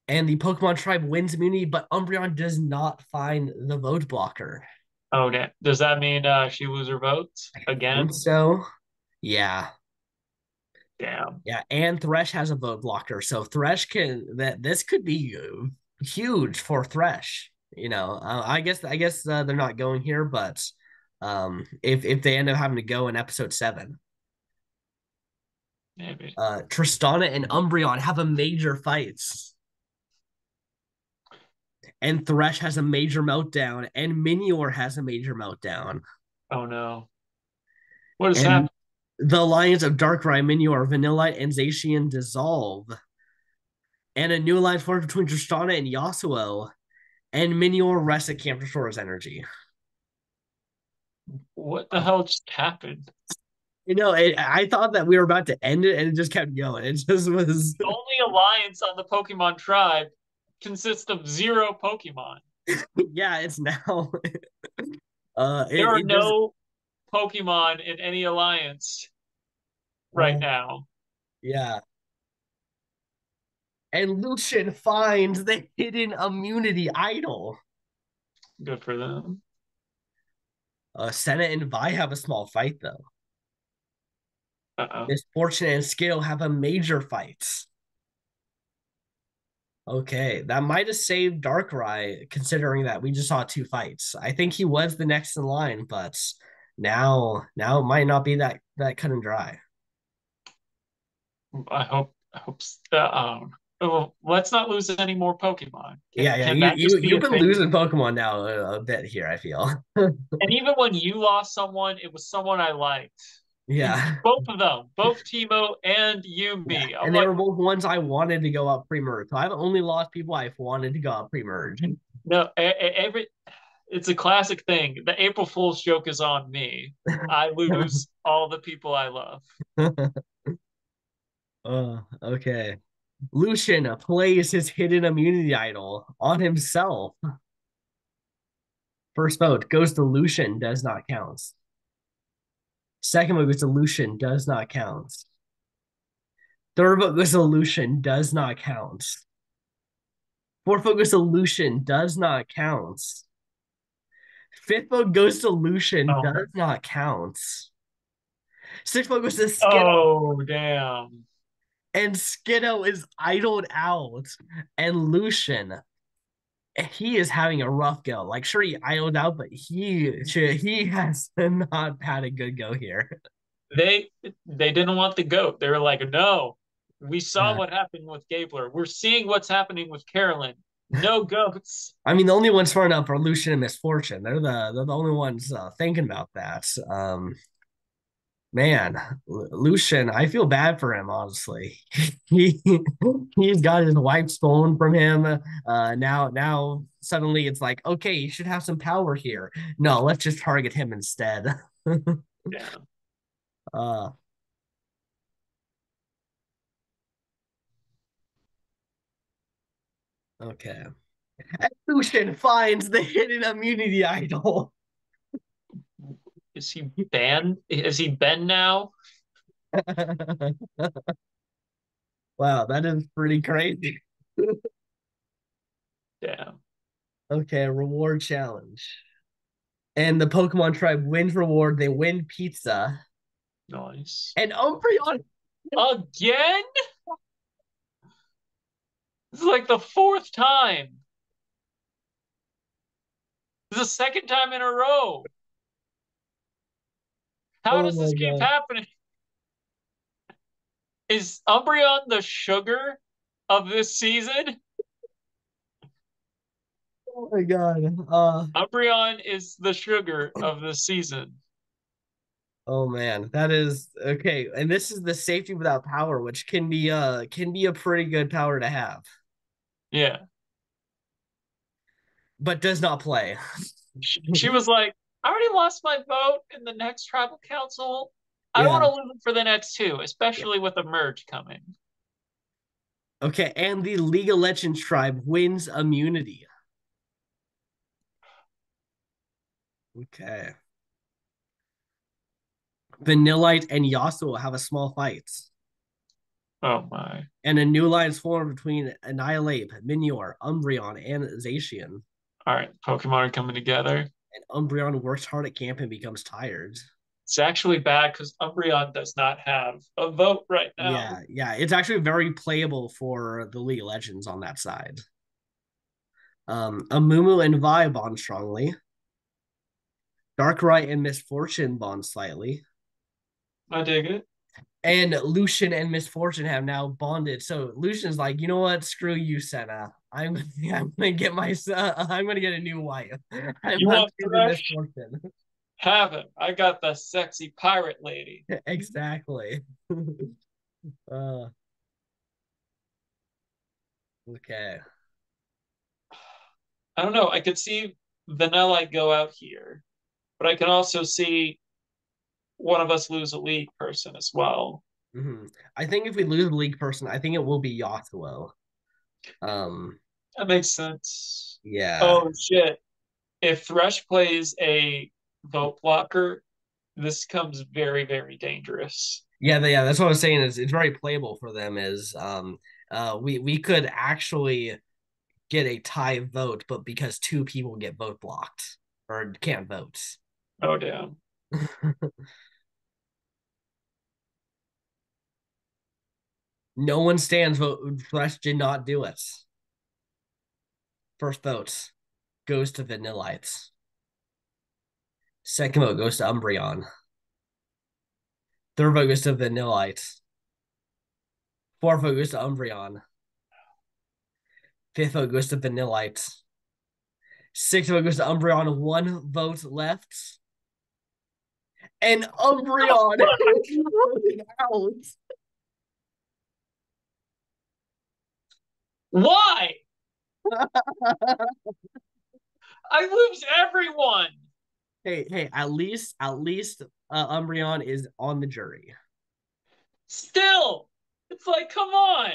Speaker 1: And the Pokemon tribe wins immunity, but Umbreon does not find the vote blocker.
Speaker 2: Oh, damn. Does that mean she lose her votes
Speaker 1: I think
Speaker 2: again?
Speaker 1: so. Yeah.
Speaker 2: Damn.
Speaker 1: Yeah. And Thresh has a vote blocker. So Thresh can that this could be huge for Thresh. I guess they're not going here, but if they end up having to go in episode 7,
Speaker 2: Maybe.
Speaker 1: Tristana and Umbreon have a major fights. And Thresh has a major meltdown, and Minior has a major meltdown.
Speaker 2: Oh no. What has
Speaker 1: And
Speaker 2: happened?
Speaker 1: the alliance of Darkrai, Minior, Vanillite, and Zacian dissolve. And a new alliance forms between Tristana and Yasuo. And Minior rests at Camp Restora's energy.
Speaker 2: What the hell just happened?
Speaker 1: I thought that we were about to end it, and it just kept going. It just was.
Speaker 2: The only alliance on the Pokemon tribe consists of zero Pokemon.
Speaker 1: Yeah, it's now
Speaker 2: There are
Speaker 1: it does
Speaker 2: no Pokemon in any alliance right
Speaker 1: uh,
Speaker 2: now.
Speaker 1: yeah. And Lucian finds the hidden immunity idol.
Speaker 2: Good for them.
Speaker 1: Senna and Vi have a small fight though.
Speaker 2: Uh-oh.
Speaker 1: Misfortune and Skittle have a major fight. Okay, that might have saved Darkrai, considering that we just saw two fights. I think he was the next in line, but now it might not be that cut and dry.
Speaker 2: Oh, let's not lose any more Pokemon.
Speaker 1: Yeah, yeah,
Speaker 2: Can
Speaker 1: you
Speaker 2: that just be
Speaker 1: you've
Speaker 2: a
Speaker 1: been
Speaker 2: thing?
Speaker 1: losing Pokemon now a bit here, I feel.
Speaker 2: And even when you lost someone, it was someone I liked.
Speaker 1: Yeah.
Speaker 2: Both of them, both Timo and
Speaker 1: Yeah.
Speaker 2: Yumi. I'm
Speaker 1: And they
Speaker 2: like,
Speaker 1: were both ones I wanted to go up pre-merge. So I've only lost people I've wanted to go up pre-merge.
Speaker 2: no, every it's a classic thing. The April Fool's joke is on me. I lose all the people I love.
Speaker 1: Okay. Lucian plays his hidden immunity idol on himself. First vote goes to Lucian, does not count. Second vote goes to Lucian, does not count. Third vote goes to Lucian, does not count. Fourth vote goes to Lucian, does not count. Fifth vote goes to Lucian,
Speaker 2: Oh,
Speaker 1: does not count. Sixth vote goes to Skittle,
Speaker 2: oh, damn.
Speaker 1: and Skittle is idled out. And Lucian, he is having a rough go. Like, sure, he idled out, but he has not had a good go here.
Speaker 2: They they didn't want the goat. They were like, no, we saw
Speaker 1: Yeah.
Speaker 2: what happened with Gabler. We're seeing what's happening with Carolyn. No goats.
Speaker 1: I mean, the only ones smart enough are Lucian and Misfortune. They're the only ones thinking about that. Man, Lucian, I feel bad for him, honestly. he he's got his wife stolen from him. Now suddenly it's like, okay, you should have some power here. No, let's just target him instead.
Speaker 2: Yeah.
Speaker 1: uh, okay. And Lucian finds the hidden immunity idol.
Speaker 2: Is he banned? Is he banned now?
Speaker 1: Wow, that is pretty crazy.
Speaker 2: Damn.
Speaker 1: Okay, reward challenge. And the Pokemon tribe wins reward. They win pizza.
Speaker 2: Nice.
Speaker 1: And Umbreon.
Speaker 2: Again? This is like the fourth time. This is the second time in a row. How
Speaker 1: Oh
Speaker 2: does this
Speaker 1: my
Speaker 2: keep
Speaker 1: god.
Speaker 2: happening? Is Umbreon the sugar of this season?
Speaker 1: Oh my god.
Speaker 2: Umbreon is the sugar of this season.
Speaker 1: Oh man, that is okay. And this is the safety without power, which can be a pretty good power to have,
Speaker 2: Yeah.
Speaker 1: but does not play.
Speaker 2: She was like, I already lost my vote in the next tribal council. I don't
Speaker 1: Yeah.
Speaker 2: want to lose it for the next two, especially with a merge coming.
Speaker 1: Okay, and the League of Legends tribe wins immunity. Okay. Vanillite and Yasuo have a small fight.
Speaker 2: Oh my.
Speaker 1: And a new line is formed between Annihilate, Minior, Umbreon, and Zacian.
Speaker 2: All right, Pokemon are coming together.
Speaker 1: And Umbreon works hard at camp and becomes tired.
Speaker 2: It's actually bad because Umbreon does not have a vote right now.
Speaker 1: Yeah, yeah. It's actually very playable for the League of Legends on that side. Amumu and Vi bond strongly. Darkrai and Misfortune bond slightly.
Speaker 2: I dig it.
Speaker 1: And Lucian and Misfortune have now bonded. So Lucian's like, you know what? Screw you, Senna. I'm gonna get my I'm gonna get a new wife. I'm
Speaker 2: You
Speaker 1: not
Speaker 2: want
Speaker 1: choosing
Speaker 2: Thresh?
Speaker 1: Misfortune.
Speaker 2: Have him. I got the sexy pirate lady.
Speaker 1: Exactly. uh, okay.
Speaker 2: I don't know. I could see Vanilla go out here, but I can also see one of us lose a league person as well.
Speaker 1: I think if we lose the league person, I think it will be Yasuo. Um,
Speaker 2: That makes sense.
Speaker 1: Yeah.
Speaker 2: Oh shit. If Thresh plays a vote blocker, this comes very, very dangerous.
Speaker 1: Yeah, that's what I was saying. Is it's very playable for them. Is we could actually get a tie vote, but because two people get vote blocked or can't vote.
Speaker 2: Oh damn.
Speaker 1: No one stands vote. Flesh did not do it. First vote goes to Vanillites. Second vote goes to Umbreon. Third vote goes to Vanillites. Fourth vote goes to Umbreon. Fifth vote goes to Vanillites. Sixth vote goes to Umbreon. One vote left. And Umbreon is voted out.
Speaker 2: Why? I lose everyone.
Speaker 1: Hey, at least Umbreon is on the jury.
Speaker 2: Still, it's like, come on.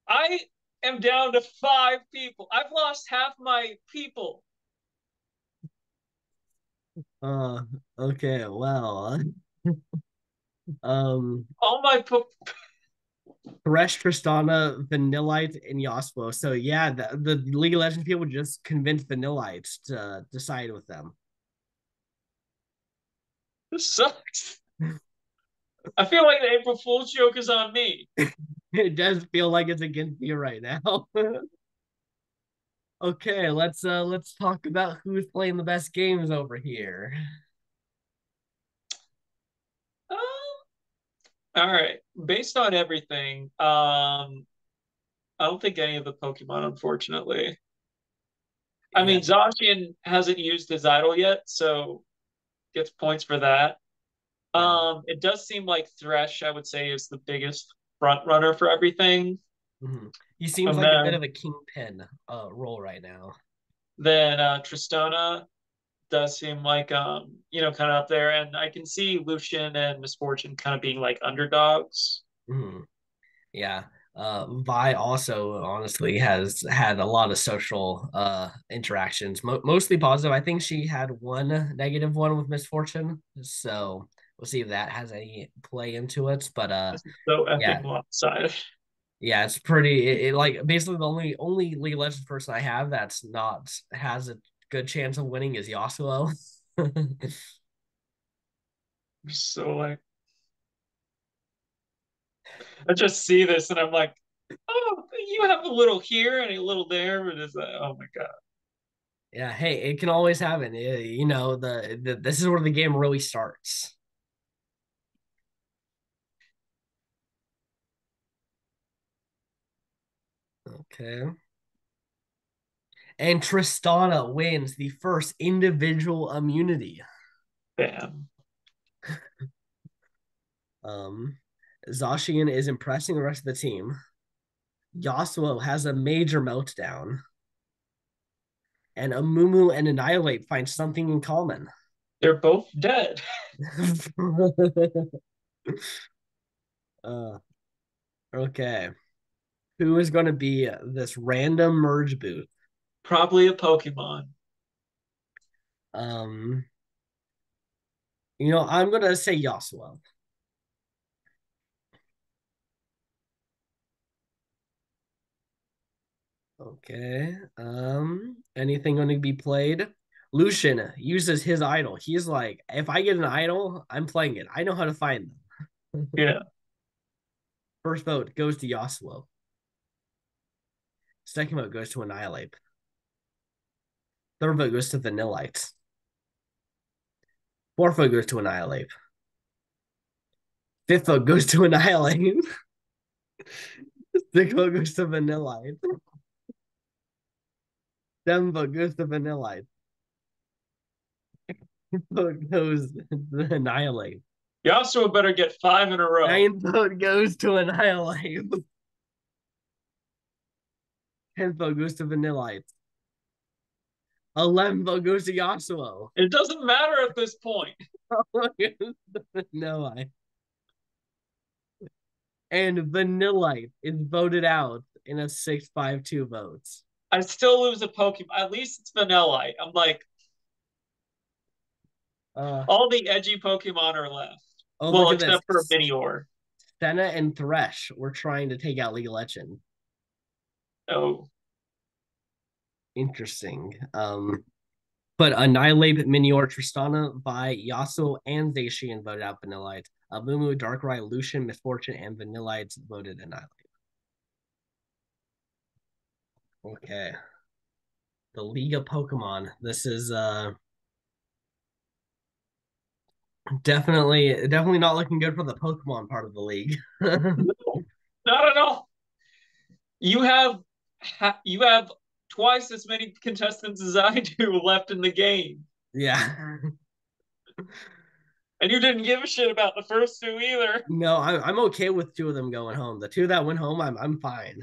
Speaker 2: I am down to five people. I've lost half my people.
Speaker 1: Uh, okay, well, um,
Speaker 2: All my
Speaker 1: Thresh, Tristana, Vanillite, and Yasuo. So yeah, the League of Legends people just convinced Vanillites to decide with them.
Speaker 2: this sucks. I feel like the April Fool's joke is on me.
Speaker 1: It does feel like it's against you right now. Okay, let's talk about who's playing the best games over here.
Speaker 2: Oh, all right. Based on everything, I don't think any of the Pokemon, unfortunately. I
Speaker 1: Yeah,
Speaker 2: mean, Zacian hasn't used his idol yet, so gets points for that.
Speaker 1: yeah.
Speaker 2: It does seem like Thresh, I would say, is the biggest front runner for everything.
Speaker 1: Mm-hmm. He seems
Speaker 2: And
Speaker 1: like a bit of
Speaker 2: then
Speaker 1: a kingpin role right now.
Speaker 2: Tristana does seem like kind of up there. And I can see Lucian and Misfortune kind of being like underdogs.
Speaker 1: Mm-hmm. Yeah. Vi also honestly has had a lot of social interactions, mostly positive. I think she had one negative one with Misfortune, so we'll see if that has any play into it. But
Speaker 2: This is so
Speaker 1: yeah,
Speaker 2: effing lopsided.
Speaker 1: yeah, it's pretty. It like basically the only League of Legends person I have that's not has a good chance of winning is Yasuo.
Speaker 2: So like I just see this and I'm like, oh, you have a little here and a little there, but it's like, oh my god.
Speaker 1: Yeah, hey, it can always happen. You know, this is where the game really starts. Okay. And Tristana wins the first individual immunity.
Speaker 2: Damn.
Speaker 1: Um, Zacian is impressing the rest of the team. Yasuo has a major meltdown, and Amumu and Annihilate find something in common.
Speaker 2: They're both dead.
Speaker 1: uh, okay. Who is going to be this random merge booth?
Speaker 2: Probably a Pokemon.
Speaker 1: Um, I'm going to say Yasuo. Okay. Anything going to be played? Lucian uses his idol. He's like, if I get an idol, I'm playing it. I know how to find them.
Speaker 2: Yeah.
Speaker 1: First vote goes to Yasuo. Second vote goes to Annihilate. Third vote goes to Vanillite. Fourth vote goes to Annihilate. Fifth vote goes to Annihilate. Sixth vote goes to Vanillite. Seventh vote goes to Vanillite. Vote goes to Annihilate.
Speaker 2: Yasuo better get five in a row.
Speaker 1: Ninth vote goes to Annihilate. 10th vote goes to Vanillite. 11th vote goes to Yasuo.
Speaker 2: It doesn't matter at this point.
Speaker 1: Vanillite. And Vanillite is voted out in a 6-5-2 votes.
Speaker 2: I still lose a Pokemon. At least it's Vanillite. I'm like,
Speaker 1: Uh,
Speaker 2: all the edgy Pokemon are left.
Speaker 1: oh, look
Speaker 2: Well,
Speaker 1: at this.
Speaker 2: except for Minior.
Speaker 1: Senna and Thresh were trying to take out League of Legends.
Speaker 2: Oh,
Speaker 1: Interesting. But Annihilate, Minior, Tristana, Vi, Yasuo, and Zacian voted out Vanillite. Mumu, Darkrai, Lucian, Misfortune, and Vanillite voted Annihilate. Okay. The League of Pokemon. This is definitely not looking good for the Pokemon part of the league.
Speaker 2: no, not at all. You have you have twice as many contestants as I do left in the game,
Speaker 1: Yeah.
Speaker 2: and you didn't give a shit about the first two either.
Speaker 1: No, I'm okay with two of them going home. The two that went home, I'm fine.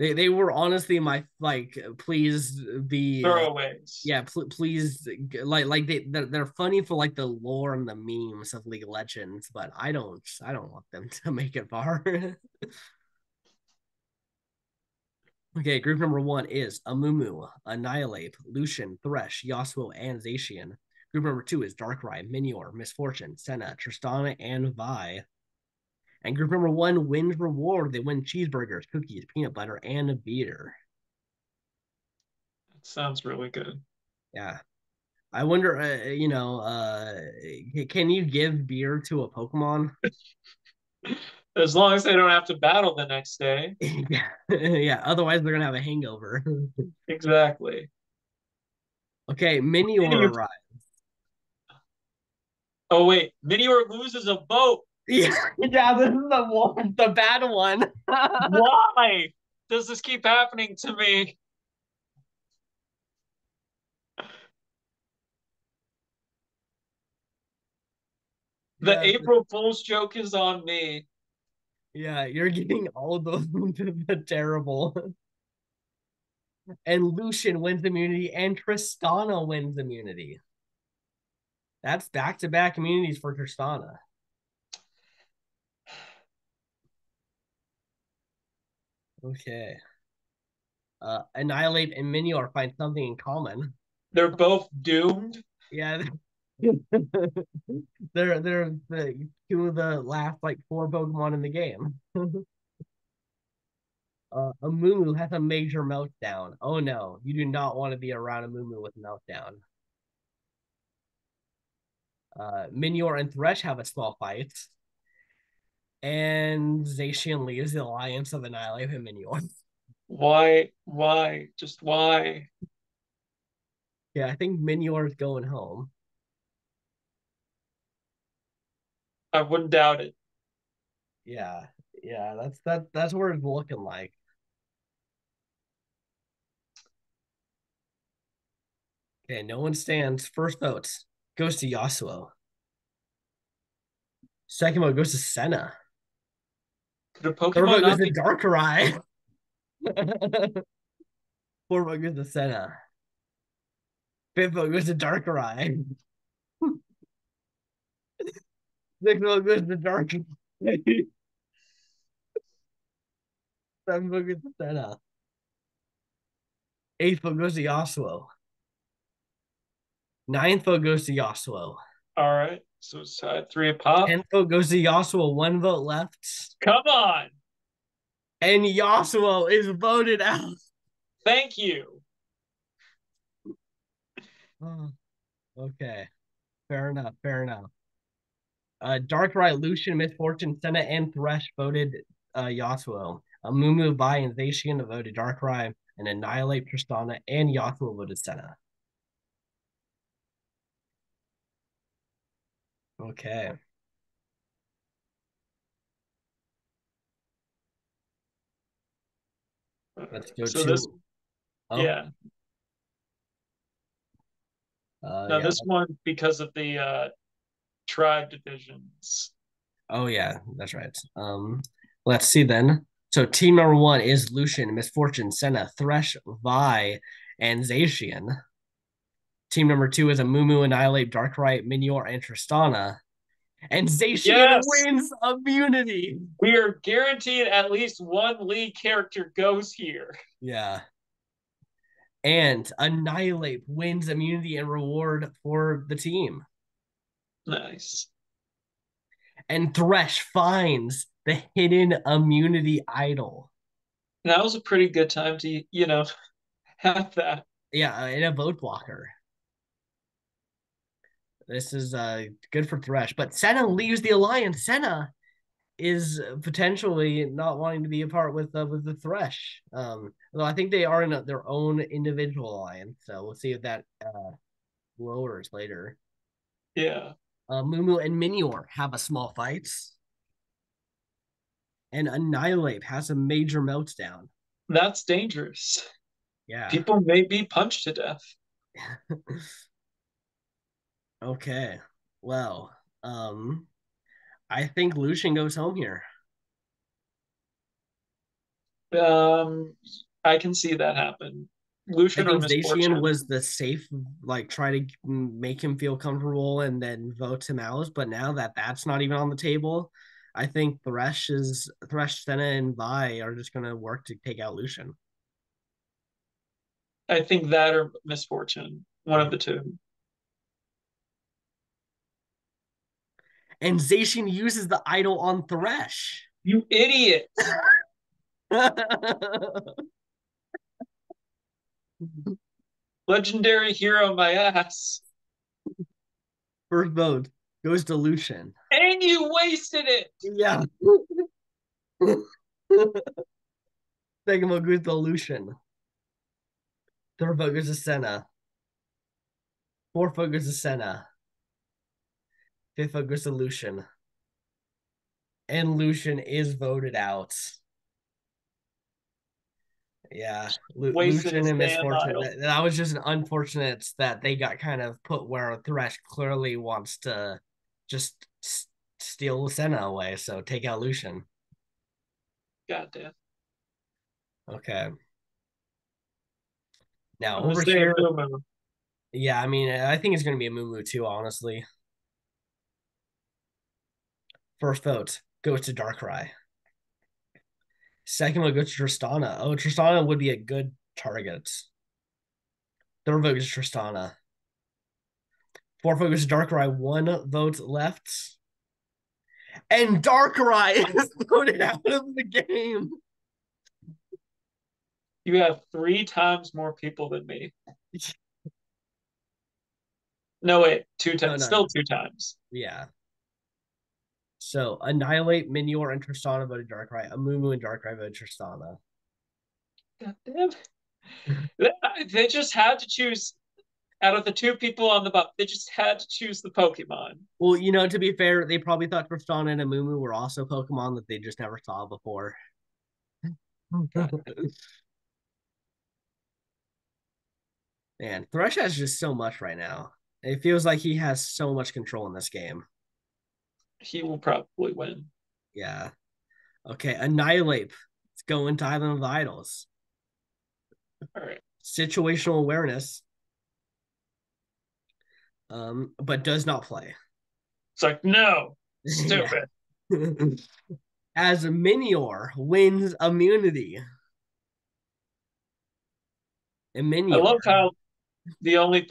Speaker 1: They were honestly my like please be
Speaker 2: Throwaways.
Speaker 1: yeah please like they're funny for like the lore and the memes of League of Legends, but I don't want them to make it far. Okay, group number one is Amumu, Annihilate, Lucian, Thresh, Yasuo, and Zacian. Group number two is Darkrai, Minior, Misfortune, Senna, Tristana, and Vi. And group number one wins reward. They win cheeseburgers, cookies, peanut butter, and a beer.
Speaker 2: That sounds really good.
Speaker 1: Yeah. I wonder, can you give beer to a Pokemon?
Speaker 2: As long as they don't have to battle the next day.
Speaker 1: Yeah, yeah. Otherwise, they're gonna have a hangover.
Speaker 2: Exactly.
Speaker 1: Okay, Minior
Speaker 2: Minior.
Speaker 1: arrived.
Speaker 2: Oh wait, Minior loses a vote.
Speaker 1: Yeah, yeah. This is the bad one.
Speaker 2: Why does this keep happening to me? The
Speaker 1: Yeah,
Speaker 2: April Fool's joke is on me.
Speaker 1: yeah. You're getting all of those the terrible. And Lucian wins immunity, and Tristana wins immunity. That's back-to-back immunities for Tristana. Okay. Annihilate and Minior find something in common.
Speaker 2: They're both doomed.
Speaker 1: Yeah. they're the two of the last like four Pokemon in the game. Amumu has a major meltdown. Oh no, you do not want to be around Amumu with a meltdown. Minior and Thresh have a small fight. And Zacian leaves the alliance of Annihilate and Minior.
Speaker 2: Why? Why? Just why?
Speaker 1: Yeah, I think Minior is going home.
Speaker 2: I wouldn't doubt it.
Speaker 1: Yeah, yeah, that's where it's looking like. Okay, no one stands. First vote goes to Yasuo. Second vote goes to Senna.
Speaker 2: Could a
Speaker 1: Third
Speaker 2: Pokemon
Speaker 1: vote goes
Speaker 2: not
Speaker 1: to
Speaker 2: be
Speaker 1: Darkrai. Fourth vote goes to Senna. Fifth vote goes to Darkrai. Sixth vote goes to Darkrai. Seventh vote goes to Senna. Eighth vote goes to Yasuo. Ninth vote goes to Yasuo.
Speaker 2: all right? So it's three a pop.
Speaker 1: Tenth vote goes to Yasuo. One vote left.
Speaker 2: Come on.
Speaker 1: And Yasuo is voted out.
Speaker 2: Thank you.
Speaker 1: Oh, okay. Fair enough. Fair enough. Darkrai, Lucian, Misfortune, Senna, and Thresh voted Yasuo. Mumu, Vi, and Zacian voted Darkrai, and Annihilate, Tristana, and Yasuo voted Senna. Okay. Let's go
Speaker 2: So this,
Speaker 1: to oh
Speaker 2: yeah. Now
Speaker 1: yeah.
Speaker 2: this one because of the tribe divisions.
Speaker 1: Oh yeah, that's right. Let's see then. So team number one is Lucian, Misfortune, Senna, Thresh, Vi, and Zacian. Team number two is a Mumu, Annihilate, Darkrai, Minior, and Tristana. And Zacian
Speaker 2: Yes,
Speaker 1: wins immunity.
Speaker 2: we are guaranteed at least one lead character goes here.
Speaker 1: Yeah. And Annihilate wins immunity and reward for the team.
Speaker 2: Nice.
Speaker 1: And Thresh finds the hidden immunity idol.
Speaker 2: That was a pretty good time to, have that.
Speaker 1: Yeah, in a vote blocker. This is good for Thresh. But Senna leaves the alliance. Senna is potentially not wanting to be a part with the Thresh. Though I think they are in their own individual alliance. So we'll see if that lowers later.
Speaker 2: Yeah,
Speaker 1: Mumu and Minior have a small fight. And Annihilate has a major meltdown.
Speaker 2: that's dangerous.
Speaker 1: Yeah.
Speaker 2: People may be punched to death.
Speaker 1: Okay. Well, I think Lucian goes home here.
Speaker 2: Um, I can see that happen.
Speaker 1: I
Speaker 2: Lucian or
Speaker 1: think Zacian
Speaker 2: misfortune.
Speaker 1: was the safe, like, try to make him feel comfortable and then vote him out. But now that that's not even on the table, I think Thresh, Senna, and Vi are just gonna work to take out Lucian.
Speaker 2: I think that or misfortune. One of the two.
Speaker 1: And Zacian uses the idol on Thresh.
Speaker 2: You idiot! Legendary hero, my ass.
Speaker 1: First vote goes to Lucian.
Speaker 2: And you wasted it.
Speaker 1: Yeah. Second vote goes to Lucian. Third vote goes to Senna. Fourth vote goes to Senna. Fifth vote goes to Lucian. And Lucian is voted out. Yeah,
Speaker 2: Wasted
Speaker 1: Lucian
Speaker 2: his
Speaker 1: and
Speaker 2: damn
Speaker 1: Misfortune.
Speaker 2: idol.
Speaker 1: That was just an unfortunate that they got kind of put where Thresh clearly wants to just steal Senna away. So take out Lucian.
Speaker 2: Goddamn.
Speaker 1: Okay. Now
Speaker 2: I'm gonna
Speaker 1: over
Speaker 2: stay in
Speaker 1: here,
Speaker 2: Moo.
Speaker 1: yeah, I mean, I think it's going to be a Mumu too, honestly. First vote goes to Darkrai. Second vote goes to Tristana. Oh, Tristana would be a good target. Third vote is Tristana. Fourth vote goes to Darkrai. One vote left. And Darkrai is voted out of the game.
Speaker 2: You have 3 times more people than me. No, wait, two
Speaker 1: No,
Speaker 2: times.
Speaker 1: no,
Speaker 2: Still
Speaker 1: no.
Speaker 2: 2 times.
Speaker 1: Yeah. So Annihilate, Minior, and Tristana voted Darkrai. Amumu and Darkrai voted Tristana.
Speaker 2: God damn. They just had to choose out of the 2 people on the bus. They just had to choose the Pokemon.
Speaker 1: Well, to be fair, they probably thought Tristana and Amumu were also Pokemon that they just never saw before.
Speaker 2: God,
Speaker 1: Man, Thresh has just so much right now. It feels like he has so much control in this game.
Speaker 2: he will probably win.
Speaker 1: Yeah. Okay, Annihilate. Let's go into Island of the Idols.
Speaker 2: All right.
Speaker 1: Situational awareness, but does not play.
Speaker 2: It's like, no,
Speaker 1: Yeah.
Speaker 2: stupid.
Speaker 1: As Minior wins immunity. And
Speaker 2: I
Speaker 1: Minior.
Speaker 2: love how the only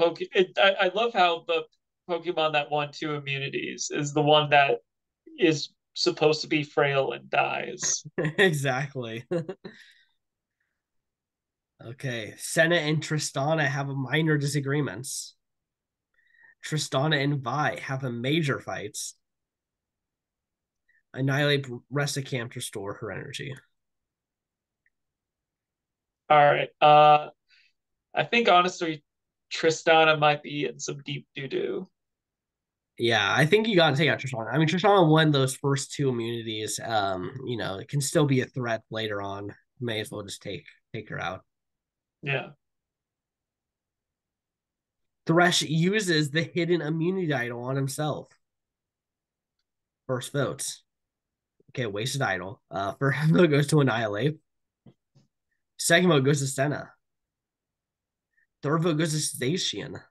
Speaker 2: I love how the Pokemon that won 2 immunities is the one that is supposed to be frail and dies.
Speaker 1: Exactly. Okay. Senna and Tristana have a minor disagreements. Tristana and Vi have a major fights. Annihilate Resicam to restore her energy.
Speaker 2: All right. I think honestly, Tristana might be in some deep doo doo.
Speaker 1: Yeah, I think you got to take out Tristana. I mean, Tristana won those first two immunities. It can still be a threat later on. May as well just take her out.
Speaker 2: Yeah.
Speaker 1: Thresh uses the hidden immunity idol on himself. First votes. Okay, wasted idol. First vote goes to Annihilate. Second vote goes to Senna. Third vote goes to Zacian.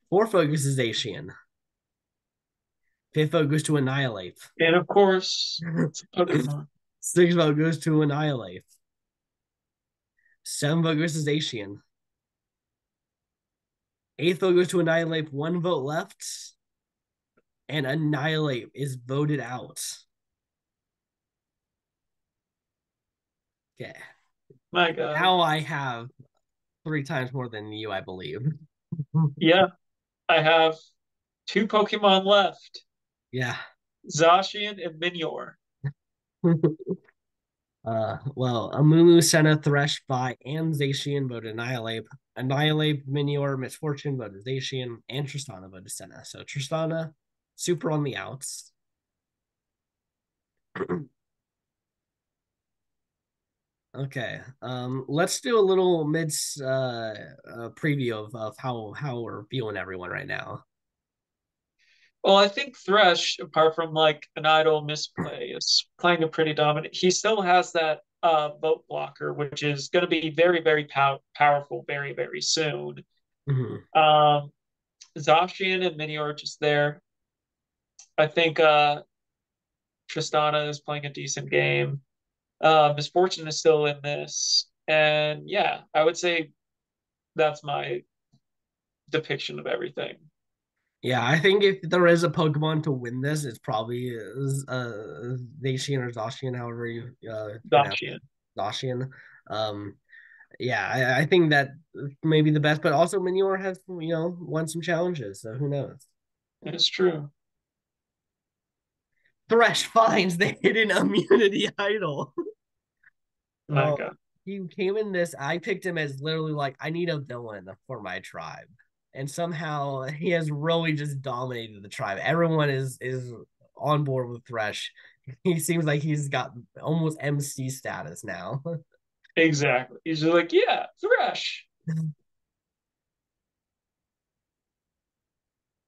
Speaker 1: Fourth vote goes to Zacian. Fifth vote goes to Annihilate.
Speaker 2: And of course, it's a Pokemon.
Speaker 1: Sixth vote goes to Annihilate. Seventh vote goes to Zacian. Eighth vote goes to Annihilate. One vote left, and Annihilate is voted out. Okay.
Speaker 2: My God.
Speaker 1: Now I have three times more than you, I believe.
Speaker 2: Yeah, I have two Pokemon left.
Speaker 1: Yeah.
Speaker 2: Zacian and Minior.
Speaker 1: Well, Amumu, Senna, Thresh, Vi, and Zacian voted Annihilate. Annihilate, Minior, Misfortune voted Zacian, and Tristana voted Senna. So Tristana, super on the outs. Okay. Let's do a little preview of how we're viewing everyone right now.
Speaker 2: Well, I think Thresh, apart from like an idle misplay, is playing a pretty dominant. He still has that vote blocker, which is going to be very, very powerful very, very soon.
Speaker 1: Mhm.
Speaker 2: Um, Zacian and Mini are just there. I think Tristana is playing a decent game. Misfortune is still in this. And yeah, I would say that's my depiction of everything.
Speaker 1: Yeah, I think if there is a Pokemon to win this, it's probably Zacian or Zacian, however you pronounce
Speaker 2: Zacian.
Speaker 1: Zacian. Um, yeah, I think that may be the best, but also Manure has won some challenges, so who knows?
Speaker 2: It's true.
Speaker 1: Thresh finds the hidden immunity idol.
Speaker 2: My
Speaker 1: Oh,
Speaker 2: God.
Speaker 1: he came in this. I picked him as literally like I need a villain for my tribe, and somehow he has really just dominated the tribe. Everyone is on board with Thresh. He seems like he's got almost MC status now.
Speaker 2: Exactly. He's just like, yeah, Thresh.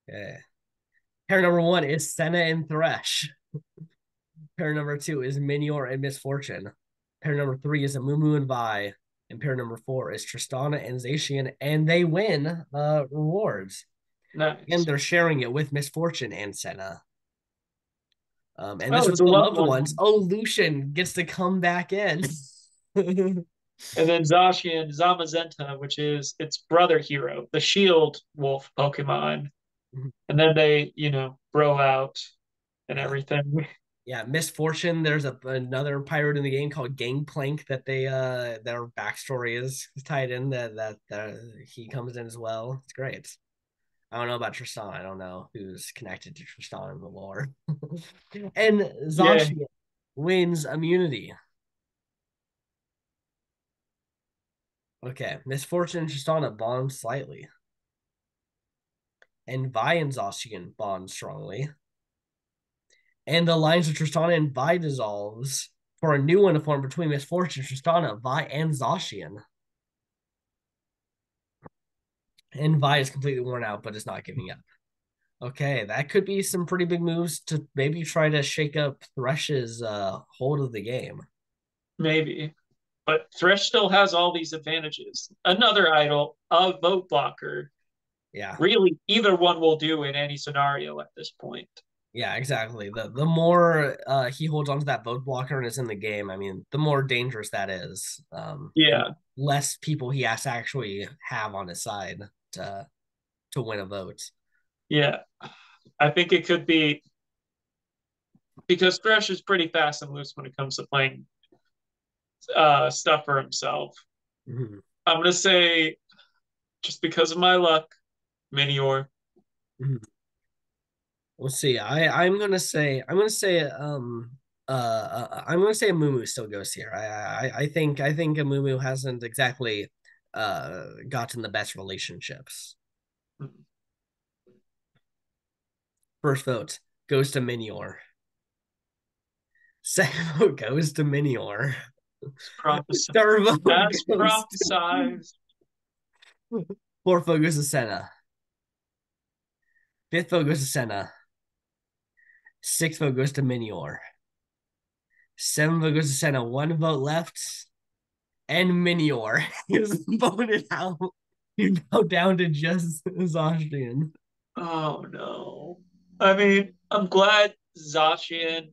Speaker 1: Yeah. Pair number one is Senna and Thresh. Pair number two is Minior and Misfortune. Pair number three is Amumu and Vi. And pair number four is Tristana and Zacian. And they win rewards. And
Speaker 2: Nice.
Speaker 1: they're sharing it with Misfortune and Senna. And this
Speaker 2: Oh,
Speaker 1: was
Speaker 2: it's a
Speaker 1: the
Speaker 2: loved
Speaker 1: loved
Speaker 2: one.
Speaker 1: ones. Oh, Lucian gets to come back in.
Speaker 2: And then Zacian, Zamazenta, which is its brother hero, the shield wolf Pokemon. And then they, bro out and
Speaker 1: Yeah.
Speaker 2: everything.
Speaker 1: Yeah, Misfortune. There's another pirate in the game called Gangplank that their backstory is tied in that he comes in as well. It's great. I don't know about Tristan. I don't know who's connected to Tristan in the lore. And
Speaker 2: Yeah.
Speaker 1: Zacian wins immunity. Okay, Misfortune and Tristana bond slightly. And Vi and Zacian bond strongly. And the alliance of Tristana and Vi dissolves for a new one to form between Misfortune, Tristana, Vi, and Zacian. And Vi is completely worn out, but is not giving up. Okay, that could be some pretty big moves to maybe try to shake up Thresh's hold of the game.
Speaker 2: Maybe. But Thresh still has all these advantages. Another idol, a vote blocker.
Speaker 1: Yeah,
Speaker 2: Really, either one will do in any scenario at this point.
Speaker 1: yeah, exactly. The more he holds onto that vote blocker and is in the game, I mean, the more dangerous that is. And
Speaker 2: Yeah,
Speaker 1: less people he has to actually have on his side to win a vote.
Speaker 2: yeah. I think it could be because Thresh is pretty fast and loose when it comes to playing stuff for himself.
Speaker 1: Mm-hmm.
Speaker 2: I'm gonna say just because of my luck, Minior.
Speaker 1: Mm-hmm. We'll see. I'm gonna say Mumu still goes here. I think Mumu hasn't exactly gotten the best relationships. First vote goes to Minior. Second vote goes to Minior.
Speaker 2: It's prophesied.
Speaker 1: Third vote
Speaker 2: As
Speaker 1: goes to
Speaker 2: prophesized.
Speaker 1: fourth vote goes to Senna. Fifth vote goes to Senna. Sixth vote goes to Minior. Seventh vote goes to Senna. One vote left. And Minior is voted out. You go down to just Zacian.
Speaker 2: Oh no. I mean, I'm glad Zacian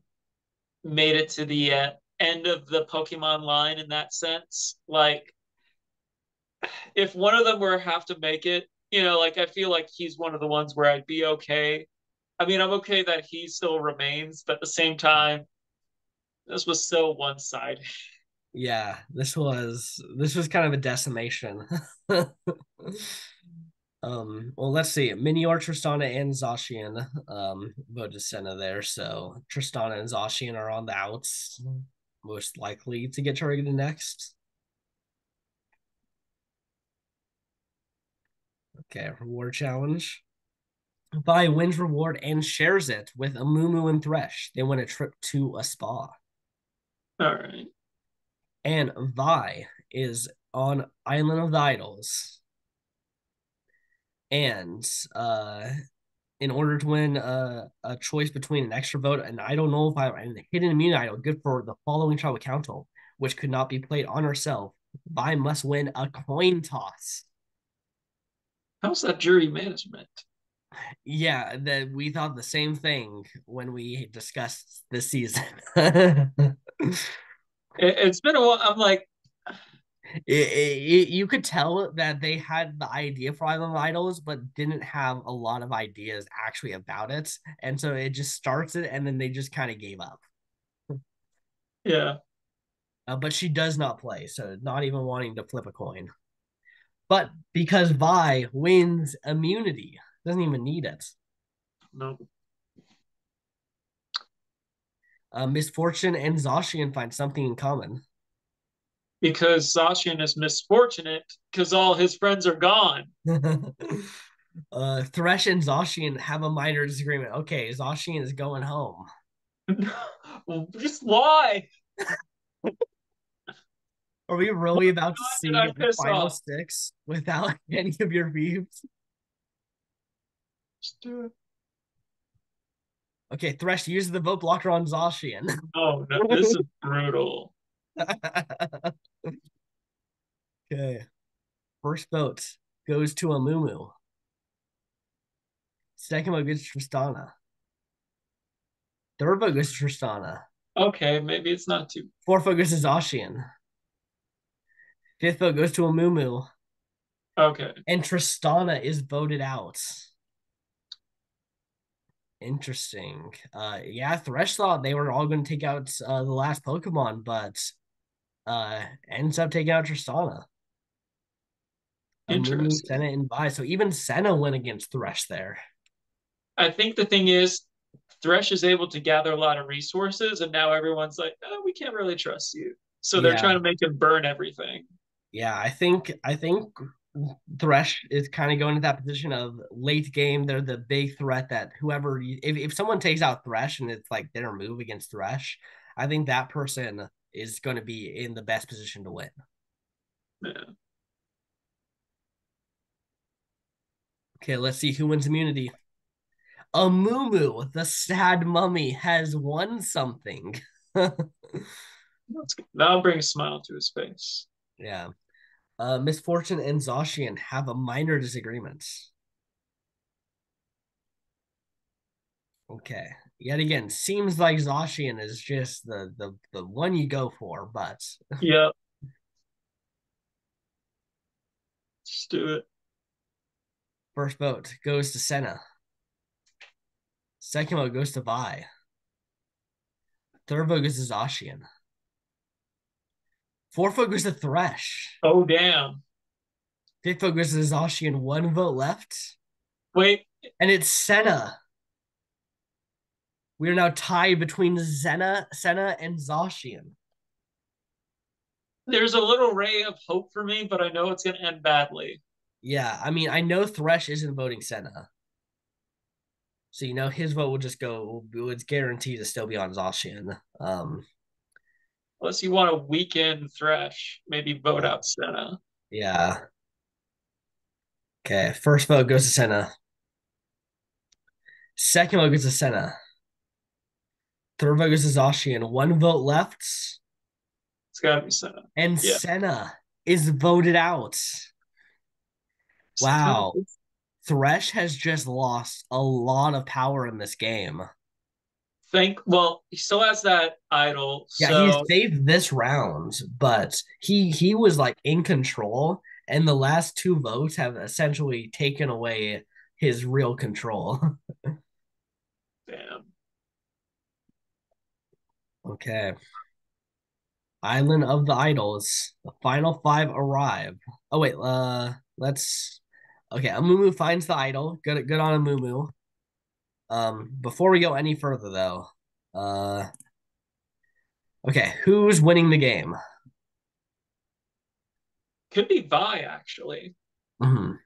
Speaker 2: made it to the end of the Pokemon line in that sense. Like, if one of them were have to make it, like I feel like he's one of the ones where I'd be okay. I mean, I'm okay that he still remains, but at the same time, this was so one sided.
Speaker 1: Yeah, this was kind of a decimation. Well, let's see. Minior, Tristana, and Zacian voted Senna there. So Tristana and Zacian are on the outs, most likely to get targeted next. Okay, reward challenge. Vi wins reward and shares it with Amumu and Thresh. They win a trip to a spa.
Speaker 2: All right.
Speaker 1: And Vi is on Island of the Idols. And in order to win a choice between an extra vote, an idol nullifier, and a hidden immune idol, good for the following tribal council, which could not be played on herself, Vi must win a coin toss.
Speaker 2: How's that jury management?
Speaker 1: Yeah, that we thought the same thing when we discussed this season.
Speaker 2: It's been a while. I'm like,
Speaker 1: You could tell that they had the idea for Island of Idols, but didn't have a lot of ideas actually about it. And so it just starts it, and then they just kind of gave up.
Speaker 2: yeah,
Speaker 1: But she does not play, so not even wanting to flip a coin. But because Vi wins immunity, doesn't even need it.
Speaker 2: no,
Speaker 1: Misfortune and Zacian find something in common.
Speaker 2: because Zacian is misfortunate because all his friends are gone.
Speaker 1: Thresh and Zacian have a minor disagreement. Okay, Zacian is going home.
Speaker 2: Just why?
Speaker 1: Are we really about to
Speaker 2: Did
Speaker 1: see
Speaker 2: I
Speaker 1: the
Speaker 2: piss
Speaker 1: final
Speaker 2: off?
Speaker 1: six without any of your views?
Speaker 2: Just do it.
Speaker 1: Okay, Thresh uses the vote blocker on Zacian.
Speaker 2: Oh no, this is brutal.
Speaker 1: Okay, first vote goes to Amumu. Second vote goes to Tristana. Third vote goes to Tristana.
Speaker 2: Okay, maybe it's not too.
Speaker 1: Fourth vote goes to Zacian. Fifth vote goes to Amumu.
Speaker 2: Okay,
Speaker 1: And Tristana is voted out. Interesting. Yeah, Thresh thought they were all going to take out the last Pokemon, but ends up taking out Tristana. Amumu,
Speaker 2: interesting.
Speaker 1: Senna, and Vi. So even Senna went against Thresh there.
Speaker 2: I think the thing is, Thresh is able to gather a lot of resources, and now everyone's like, oh, we can't really trust you. So they're
Speaker 1: Yeah,
Speaker 2: trying to make him burn everything.
Speaker 1: yeah. I think Thresh is kind of going to that position of late game. They're the big threat that whoever if someone takes out Thresh and it's like their move against Thresh, I think that person is going to be in the best position to win.
Speaker 2: Yeah.
Speaker 1: Okay, let's see who wins immunity. Amumu, the sad mummy, has won something.
Speaker 2: That's good. That'll bring a smile to his face.
Speaker 1: Yeah. Misfortune and Zacian have a minor disagreement. Okay. Yet again, seems like Zacian is just the one you go for, but
Speaker 2: Yep. Just do it.
Speaker 1: first vote goes to Senna. Second vote goes to Vi. Third vote goes to Zacian. Fourth vote goes to Thresh.
Speaker 2: Oh, damn.
Speaker 1: Fifth vote goes to Zacian. One vote left.
Speaker 2: Wait,
Speaker 1: And it's Senna. We are now tied between Senna and Zacian.
Speaker 2: there's a little ray of hope for me, but I know it's going to end badly.
Speaker 1: Yeah, I mean, I know Thresh isn't voting Senna. So, his vote will just go, it's guaranteed to still be on Zacian.
Speaker 2: Unless you want to weaken Thresh, maybe vote
Speaker 1: Yeah.
Speaker 2: out Senna.
Speaker 1: Yeah. Okay. First vote goes to Senna. Second vote goes to Senna. Third vote goes to Zacian. One vote left.
Speaker 2: It's got to be Senna.
Speaker 1: And
Speaker 2: Yeah.
Speaker 1: Senna is voted out. Wow. Thresh has just lost a lot of power in this game.
Speaker 2: Well, he still has that idol,
Speaker 1: Yeah, he
Speaker 2: so
Speaker 1: saved this round, but he was like in control, and the last two votes have essentially taken away his real control.
Speaker 2: damn.
Speaker 1: Okay. Island of the Idols. The final five arrive. Oh wait, let's okay, Amumu finds the idol. Good on Amumu. Before we go any further though, uh okay, who's winning the game?
Speaker 2: Could be Vi actually.
Speaker 1: Mhm.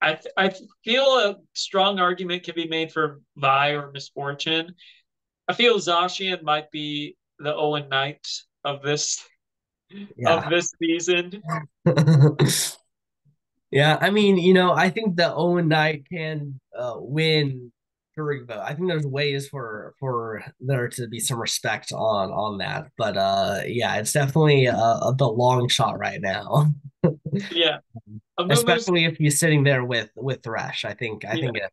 Speaker 2: I feel a strong argument can be made for Vi or Misfortune. I feel Zacian might be the Owen Knight of
Speaker 1: Yeah.
Speaker 2: this season.
Speaker 1: Yeah, I mean, I think that Owen Knight can win jury vote. I think there's ways for there to be some respect on that, but yeah, it's definitely the long shot right now.
Speaker 2: Yeah, Amumu's
Speaker 1: Especially if he's sitting there with Thresh.
Speaker 2: yeah.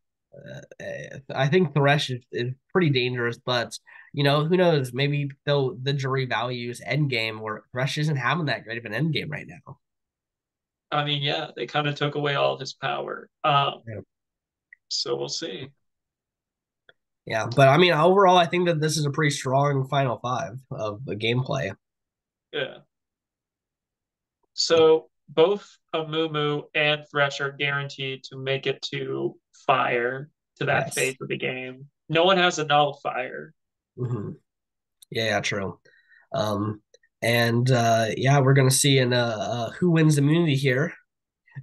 Speaker 1: I think Thresh is pretty dangerous, but who knows? Maybe though the jury values endgame where Thresh isn't having that great of an endgame right now.
Speaker 2: I mean, yeah, they kind of took away all of his power.
Speaker 1: Yeah.
Speaker 2: So we'll see.
Speaker 1: Yeah, but I mean, overall, I think that this is a pretty strong final five of the gameplay.
Speaker 2: Yeah. So both Amumu and Thresh are guaranteed to make it to fire to that phase
Speaker 1: Yes.
Speaker 2: of the game. No one has a nullifier.
Speaker 1: Hmm. Yeah, true. Um, and yeah, we're gonna see in who wins immunity here.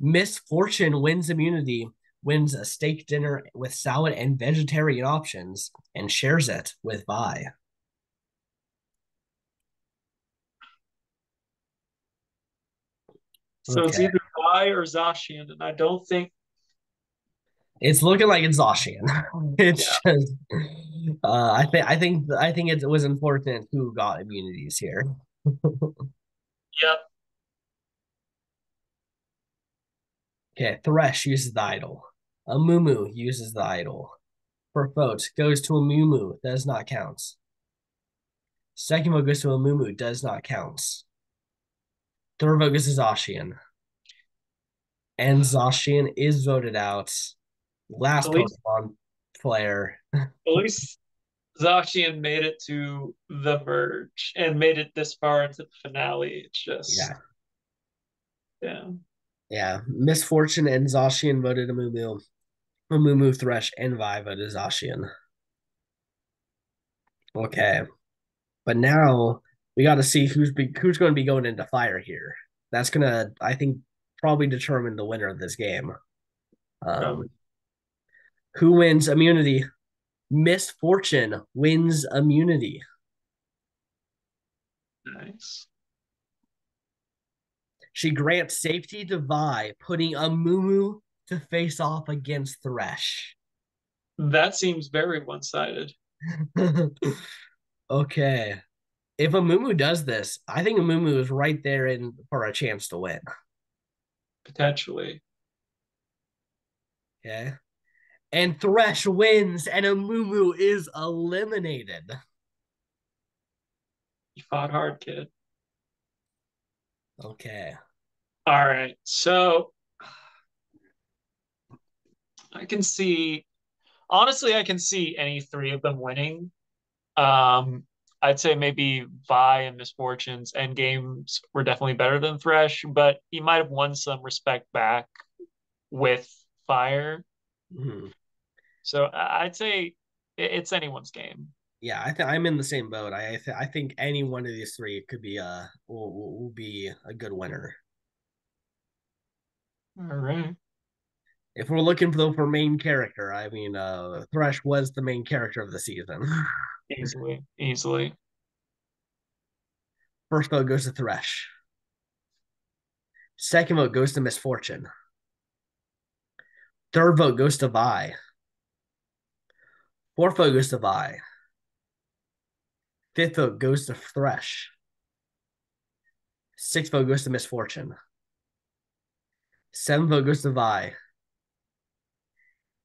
Speaker 1: Misfortune wins immunity, wins a steak dinner with salad and vegetarian options, and shares it with Vi.
Speaker 2: So it's
Speaker 1: Okay,
Speaker 2: either Vi or Zacian, and I don't think.
Speaker 1: it's looking like it's Zacian.
Speaker 2: Yeah.
Speaker 1: It's just, I think it was unfortunate who got immunities here.
Speaker 2: Yep.
Speaker 1: Okay, Thresh uses the idol. A Mumu uses the idol. For vote goes to a Mumu, does not count. Second vote goes to a Mumu, does not count. Third vote goes to Zacian. And Zacian is voted out.
Speaker 2: At
Speaker 1: Last
Speaker 2: least,
Speaker 1: Pokemon player.
Speaker 2: at least Zacian made it to the merge and made it this far into the finale. It's just,
Speaker 1: Yeah.
Speaker 2: yeah.
Speaker 1: Yeah. Misfortune and Zacian voted a Mumu. A Mumu, Thresh, and Vi voted Zacian. Okay. But now we got to see who's going to be going into fire here. That's going to, I think, probably determine the winner of this game.
Speaker 2: Probably
Speaker 1: Um, who wins immunity? Misfortune wins immunity.
Speaker 2: nice.
Speaker 1: She grants safety to Vi, putting a Mumu to face off against Thresh.
Speaker 2: That seems very one-sided,
Speaker 1: Okay. If a Mumu does this, I think a Mumu is right there in for a chance to win.
Speaker 2: potentially.
Speaker 1: Okay. And Thresh wins, and a Mumu is eliminated.
Speaker 2: You fought hard, kid.
Speaker 1: Okay.
Speaker 2: All right. So I can see, honestly, I can see any three of them winning. Um, I'd say maybe Vi and Misfortune's end games were definitely better than Thresh, but he might have won some respect back with Fire.
Speaker 1: Mhm.
Speaker 2: So I'd say it's anyone's game.
Speaker 1: Yeah, I'm in the same boat. I think any one of these three could be will be a good winner.
Speaker 2: All right.
Speaker 1: If we're looking for main character, I mean, Thresh was the main character of the season.
Speaker 2: Easily, easily.
Speaker 1: First vote goes to Thresh. Second vote goes to Misfortune. Third vote goes to Vi. Fourth vote goes to Vi. Fifth vote goes to Thresh. Sixth vote goes to Misfortune. Seventh vote goes to Vi.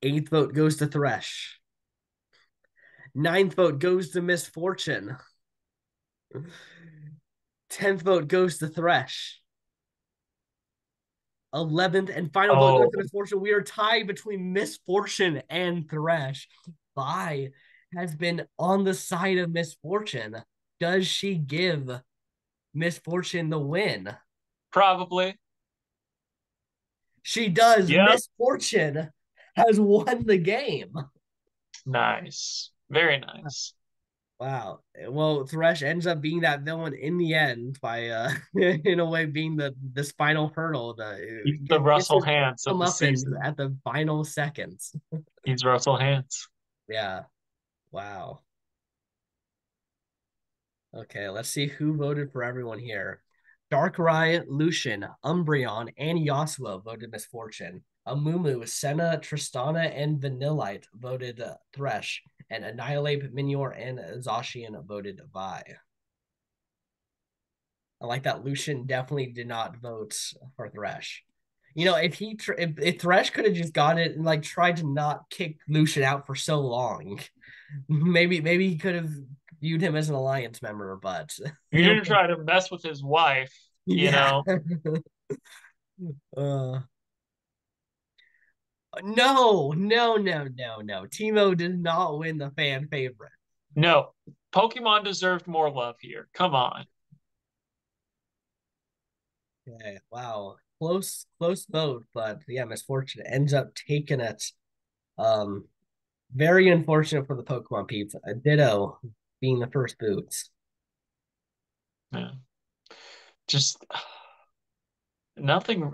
Speaker 1: Eighth vote goes to Thresh. Ninth vote goes to Misfortune. 10th vote goes to Thresh. 11th and final vote goes
Speaker 2: Oh,
Speaker 1: to Misfortune. We are tied between Misfortune and Thresh. Vi has been on the side of Misfortune. Does she give Misfortune the win?
Speaker 2: probably.
Speaker 1: She does.
Speaker 2: Yep.
Speaker 1: Misfortune has won the game.
Speaker 2: Nice. Very nice.
Speaker 1: Wow. Well, Thresh ends up being that villain in the end by in a way being this final hurdle.
Speaker 2: He's the
Speaker 1: Gets
Speaker 2: Russell
Speaker 1: his
Speaker 2: Hantz of the
Speaker 1: comeuppance
Speaker 2: season.
Speaker 1: at the final seconds.
Speaker 2: He's Russell Hantz.
Speaker 1: Yeah. Wow. Okay, let's see who voted for everyone here. Darkrai, Lucian, Umbreon, and Yasuo voted Misfortune. Amumu, Senna, Tristana, and Vanillite voted Thresh. And Annihilate, Minior, and Zacian voted Vi. I like that Lucian definitely did not vote for Thresh. You know, if Thresh could have just got it and like tried to not kick Lucian out for so long, maybe he could have viewed him as an alliance member, but
Speaker 2: You didn't try to mess with his wife, you
Speaker 1: yeah.
Speaker 2: know?
Speaker 1: uh, no. Timo did not win the fan favorite.
Speaker 2: No, Pokemon deserved more love here. Come on.
Speaker 1: Okay, wow. Close vote, but yeah, Misfortune ends up taking it. Um, Very unfortunate for the Pokemon peeps. Ditto being the first boots.
Speaker 2: Yeah. Just nothing.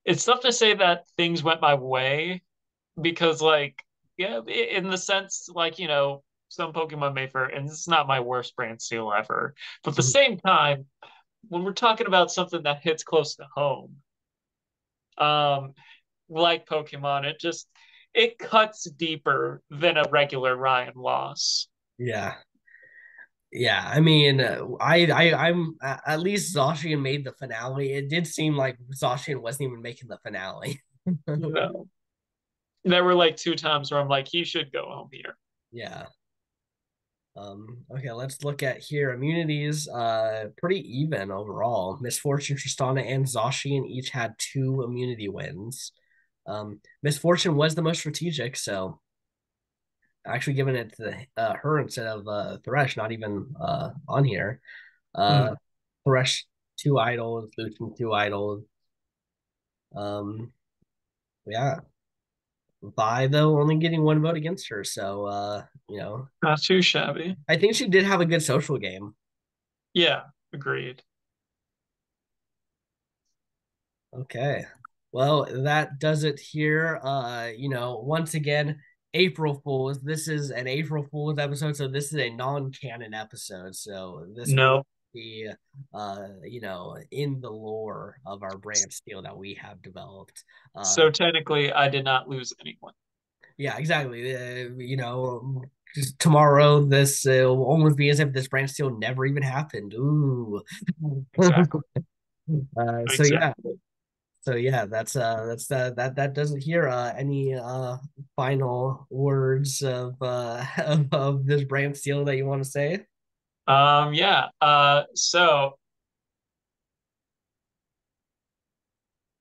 Speaker 2: It's tough to say that things went my way because, like, yeah, in the sense, like, some Pokemon may for, and it's not my worst Brantsteele ever. But at the same time, when we're talking about something that hits close to home, um, like Pokemon, it cuts deeper than a regular Ryan loss.
Speaker 1: Yeah. Yeah, I mean, I'm at least Zacian made the finale. It did seem like Zacian wasn't even making the finale.
Speaker 2: No. There were like two times where I'm like, he should go home here.
Speaker 1: Yeah. Okay, let's look at here. Immunities, pretty even overall. Misfortune, Tristana, and Zacian each had 2 immunity wins. Misfortune was the most strategic, so actually giving it to her instead of Thresh, not even on here. Uh,
Speaker 2: Hmm.
Speaker 1: Thresh 2 idols, Lucian 2 idols. Um, yeah. Vi though only getting 1 vote against her, so
Speaker 2: Not too shabby.
Speaker 1: I think she did have a good social game.
Speaker 2: Yeah, agreed.
Speaker 1: Okay. Well, that does it here. Once again, April Fools. This is an April Fools episode, so this is a non-canon episode. So this will
Speaker 2: No.
Speaker 1: be in the lore of our Brantsteele that we have developed.
Speaker 2: So technically, I did not lose anyone.
Speaker 1: Yeah, exactly. Just tomorrow this will almost be as if this Brantsteele never even happened. Ooh.
Speaker 2: Exactly.
Speaker 1: So yeah,
Speaker 2: Exactly.
Speaker 1: that does it here. Any final words of of this brand steel that you want to say?
Speaker 2: Yeah. So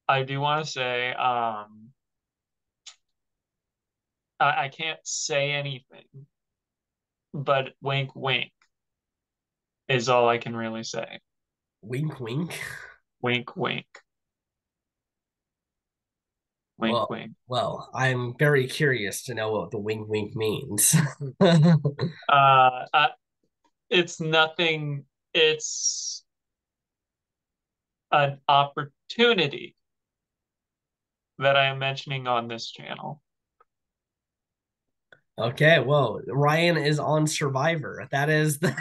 Speaker 2: I do want to say, I can't say anything, but wink, wink is all I can really say.
Speaker 1: Wink, wink.
Speaker 2: Wink, wink, wink,
Speaker 1: Well,
Speaker 2: wink.
Speaker 1: I'm very curious to know what the wink, wink means.
Speaker 2: Uh, I, it's nothing. It's an opportunity that I am mentioning on this channel.
Speaker 1: Okay, well, Ryan is on Survivor. That is the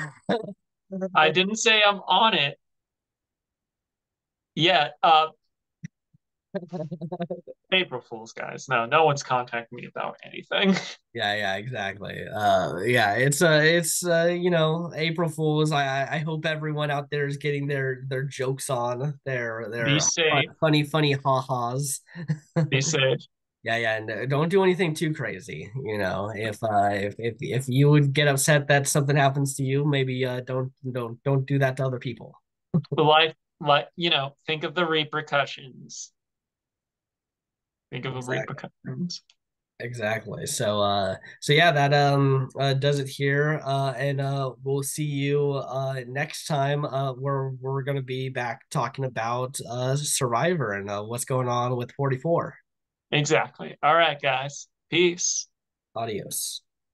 Speaker 2: I didn't say I'm on it yet. April Fools, guys. No, no one's contacting me about anything.
Speaker 1: Yeah, exactly. Yeah, it's April Fools. I hope everyone out there is getting their jokes on,
Speaker 2: Be
Speaker 1: their
Speaker 2: safe.
Speaker 1: funny ha-has.
Speaker 2: Be safe.
Speaker 1: yeah, and don't do anything too crazy. If you would get upset that something happens to you, maybe don't do that to other people.
Speaker 2: Life, like, think of the repercussions. Think of the
Speaker 1: Exactly.
Speaker 2: repercussions.
Speaker 1: Exactly. So yeah, that does it here. And we'll see you next time where we're gonna be back talking about Survivor and what's going on with 44.
Speaker 2: Exactly. All right, guys. Peace.
Speaker 1: Adios.